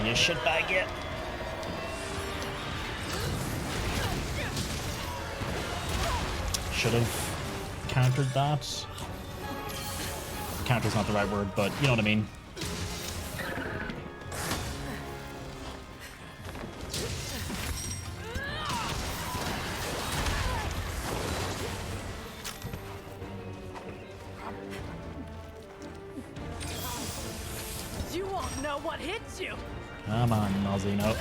You shitbag yet? Should have countered that. Counter's not the right word, but you know what I mean. You won't know what hits you. Come on, Malzino.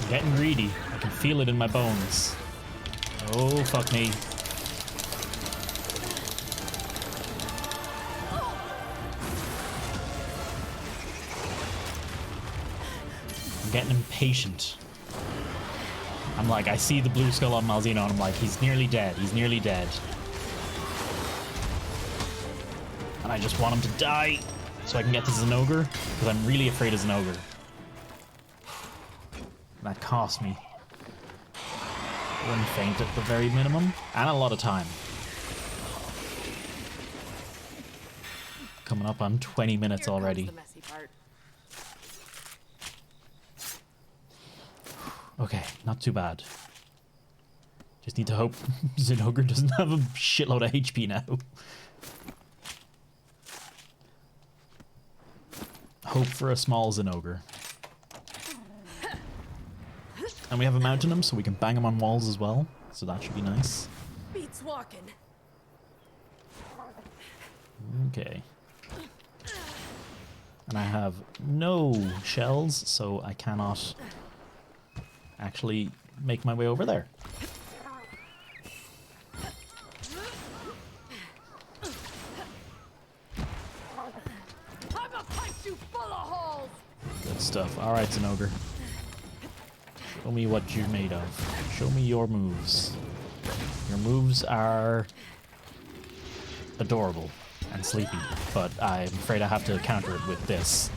I'm getting greedy. I can feel it in my bones. Oh, fuck me. I'm getting impatient. I'm like, I see the blue skull on Malzino and I'm like, he's nearly dead. He's nearly dead. And I just want him to die so I can get to Zinogre, because I'm really afraid of Zinogre. That cost me one feint at the very minimum, and a lot of time. Coming up on 20 minutes already. The messy part. Okay, not too bad. Just need to hope Zinogre doesn't have a shitload of HP now. Hope for a small Zinogre. And we have a mount on him, so we can bang him on walls as well. So that should be nice. Beats walking. Okay. And I have no shells, so I cannot actually make my way over there. I'ma punch you full of holes. Good stuff. Alright, Zinogre. Show me what you're made of. Show me your moves. Your moves are adorable and sleepy, but I'm afraid I have to counter it with this.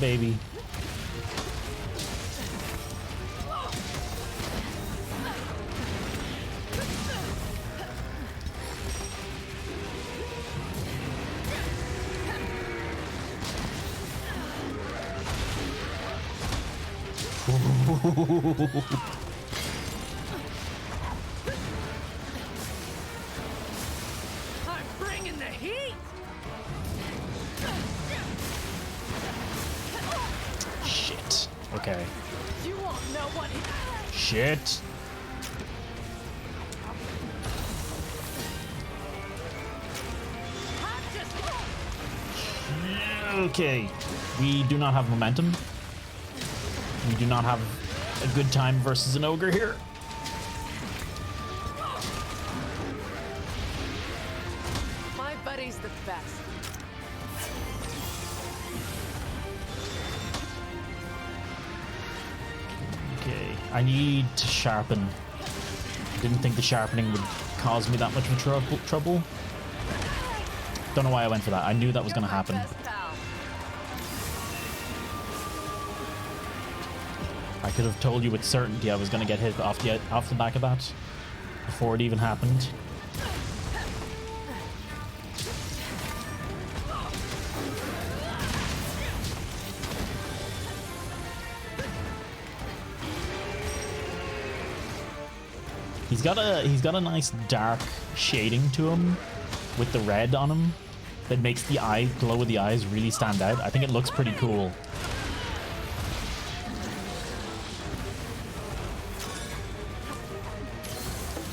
Baby. I'm bringing the heat. Shit. Okay. You won't know what hit. Shit. Okay. We do not have momentum. We do not have a good time versus an ogre here. My buddy's the best. Okay. I need to sharpen. Didn't think the sharpening would cause me that much of trouble. Don't know why I went for that. I knew that was going to happen. Best pal. I could have told you with certainty I was going to get hit off the back of that before it even happened. He's got a nice dark shading to him with the red on him that makes the glow of the eyes really stand out. I think it looks pretty cool.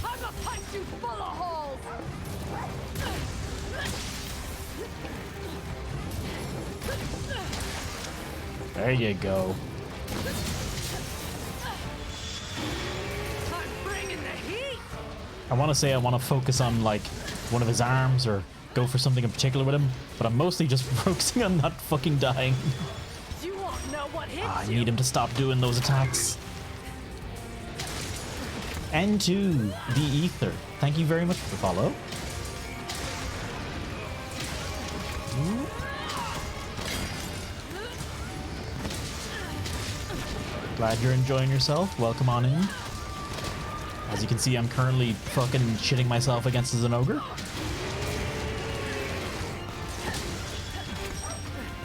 I'ma punch you full of holes. There you go. I want to say I want to focus on like one of his arms or go for something in particular with him, but I'm mostly just focusing on not fucking dying. You won't know what hits I you. need him to stop doing those attacks. N2, the Ether. Thank you very much for the follow. Glad you're enjoying yourself. Welcome on in. As you can see, I'm currently fucking shitting myself against an ogre.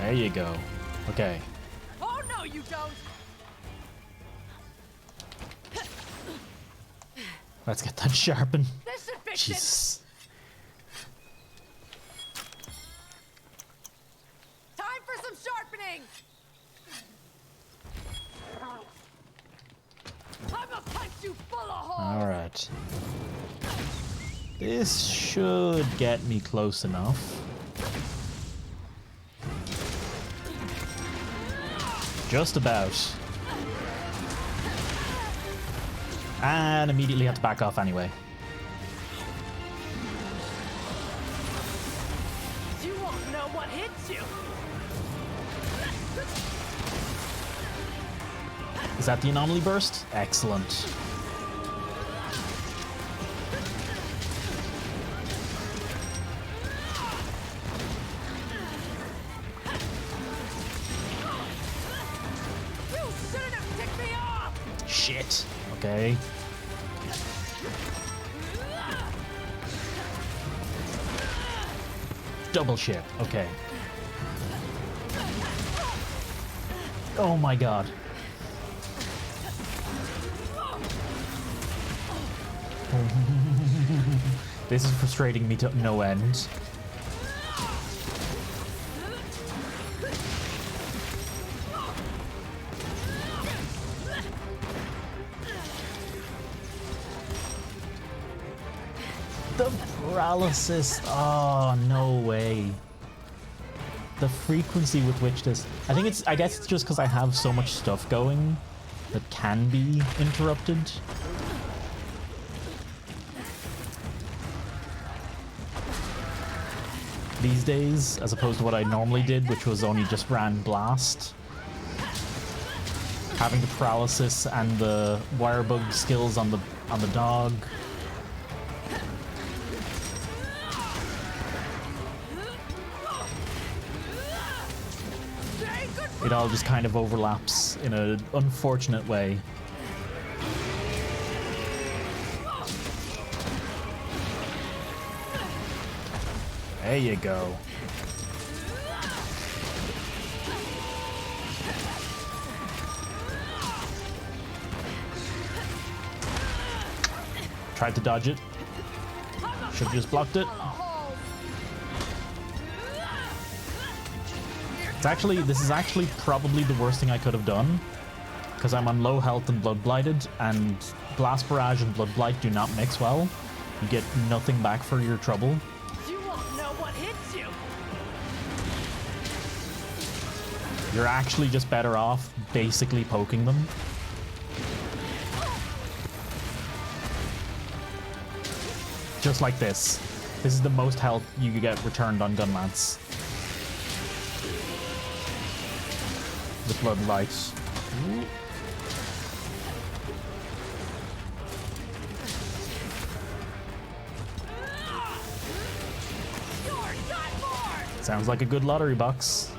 There you go. Okay. Oh no, you don't. Let's get that sharpened. This should fix it. Jesus. Time for some sharpening. I'ma punch you full of holes. All right. This should get me close enough. Just about. And immediately have to back off anyway. You won't know what hits you. Is that the anomaly burst? Excellent. You shouldn't have picked me off. Shit. Okay. Double ship. Okay. Oh my god. This is frustrating me to no end. The paralysis. Oh, no way. The frequency with which this... I guess it's just because I have so much stuff going that can be interrupted. These days, as opposed to what I normally did, which was only just ran blast. Having the paralysis and the wire bug skills on the dog. It all just kind of overlaps in an unfortunate way. There you go. Tried to dodge it. Should have just blocked it. This is actually probably the worst thing I could have done, because I'm on low health and blood blighted, and blast barrage and blood blight do not mix well. You get nothing back for your trouble. You won't know what hits you. You're actually just better off basically poking them. Just like this. This is the most health you could get returned on Gunlance. The blood lights. Sounds like a good lottery box.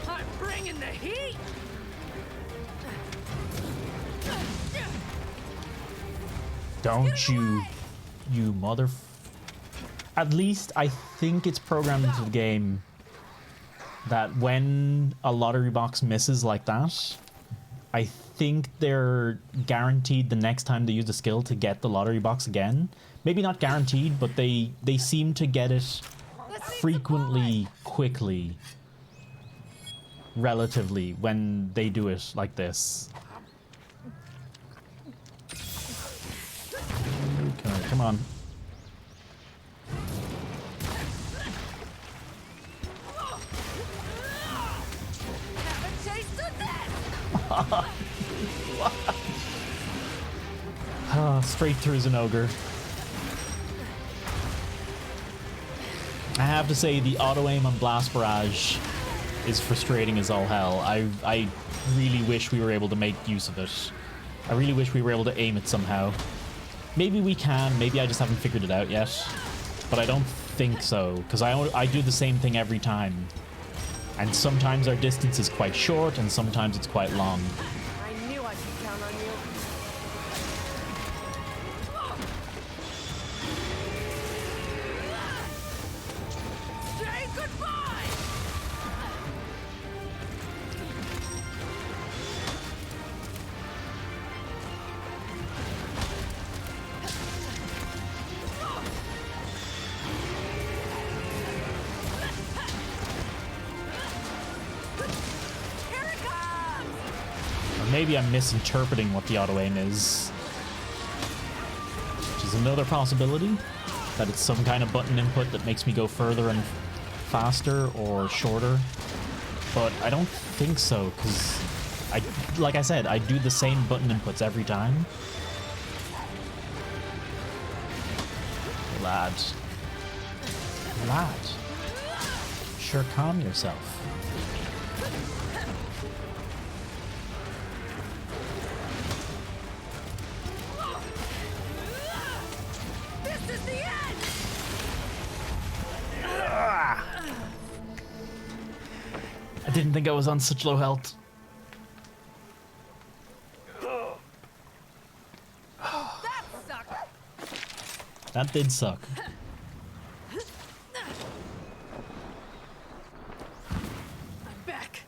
I'm bringing the heat. Don't you mother... At least I think it's programmed into the game that when a lottery box misses like that, I think they're guaranteed the next time they use the skill to get the lottery box again. Maybe not guaranteed, but they seem to get it frequently, quickly, relatively, when they do it like this. Okay, come on. Straight through as an ogre. I have to say the auto aim on Blast Barrage is frustrating as all hell. I really wish we were able to make use of it. I really wish we were able to aim it somehow. Maybe we can, maybe I just haven't figured it out yet. But I don't think so, because I do the same thing every time. And sometimes our distance is quite short, and sometimes it's quite long. I knew I could count on you. Say goodbye! Maybe I'm misinterpreting what the auto aim is. Which is another possibility. That it's some kind of button input that makes me go further and faster or shorter. But I don't think so, because like I said, I do the same button inputs every time. Lad. Lad. Sure, calm yourself. I didn't think I was on such low health. That sucked. That did suck. I'm back.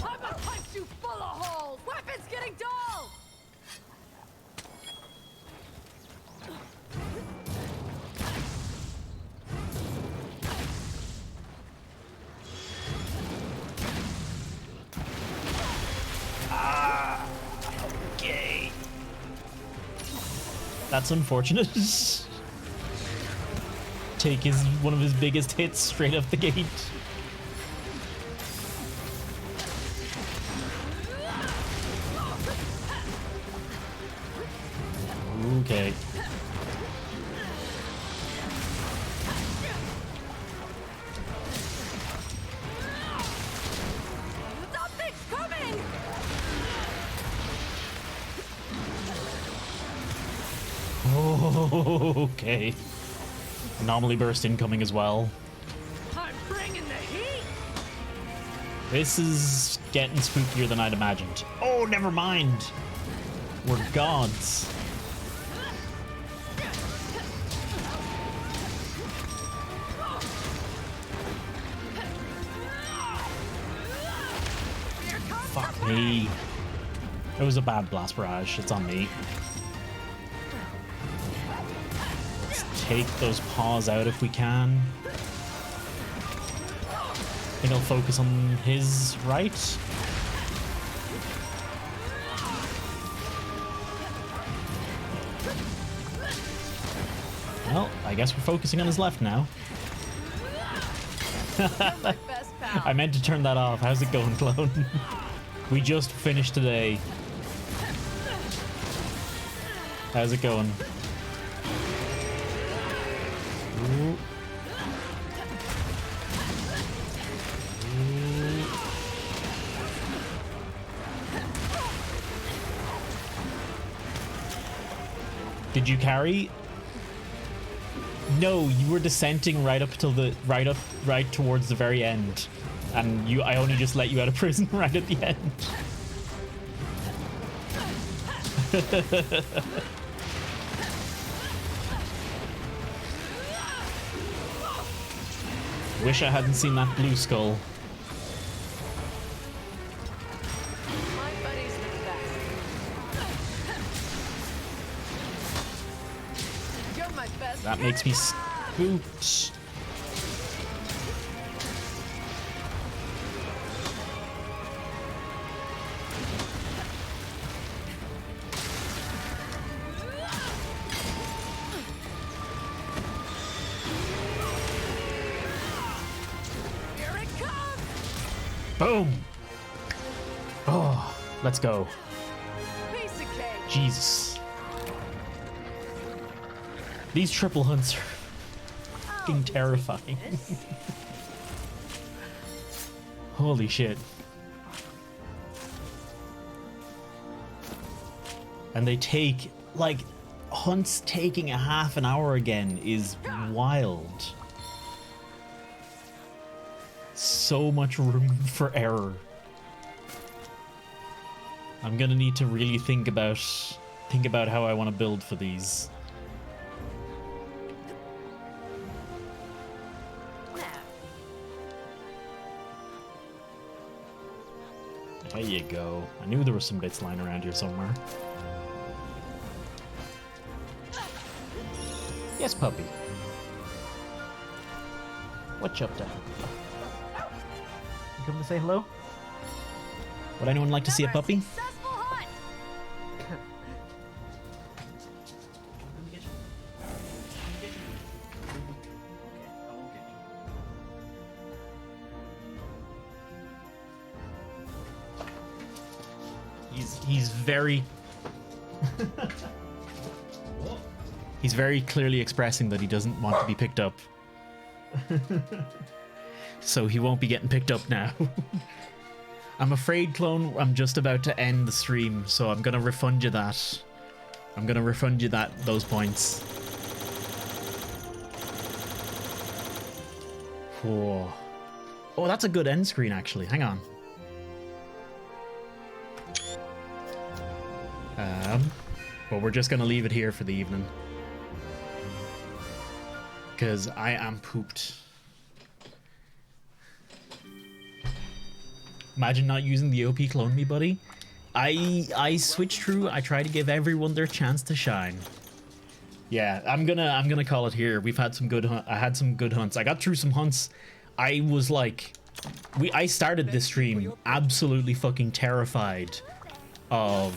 I'm gonna punch you full of holes. Weapons getting dull. Okay. That's unfortunate. Take one of his biggest hits straight up the gate. Okay. Something's coming. Okay. Anomaly burst incoming as well. I'm bringing the heat. This is getting spookier than I'd imagined. Oh, never mind. We're gods. Fuck me. It was a bad blast barrage. It's on me. Let's take those paws out if we can. I think I'll focus on his right. Well, I guess we're focusing on his left now. My best pal. I meant to turn that off. How's it going, clone? We just finished today. How's it going? Ooh. Did you carry? No, you were descending right up till the right towards the very end, and I only just let you out of prison right at the end. Wish I hadn't seen that blue skull. My buddy's the best. You're my best. That makes me spooked. Here it comes. Boom! Oh, let's go. Piece of cake. Jesus. These triple hunts are fucking terrifying. Holy shit. And they take, like, hunts taking a half an hour again is wild. So much room for error. I'm gonna need to really think about how I want to build for these. There you go. I knew there were some bits lying around here somewhere. Yes, puppy. What you up to? You come to say hello? Would anyone like to see a puppy? He's very clearly expressing that he doesn't want to be picked up. So he won't be getting picked up now. I'm afraid, clone, I'm just about to end the stream, so I'm gonna refund you that. I'm gonna refund you those points. Whoa. Oh, that's a good end screen, actually. Hang on. But we're just gonna leave it here for the evening. Because I am pooped. Imagine not using the OP clone me, buddy. I switched through. I try to give everyone their chance to shine. Yeah, I'm gonna call it here. We've had some good I had some good hunts. I got through some hunts. I was like, I started this stream absolutely fucking terrified of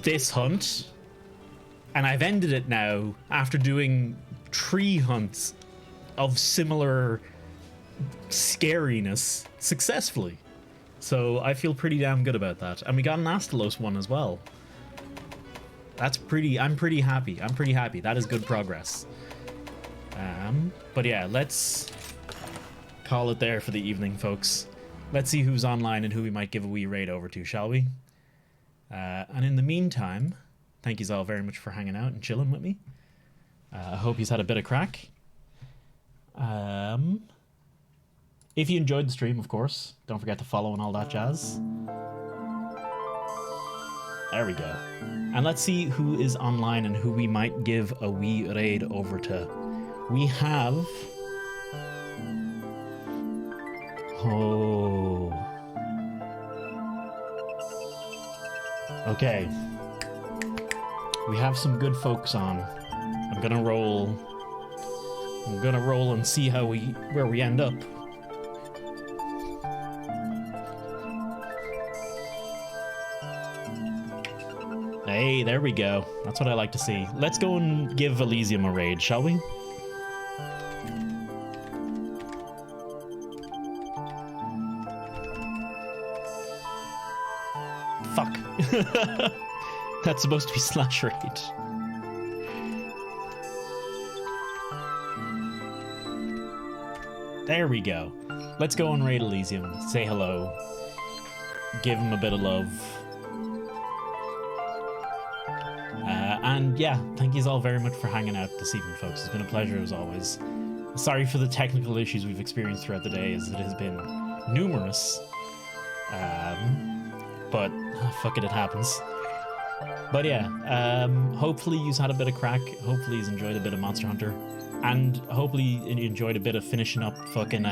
this hunt, and I've ended it now after doing 3 hunts of similar scariness successfully. So I feel pretty damn good about that. And we got an Astalos one as well. That's pretty, I'm pretty happy. I'm pretty happy. That is good progress. But yeah, let's call it there for the evening, folks. Let's see who's online and who we might give a wee raid over to, shall we? And in the meantime, thank you all very much for hanging out and chilling with me. I hope you've had a bit of crack. If you enjoyed the stream, of course, don't forget to follow and all that jazz. There we go. And let's see who is online and who we might give a wee raid over to. We have... Oh... Okay. We have some good folks on. I'm gonna roll and see where we end up. Hey, there we go. That's what I like to see. Let's go and give Elysium a raid, shall we? Fuck. That's supposed to be slash raid. There we go. Let's go and raid Elysium. Say hello. Give him a bit of love. And yeah, thank you all very much for hanging out this evening, folks. It's been a pleasure as always. Sorry for the technical issues we've experienced throughout the day, as it has been numerous. But fuck it, it happens. But yeah, hopefully you've had a bit of crack. Hopefully you've enjoyed a bit of Monster Hunter. And hopefully you enjoyed a bit of finishing up fucking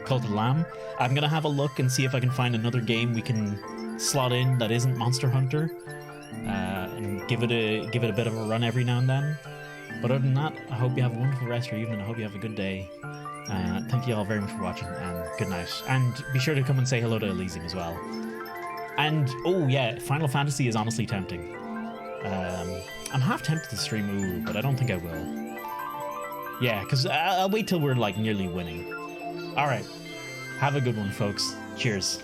Cult of the Lamb. I'm gonna have a look and see if I can find another game we can slot in that isn't Monster Hunter. And give it a bit of a run every now and then. But other than that, I hope you have a wonderful rest of your evening. I hope you have a good day. Thank you all very much for watching, and good night. And be sure to come and say hello to Elysium as well. And, oh yeah, Final Fantasy is honestly tempting. I'm half tempted to stream Uru, but I don't think I will. Yeah, because I'll wait till we're, like, nearly winning. Alright. Have a good one, folks. Cheers.